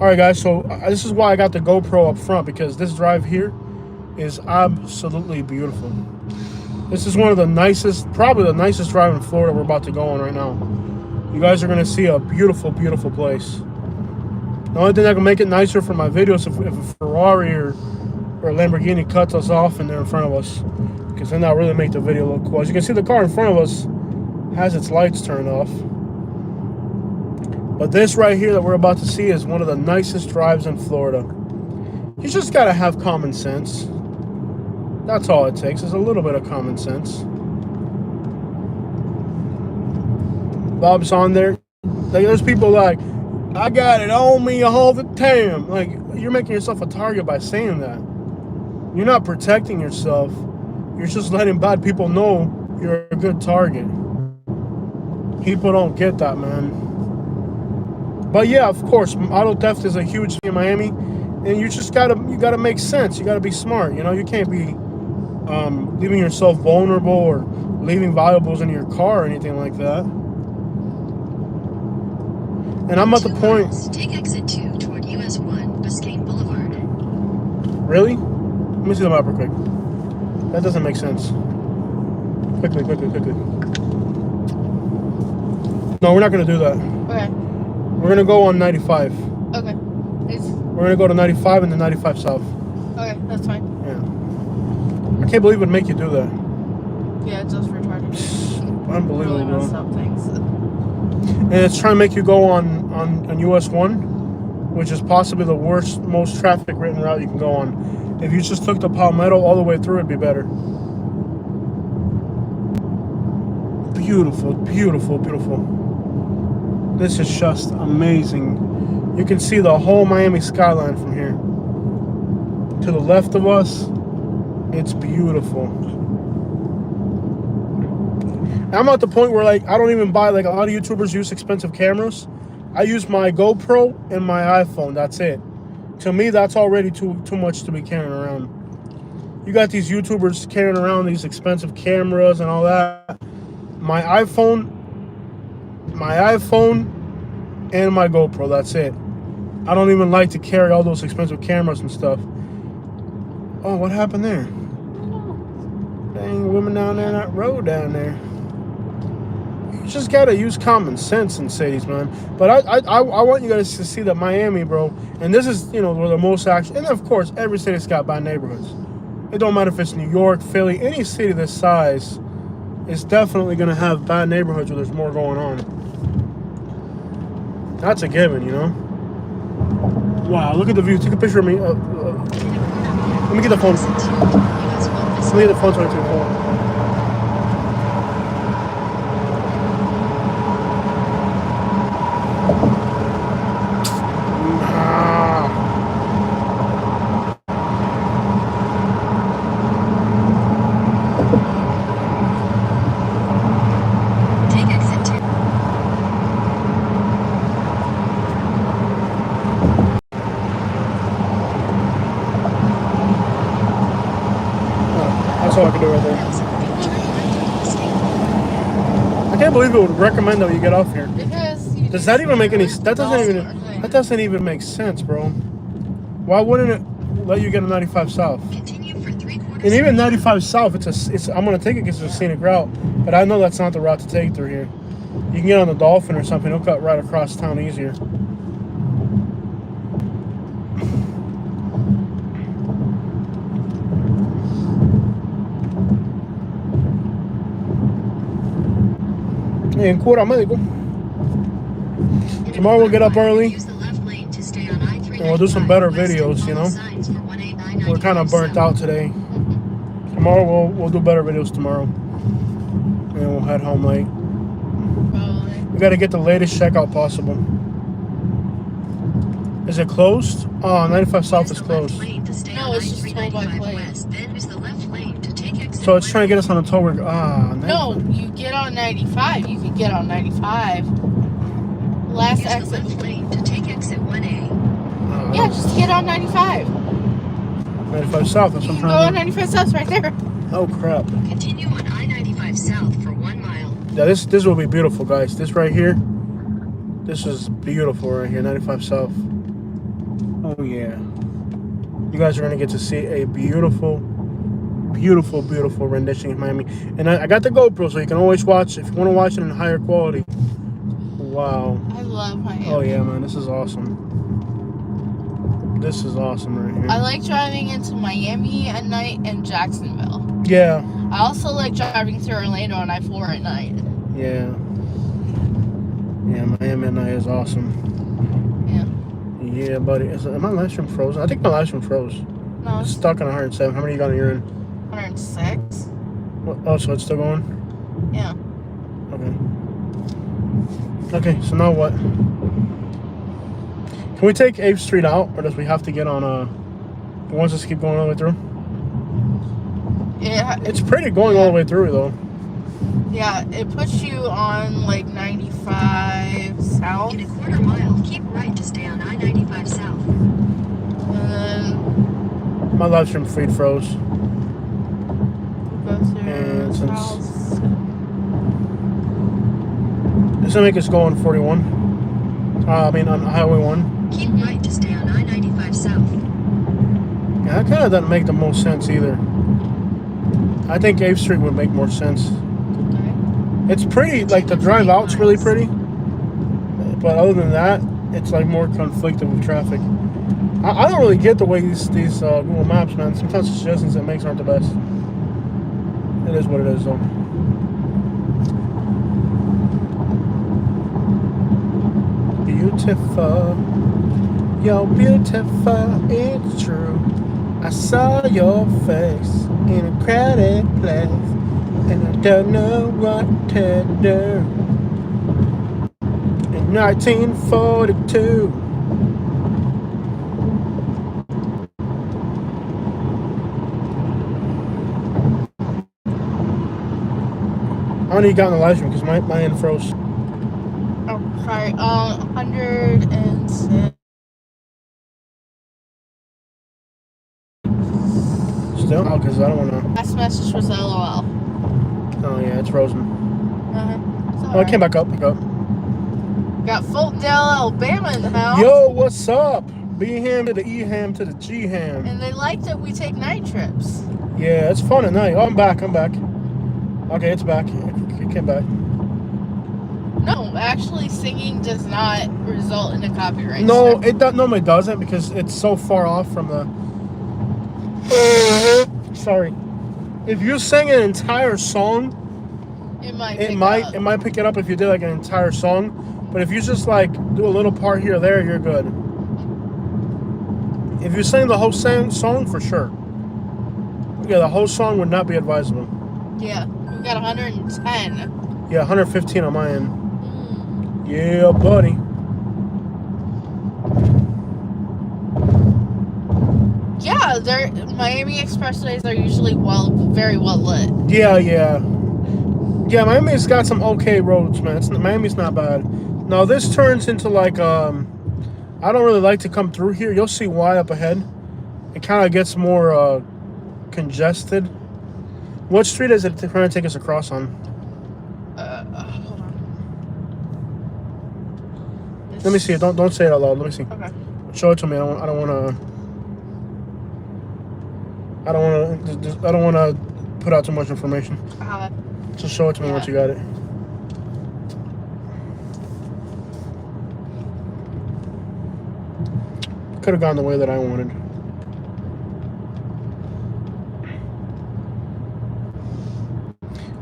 All right, guys. So this is why I got the GoPro up front, because this drive here is absolutely beautiful. This is one of the nicest, probably the nicest drive in Florida we're about to go on right now. You guys are going to see a beautiful, beautiful place. The only thing that can make it nicer for my videos if a Ferrari or a Lamborghini cuts us off and they're in front of us, because then that'll really make the video look cool. As you can see, the car in front of us has its lights turned off. But this right here that we're about to see is one of the nicest drives in Florida. You just got to have common sense. That's all it takes, is a little bit of common sense. Bob's on there. Like, there's people like, I got it on me all the time. Like, you're making yourself a target by saying that. You're not protecting yourself. You're just letting bad people know you're a good target. People don't get that, man. But yeah, of course, auto theft is a huge thing in Miami, and you just gotta make sense. You gotta be smart. You know, you can't be leaving yourself vulnerable or leaving valuables in your car or anything like that. And I'm at the point. Take exit 2 toward US 1 Biscayne Boulevard. Really? Let me see the map real quick. That doesn't make sense. Quickly. No, we're not gonna do that. Okay. We're gonna go on 95. Okay. We're gonna go to 95 and then 95 south. Okay, that's fine. Yeah. I can't believe it would make you do that. Yeah, it's just retarded. Unbelievable, Really messed bro. up things. And it's trying to make you go on US 1, which is possibly the worst, most traffic ridden route you can go on. If you just took the Palmetto all the way through, it'd be better. Beautiful, beautiful, beautiful. This is just amazing. You can see the whole Miami skyline from here. To the left of us, it's beautiful. I'm at the point where, like, I don't even buy, like, a lot of YouTubers use expensive cameras. I use my GoPro and my iPhone. That's it. To me, that's already too much to be carrying around. You got these YouTubers carrying around these expensive cameras and all that. My iPhone and my GoPro, that's it. I don't even like to carry all those expensive cameras and stuff. Oh, what happened there? Dang, women down there, that road down there. You just gotta use common sense in cities, man. But I want you guys to see that Miami, bro, and this is, you know, where the most action, and of course, every city's got bad neighborhoods. It don't matter if it's New York, Philly, any city this size is definitely gonna have bad neighborhoods where there's more going on. That's a given, you know? Wow, look at the view. Take a picture of me. Let me get the phone. Let me get the phone so I can take the phone. That's all I can do right there. I can't believe it would recommend that you get off here. Because Does that even make any? That doesn't even make sense, bro. Why wouldn't it let you get a 95 south? Continue for 3/4. And even 95 south, it's I'm gonna take it because it's a scenic route, but I know that's not the route to take through here. You can get on the Dolphin or something. It'll cut right across town easier. En cura médico. Tomorrow we'll get up early Use the left lane to stay on I-395 and we'll do some better west and videos, you follow know. signs for 18995 We're kind of burnt out today. Tomorrow we'll do better videos tomorrow. And we'll head home late. We got to get the latest checkout possible. Is it closed? Oh, 95 South is closed. No, it's just toll by plane. So it's trying to get us on a toll. No, you get on 95. You can get on 95. Last exit. To take exit 1A. Yeah, just get on 95. 95 South. That's what I'm You can go trying on to do. 95 South right there. Oh crap. Continue on I-95 south for 1 mile. Yeah, this will be beautiful, guys. This right here. This is beautiful right here, 95 South. Oh yeah. You guys are gonna get to see a beautiful, beautiful, beautiful rendition of Miami. And I got the GoPro, so you can always watch if you want to watch it in higher quality. Wow. I love Miami. Oh yeah, man, this is awesome. This is awesome right here. I like driving into Miami at night and Jacksonville. Yeah. I also like driving through Orlando on I-4 at night. Yeah. Yeah, Miami at night is awesome. Yeah. Yeah, buddy. Am my live stream frozen? I think my live stream froze. No, It's it's stuck on 107. How many you got on your end? 106. What? Oh, so it's still going? Yeah. Okay. Okay, so now what? Can we take 8th Street out, or does we have to get on it wants us to keep going all the way through? Yeah. It's pretty going all the way through, though. Yeah, it puts you on like 95 south. In a quarter mile, keep right to stay on I-95 south. And then My live stream feed froze. go through And since- south. This will make us go on 41. I mean, on Highway 1. Keep right to stay on I-95 south. Yeah, that kind of doesn't make the most sense either. I think 8th Street would make more sense. Okay. It's pretty, like the drive out's really pretty. But other than that, it's like more conflicted with traffic. I don't really get the way these Google Maps, man. Sometimes the suggestions it makes aren't the best. It is what it is, though. Beautiful, you're beautiful, it's true. I saw your face in a crowded place, and I don't know what to do. In 1942. I only got in the live stream because my end froze. Oh, sorry. 106. Still? Oh, because I don't want to. Last message was LOL. Oh, yeah, it's frozen. Uh-huh. Oh, it came back up. Got Fultondale, Alabama in the house. Yo, what's up? B-ham to the E-ham to the G-ham. And they like that we take night trips. Yeah, it's fun at night. Oh, I'm back. Okay, it's back. It came back. No, actually, singing does not result in a copyright. No, strike. it normally doesn't because it's so far off from the... Sorry. If you sing an entire song, It might pick it up if you did like an entire song. But if you just like do a little part here or there, you're good. If you sing the whole song, for sure. Yeah, the whole song would not be advisable. Yeah, we got 110. Yeah, 115 on my end. Yeah, buddy. Yeah, Miami expressways are usually very well lit. Yeah. Yeah, Miami's got some okay roads, man. Miami's not bad. Now this turns into like I don't really like to come through here. You'll see why up ahead. It kind of gets more congested. What street is it trying to take us across on? Hold on. Let me see it. Don't say it out loud. Let me see. Okay. Show it to me. I don't want to put out too much information. Just show it to me once you got it. Could have gone the way that I wanted.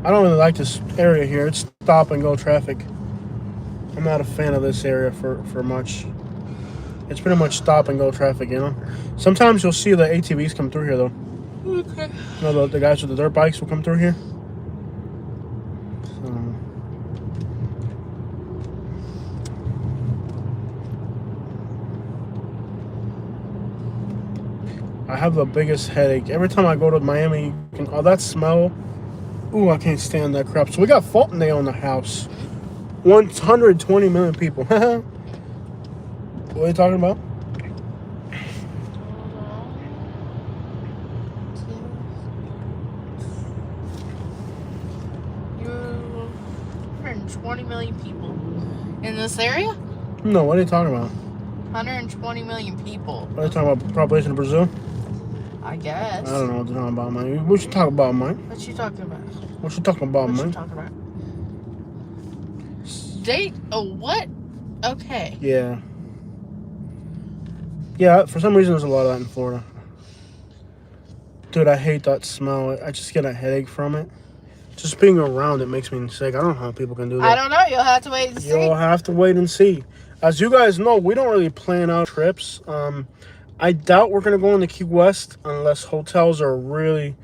I don't really like this area here. It's stop and go traffic. I'm not a fan of this area for much. It's pretty much stop and go traffic, you know. Sometimes you'll see the ATVs come through here though. Okay. You know, the guys with the dirt bikes will come through here. So. I have the biggest headache. Every time I go to Miami, that smell. Ooh, I can't stand that crap. So we got Fultondale in the house. 120 million people. What are you talking about? in this area. No, what are you talking about? 120 million people. What are you talking about? Population of Brazil? I guess. I don't know what you're talking about, man. What you talking about, man? What you talking about? What you talking about, What you man? talking about? Date? Oh, what? Okay. Yeah. Yeah, for some reason there's a lot of that in Florida. Dude, I hate that smell. I just get a headache from it. Just being around it makes me sick. I don't know how people can do that. I don't know. You'll have to wait and see. You'll have to wait and see. As you guys know, we don't really plan out trips. I doubt we're going to go into Key West unless hotels are really...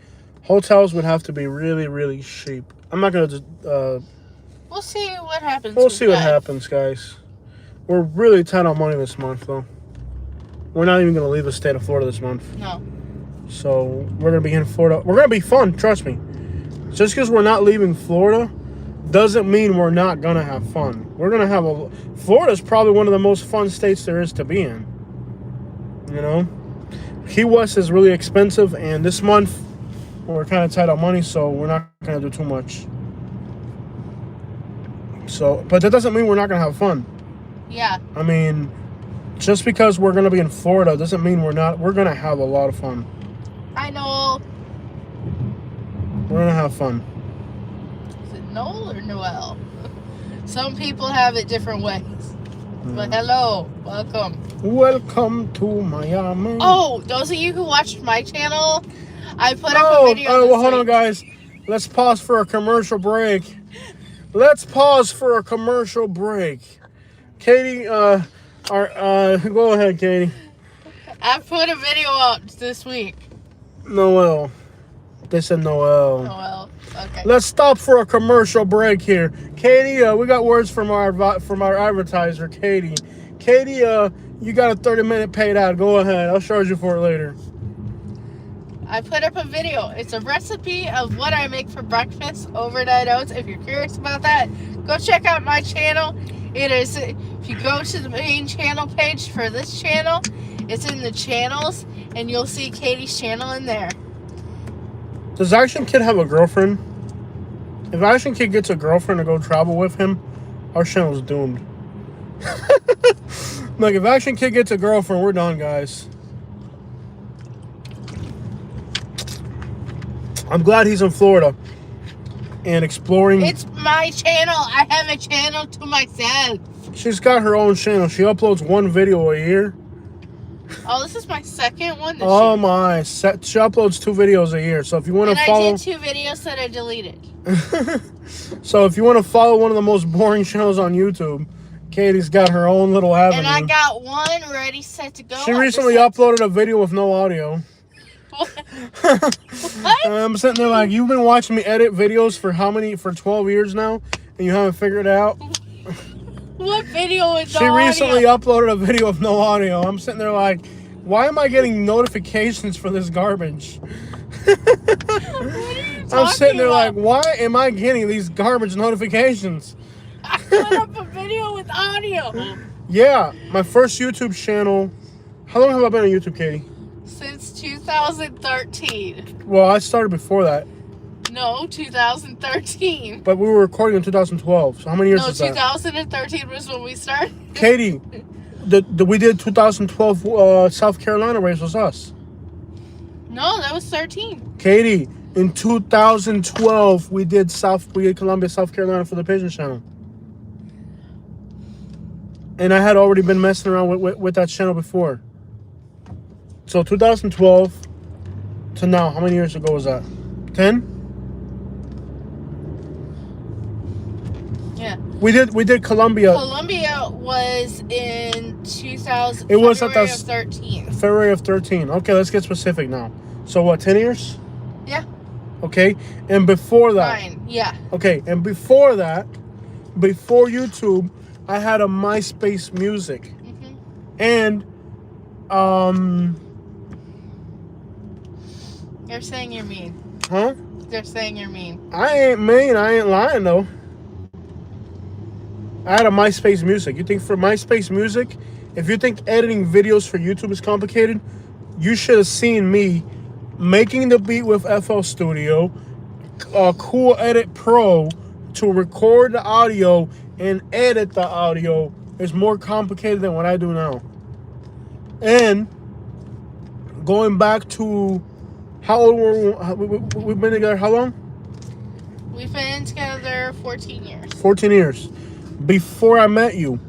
Hotels would have to be really, really cheap. I'm not going to... We'll see what happens. We'll with see what that. happens, guys. We're really tight on money this month, though. We're not even going to leave the state of Florida this month. No. So, we're going to be in Florida. We're going to be fun, trust me. Just because we're not leaving Florida doesn't mean we're not going to have fun. We're going to have a... Florida's probably one of the most fun states there is to be in. You know? Key West is really expensive, and this month we're kind of tight on money, so we're not going to do too much. So, but that doesn't mean we're not going to have fun. Yeah. I mean, just because we're going to be in Florida doesn't mean we're going to have a lot of fun. I know. We're going to have fun. Is it Noel or Noel? Some people have it different ways. But hello. Welcome. Welcome to Miami. Oh, those of you who watched my channel, I put up a video. Oh, this well, hold on, week. guys. Let's pause for a commercial break. Let's pause for a commercial break. Katie, go ahead, Katie. I put a video out this week. Noel. They said Noel. Oh, well. Okay. Let's stop for a commercial break here. Katie, we got words from our advertiser, Katie. Katie, you got a 30-minute paid ad. Go ahead. I'll charge you for it later. I put up a video. It's a recipe of what I make for breakfast, overnight oats. If you're curious about that, go check out my channel. It is, if you go to the main channel page for this channel, it's in the channels, and you'll see Katie's channel in there. Does Action Kid have a girlfriend? If Action Kid gets a girlfriend to go travel with him, our channel's doomed. Like, if Action Kid gets a girlfriend, we're done, guys. I'm glad he's in Florida and exploring. It's my channel. I have a channel to myself. She's got her own channel. She uploads one video a year. Oh, this is my second one. Oh my! She uploads 2 videos a year. So if you want And to follow, I did 2 videos that I deleted. so if you want to follow one of the most boring channels on YouTube, Katie's got her own little avenue. And I got one ready, set to go. She recently uploaded a video with no audio. What? And I'm sitting there like, you've been watching me edit videos for how many? For 12 years now, and you haven't figured it out. What video is She recently uploaded a video with no audio. I'm sitting there like, why am I getting notifications for this garbage? I'm sitting there like, why am I getting these garbage notifications? I put up a video with audio. Yeah, my first YouTube channel. How long have I been on YouTube, Katie? Since 2013. Well, I started before that, No, 2013. but we were recording in 2012. So how many years No, is that? 2013 was when we started. Katie, we did 2012 South Carolina race was us. No, that was 13. Katie, in 2012 we did Columbia, South Carolina for the Pigeon Channel. And I had already been messing around with that channel before. So 2012 to now, how many years ago was that? 10? Yeah. We did Columbia. Columbia was in 2000. It was at February the- of 13. February of 13. Okay, let's get specific now. So what, 10 years? Yeah. Okay. And before that. Fine. Yeah. Okay, and before that, before YouTube, I had a MySpace Music. And They're saying you're mean. huh? They're saying you're mean. I ain't mean, I ain't lying though. I had a MySpace Music. You think for MySpace Music, if you think editing videos for YouTube is complicated, you should have seen me making the beat with FL Studio, Cool Edit Pro to record the audio and edit the audio is more complicated than what I do now. And going back to how old were we've been together? How long? We've been together 14 years. 14 years. Before I met you,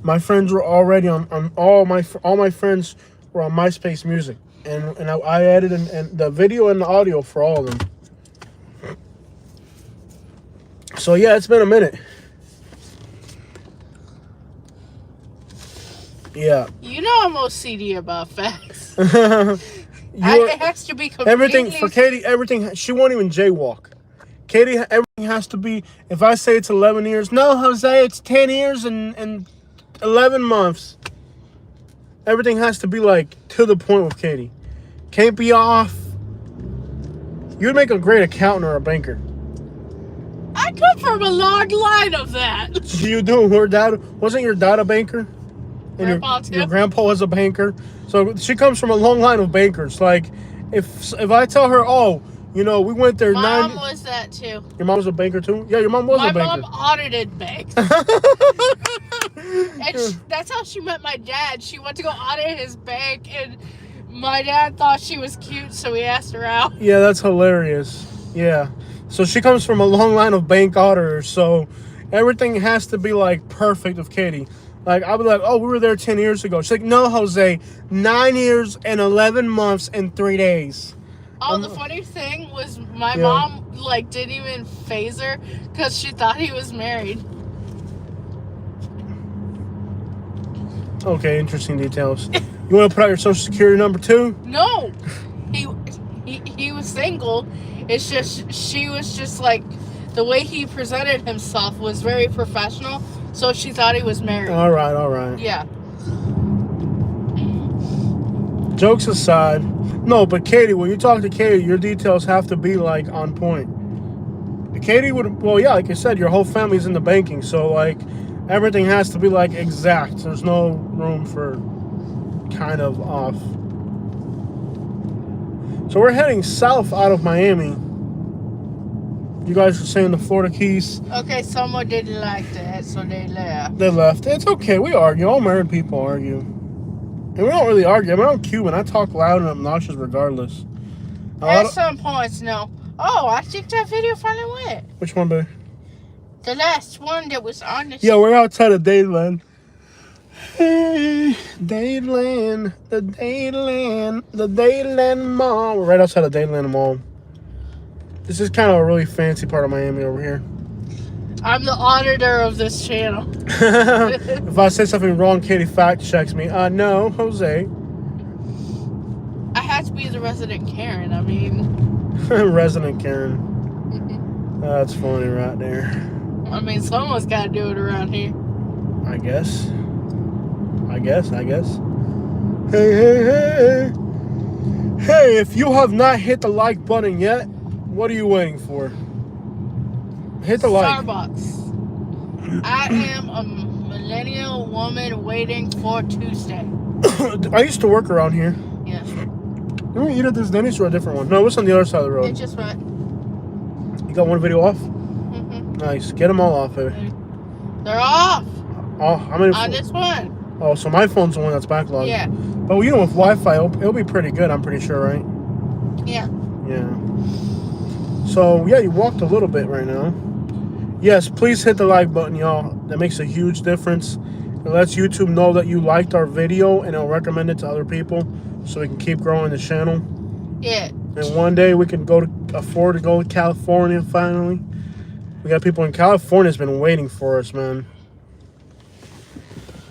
my friends were already on all my friends were on MySpace Music, and I added and the video and the audio for all of them. So yeah, it's been a minute. Yeah. You know I'm OCD about facts. It has to be completely... Everything for Katie. Everything she won't even jaywalk. Katie, everything has to be. If I say it's 11 years, no, Jose, it's 10 years and 11 months. Everything has to be like to the point with Katie. Can't be off. You'd make a great accountant or a banker. I come from a long line of that. You do. Wasn't your dad a banker? And your grandpa was a banker. So she comes from a long line of bankers. Like, if I tell her, oh, you know, we went there. My mom was that too. Your mom was a banker too? Yeah, your mom was a banker. My mom audited banks. And that's how she met my dad. She went to go audit his bank, and my dad thought she was cute, so he asked her out. Yeah, that's hilarious. Yeah. So she comes from a long line of bank auditors. So everything has to be like perfect with Katie. Like, I'll be like, oh, we were there 10 years ago. She's like, no, Jose, 9 years and 11 months and 3 days. Oh, the funny thing was my mom, like, didn't even phase her because she thought he was married. Okay, interesting details. You want to put out your social security number too? No. He was single. It's just, she was just like, the way he presented himself was very professional. So she thought he was married. All right. Yeah. Jokes aside, no, but Katie, when you talk to Katie, your details have to be like on point. Katie would, well, yeah, like I said, your whole family's in the banking, so like everything has to be like exact. There's no room for kind of off. So we're heading south out of Miami. You guys are saying the Florida Keys. Okay, someone didn't like that, so they left. They left. It's okay. We argue. All married people argue. And we don't really argue. I mean, I'm Cuban. I talk loud and obnoxious regardless. At some points, no. Oh, I think that video finally went. Which one, babe? The last one that was on the... Yeah, we're outside of Dadeland. Hey, Dadeland. The Dadeland Mall. We're right outside of Dadeland Mall. This is kind of a really fancy part of Miami over here. I'm the auditor of this channel. If I say something wrong, Katie fact checks me. No, Jose. I had to be the resident Karen. I mean... Resident Karen. That's funny right there. I mean, someone's got to do it around here. I guess. Hey. Hey, if you have not hit the like button yet, what are you waiting for? Hit the like. Starbucks. I am a millennial woman waiting for Tuesday. I used to work around here. Yeah. Didn't we eat at this Denny's or a different one? No, it's on the other side of the road. It just went. You got one video off? Mm-hmm. Nice. Get them all off, baby. They're off. Oh, how many? On this one. Oh, so my phone's the one that's backlogged. Yeah. But you know, with Wi-Fi, it'll be pretty good. I'm pretty sure, right? Yeah. Yeah. So yeah, you walked a little bit right now. Yes, please hit the like button, y'all. That makes a huge difference. It lets YouTube know that you liked our video, and it'll recommend it to other people, so we can keep growing the channel. Yeah. And one day we can afford to go to California finally. We got people in California that's been waiting for us, man.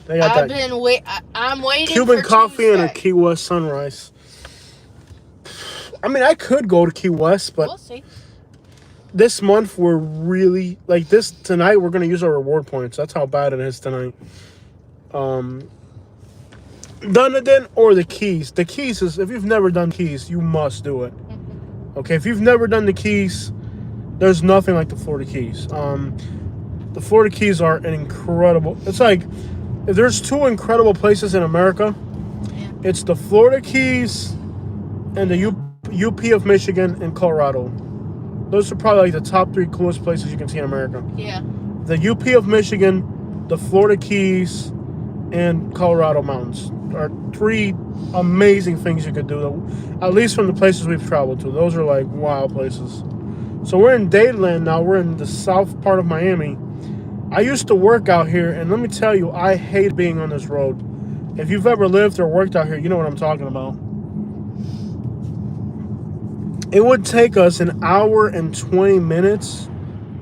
They got I'm waiting Cuban for coffee Tuesday. and a Key West sunrise. I mean, I could go to Key West, but we'll see. This month we're really like this tonight. We're gonna use our reward points. That's how bad it is tonight. Dunedin or the Keys. The Keys is, if you've never done Keys, you must do it. Okay, if you've never done the Keys, there's nothing like the Florida Keys. The Florida Keys are an incredible. It's like if there's two incredible places in America, it's the Florida Keys and the UP of Michigan and Colorado. Those are probably like the top 3 coolest places you can see in America. Yeah. The UP of Michigan, the Florida Keys, and Colorado Mountains are 3 amazing things you could do, at least from the places we've traveled to. Those are like wild places. So we're in Dadeland now. We're in the south part of Miami. I used to work out here, and let me tell you, I hate being on this road. If you've ever lived or worked out here, you know what I'm talking about. It would take us an hour and 20 minutes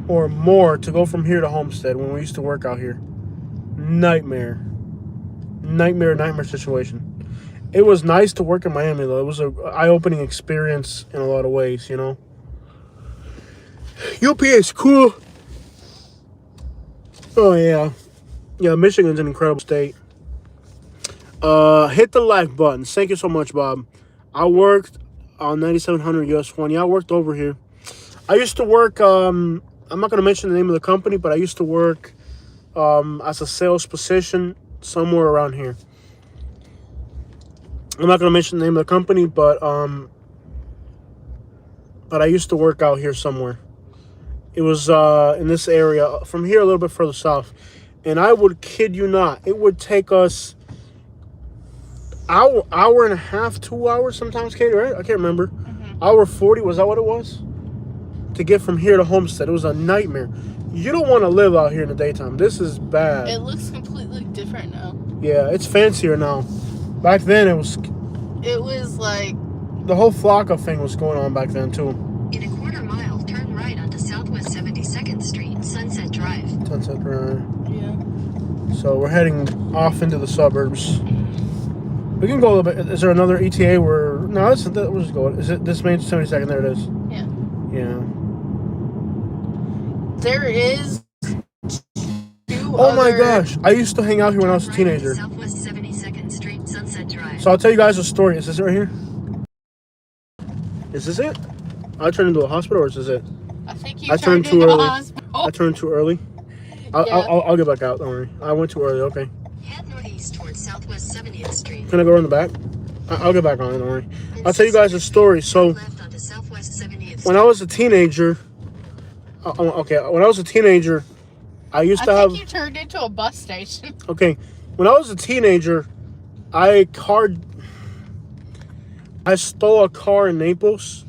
or more to go from here to Homestead when we used to work out here. Nightmare situation. It was nice to work in Miami, though. It was an eye-opening experience in a lot of ways, you know. UP is cool. Oh, yeah. Yeah, Michigan's an incredible state. Hit the like button. Thank you so much, Bob. I worked on 9700 US 1. Yeah, I worked over here. I used to work, I'm not going to mention the name of the company, but I used to work as a sales position somewhere around here. I'm not going to mention the name of the company, but I used to work out here somewhere. It was in this area, from here a little bit further south. And I would kid you not, it would take us hour and a half, 2 hours sometimes, Katie, right? I can't remember. Mm-hmm. Hour 40, was that what it was? To get from here to Homestead. It was a nightmare. You don't want to live out here in the daytime. This is bad. It looks completely different now. Yeah, it's fancier now. Back then, it was like... The whole Flocka thing was going on back then, too. In a quarter mile, turn right onto Southwest 72nd Street, Sunset Drive. Sunset Drive. Yeah. So we're heading off into the suburbs. We can go a little bit. Is there another ETA where... No, we'll just go. Is it this main 72nd? There it is. Yeah. Yeah. There is... Oh my gosh. I used to hang out here when I was a teenager. Southwest 72nd Street, Sunset Drive. So I'll tell you guys a story. Is this right here? Is this it? I turned into a hospital, or is this it? I think you turned into a hospital. I turned too early. I'll get back out. Don't worry. I went too early. Okay. Head northeast towards Southwest 70th Street. Can I go around the back? I'll get back on it. Don't worry. I'll tell you guys a story. So when I was a teenager, when I was a teenager, I used to have. I think you turned into a bus station. Okay, when I was a teenager, I stole a car in Naples,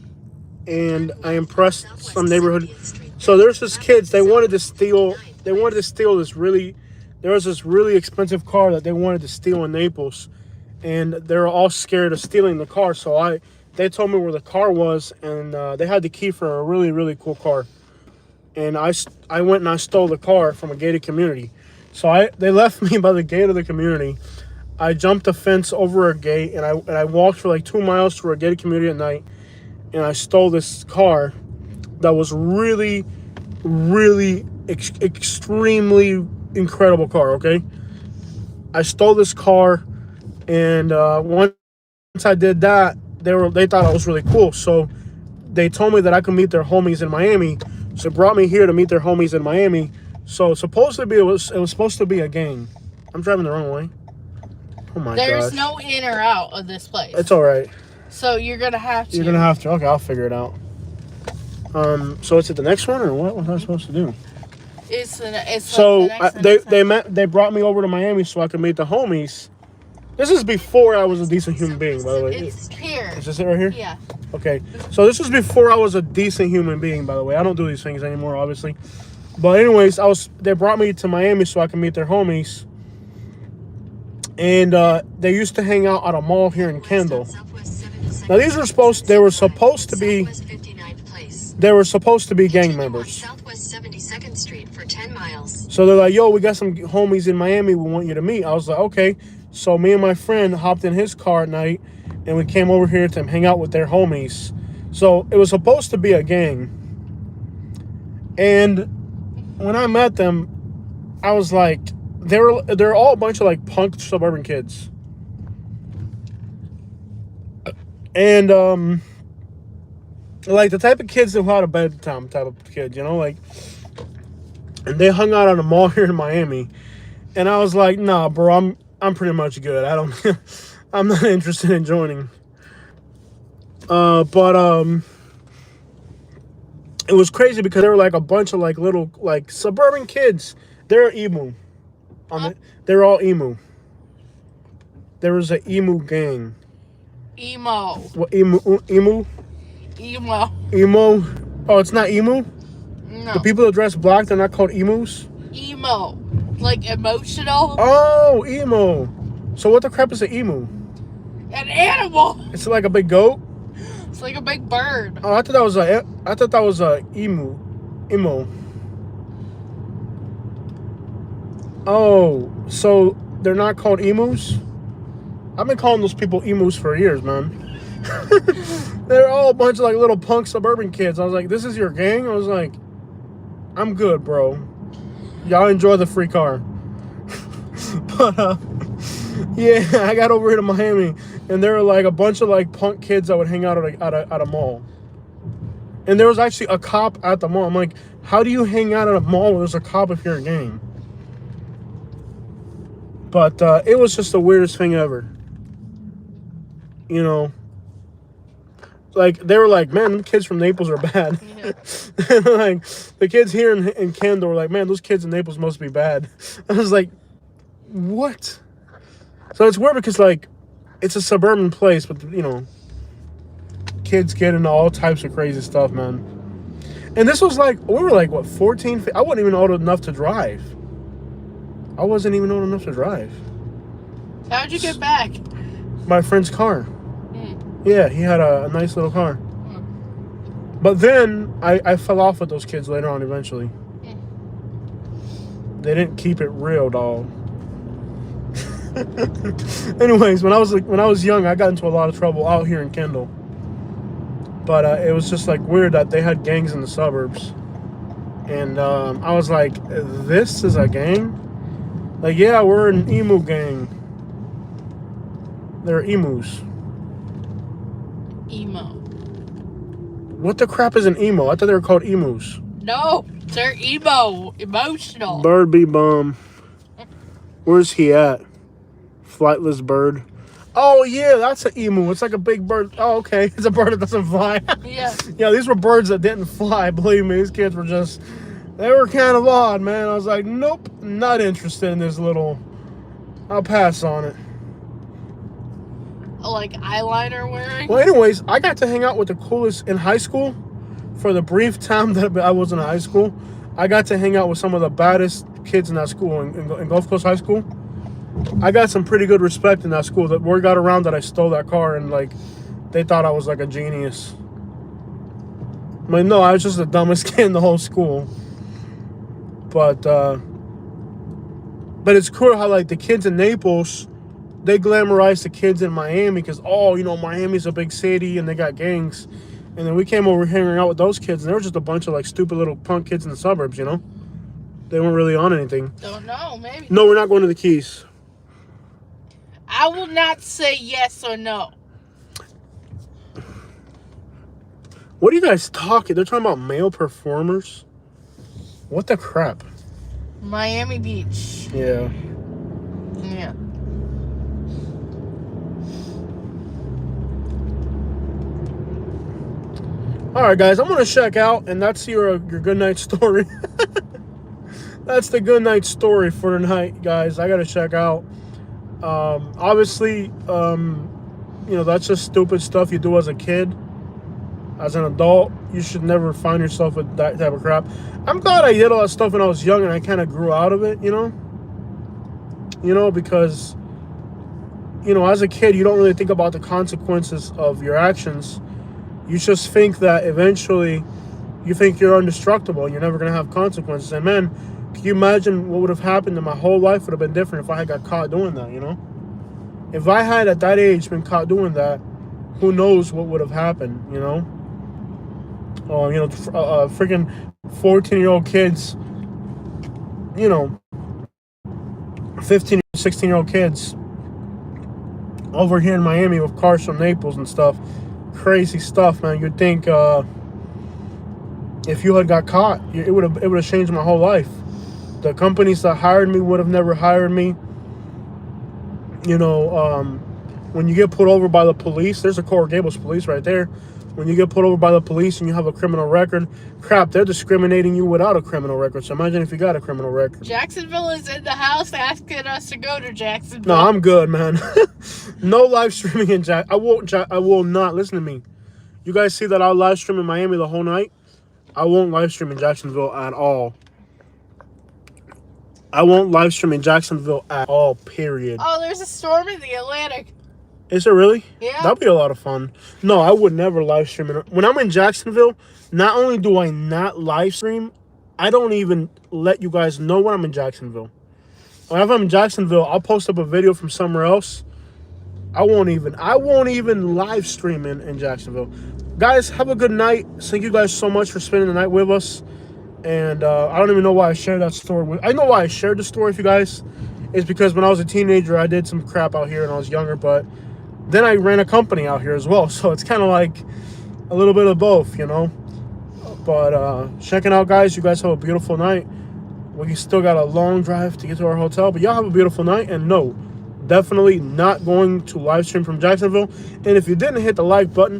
and I impressed some neighborhood. So there's this kids. They wanted to steal this really. There was this really expensive car that they wanted to steal in Naples, and they were all scared of stealing the car. So they told me where the car was, and they had the key for a really, really cool car. And I went and I stole the car from a gated community. So they left me by the gate of the community. I jumped a fence over a gate, and I walked for like 2 miles to a gated community at night, and I stole this car that was really, really extremely incredible car. Okay, I stole this car, and once I did that, they thought I was really cool. So they told me that I could meet their homies in Miami. So they brought me here to meet their homies in Miami. So supposedly it was supposed to be a gang. I'm driving the wrong way. Oh my gosh. There's no in or out of this place. It's all right. So you're gonna have to. You're gonna have to. Okay, I'll figure it out. So it's at the next one, or what was I supposed to do? They brought me over to Miami so I could meet the homies. This is before I was a decent human being, by the way. It's here. Is this it right here? Yeah. Okay. So this was before I was a decent human being, by the way. I don't do these things anymore, obviously. But anyways, they brought me to Miami so I could meet their homies. And they used to hang out at a mall here in Kendall. Now they were supposed to be gang members. Southwest 72nd Street for 10 miles. So they're like, yo, we got some homies in Miami we want you to meet. I was like, okay. So me and my friend hopped in his car at night, and we came over here to hang out with their homies. So it was supposed to be a gang. And when I met them, I was like, they're all a bunch of like punk suburban kids. And like the type of kids who had a bedtime type of kid, you know, like, and they hung out at a mall here in Miami. And I was like, nah, bro, I'm pretty much good. I'm not interested in joining. But it was crazy because there were like a bunch of like little like suburban kids. They're emu. They're all emu. There was an emu gang. Emo. What emu? Emu? Emo. Emo? Oh, it's not emu? No. The people that dress black, they're not called emus? Emo. Like emotional. Oh, emo. So what the crap is an emu? An animal. It's like a big goat? It's like a big bird. Oh, I thought that was a emu. Emo. Oh, so they're not called emus? I've been calling those people emus for years, man. They're all a bunch of like little punk suburban kids. I was like, this is your gang? I was like, I'm good, bro. Y'all enjoy the free car. But yeah, I got over here to Miami, and there were like a bunch of like punk kids that would hang out at a mall. And there was actually a cop at the mall. I'm like, how do you hang out at a mall where there's a cop if you're a gang? But it was just the weirdest thing ever. You know, like they were like, man, them kids from Naples are bad. Yeah. Like the kids here in Kendall were like, man, those kids in Naples must be bad. I was like, what? So it's weird because like it's a suburban place, but you know, kids get into all types of crazy stuff, man. And this was like, we were like, what, 14? I wasn't even old enough to drive. I wasn't even old enough to drive. How'd you get back? My friend's car. Yeah, he had a nice little car. But then I fell off with those kids later on eventually. They didn't keep it real, dog. Anyways, when I was young, I got into a lot of trouble out here in Kendall. But it was just like weird that they had gangs in the suburbs. And I was like, this is a gang? Like, yeah, we're an emu gang. They're emus. Emo. What the crap is an emo? I thought they were called emus. No, they're emo. Emotional. Bird be bum. Where's he at? Flightless bird. Oh, yeah, that's an emu. It's like a big bird. Oh, okay. It's a bird that doesn't fly. Yeah. Yeah, these were birds that didn't fly. Believe me, these kids were just... They were kind of odd, man. I was like, nope, not interested in this little... I'll pass on it. Like eyeliner wearing? Well, anyways, I got to hang out with the coolest in high school. For the brief time that I was in high school, I got to hang out with some of the baddest kids in that school, in Gulf Coast High School. I got some pretty good respect in that school. The word got around that I stole that car, and like, they thought I was like a genius. I mean, no, I was just the dumbest kid in the whole school. But it's cool how like the kids in Naples, they glamorize the kids in Miami because, oh, you know, Miami's a big city and they got gangs. And then we came over hanging out with those kids, and they were just a bunch of like stupid little punk kids in the suburbs, you know? They weren't really on anything. Don't know, maybe. No, we're not going to the Keys. I will not say yes or no. What are you guys talking? They're talking about male performers? What the crap? Miami Beach. Yeah. Yeah. All right, guys, I'm going to check out, and that's your good night story. That's the good night story for tonight, guys. I got to check out. Obviously, you know, that's just stupid stuff you do as a kid. As an adult, you should never find yourself with that type of crap. I'm glad I did all that stuff when I was young and I kind of grew out of it, you know? You know, because, you know, as a kid, you don't really think about the consequences of your actions. You just think that eventually you think you're indestructible and you're never going to have consequences. And man, can you imagine what would have happened in my whole life would have been different if I had got caught doing that, you know? If I had at that age been caught doing that, who knows what would have happened, you know? You know, freaking 14-year-old kids, you know, 15, 16-year-old kids over here in Miami with cars from Naples and stuff. Crazy stuff, man. You'd think if you had got caught, it would have changed my whole life. The companies that hired me would have never hired me. You know, when you get pulled over by the police, there's a Coral Gables police right there. when you get pulled over by the police and you have a criminal record, crap, they're discriminating you without a criminal record. So imagine if you got a criminal record. Jacksonville is in the house asking us to go to Jacksonville. No, I'm good, man. No live streaming in I will not. Listen to me. You guys see that I'll live stream in Miami the whole night? I won't live stream in Jacksonville at all. I won't live stream in Jacksonville at all, period. Oh, there's a storm in the Atlantic. Is it really? Yeah. That'd be a lot of fun. No, I would never live stream. When I'm in Jacksonville, not only do I not live stream, I don't even let you guys know when I'm in Jacksonville. Whenever I'm in Jacksonville, I'll post up a video from somewhere else. I won't even live stream in Jacksonville. Guys, have a good night. Thank you guys so much for spending the night with us. And I don't even know why I shared that story. I know why I shared the story with you guys. It's because when I was a teenager, I did some crap out here when I was younger. But then I ran a company out here as well. So it's kind of like a little bit of both, you know. But checking out, guys. You guys have a beautiful night. We still got a long drive to get to our hotel. But y'all have a beautiful night. And no, definitely not going to live stream from Jacksonville. And if you didn't hit the like button,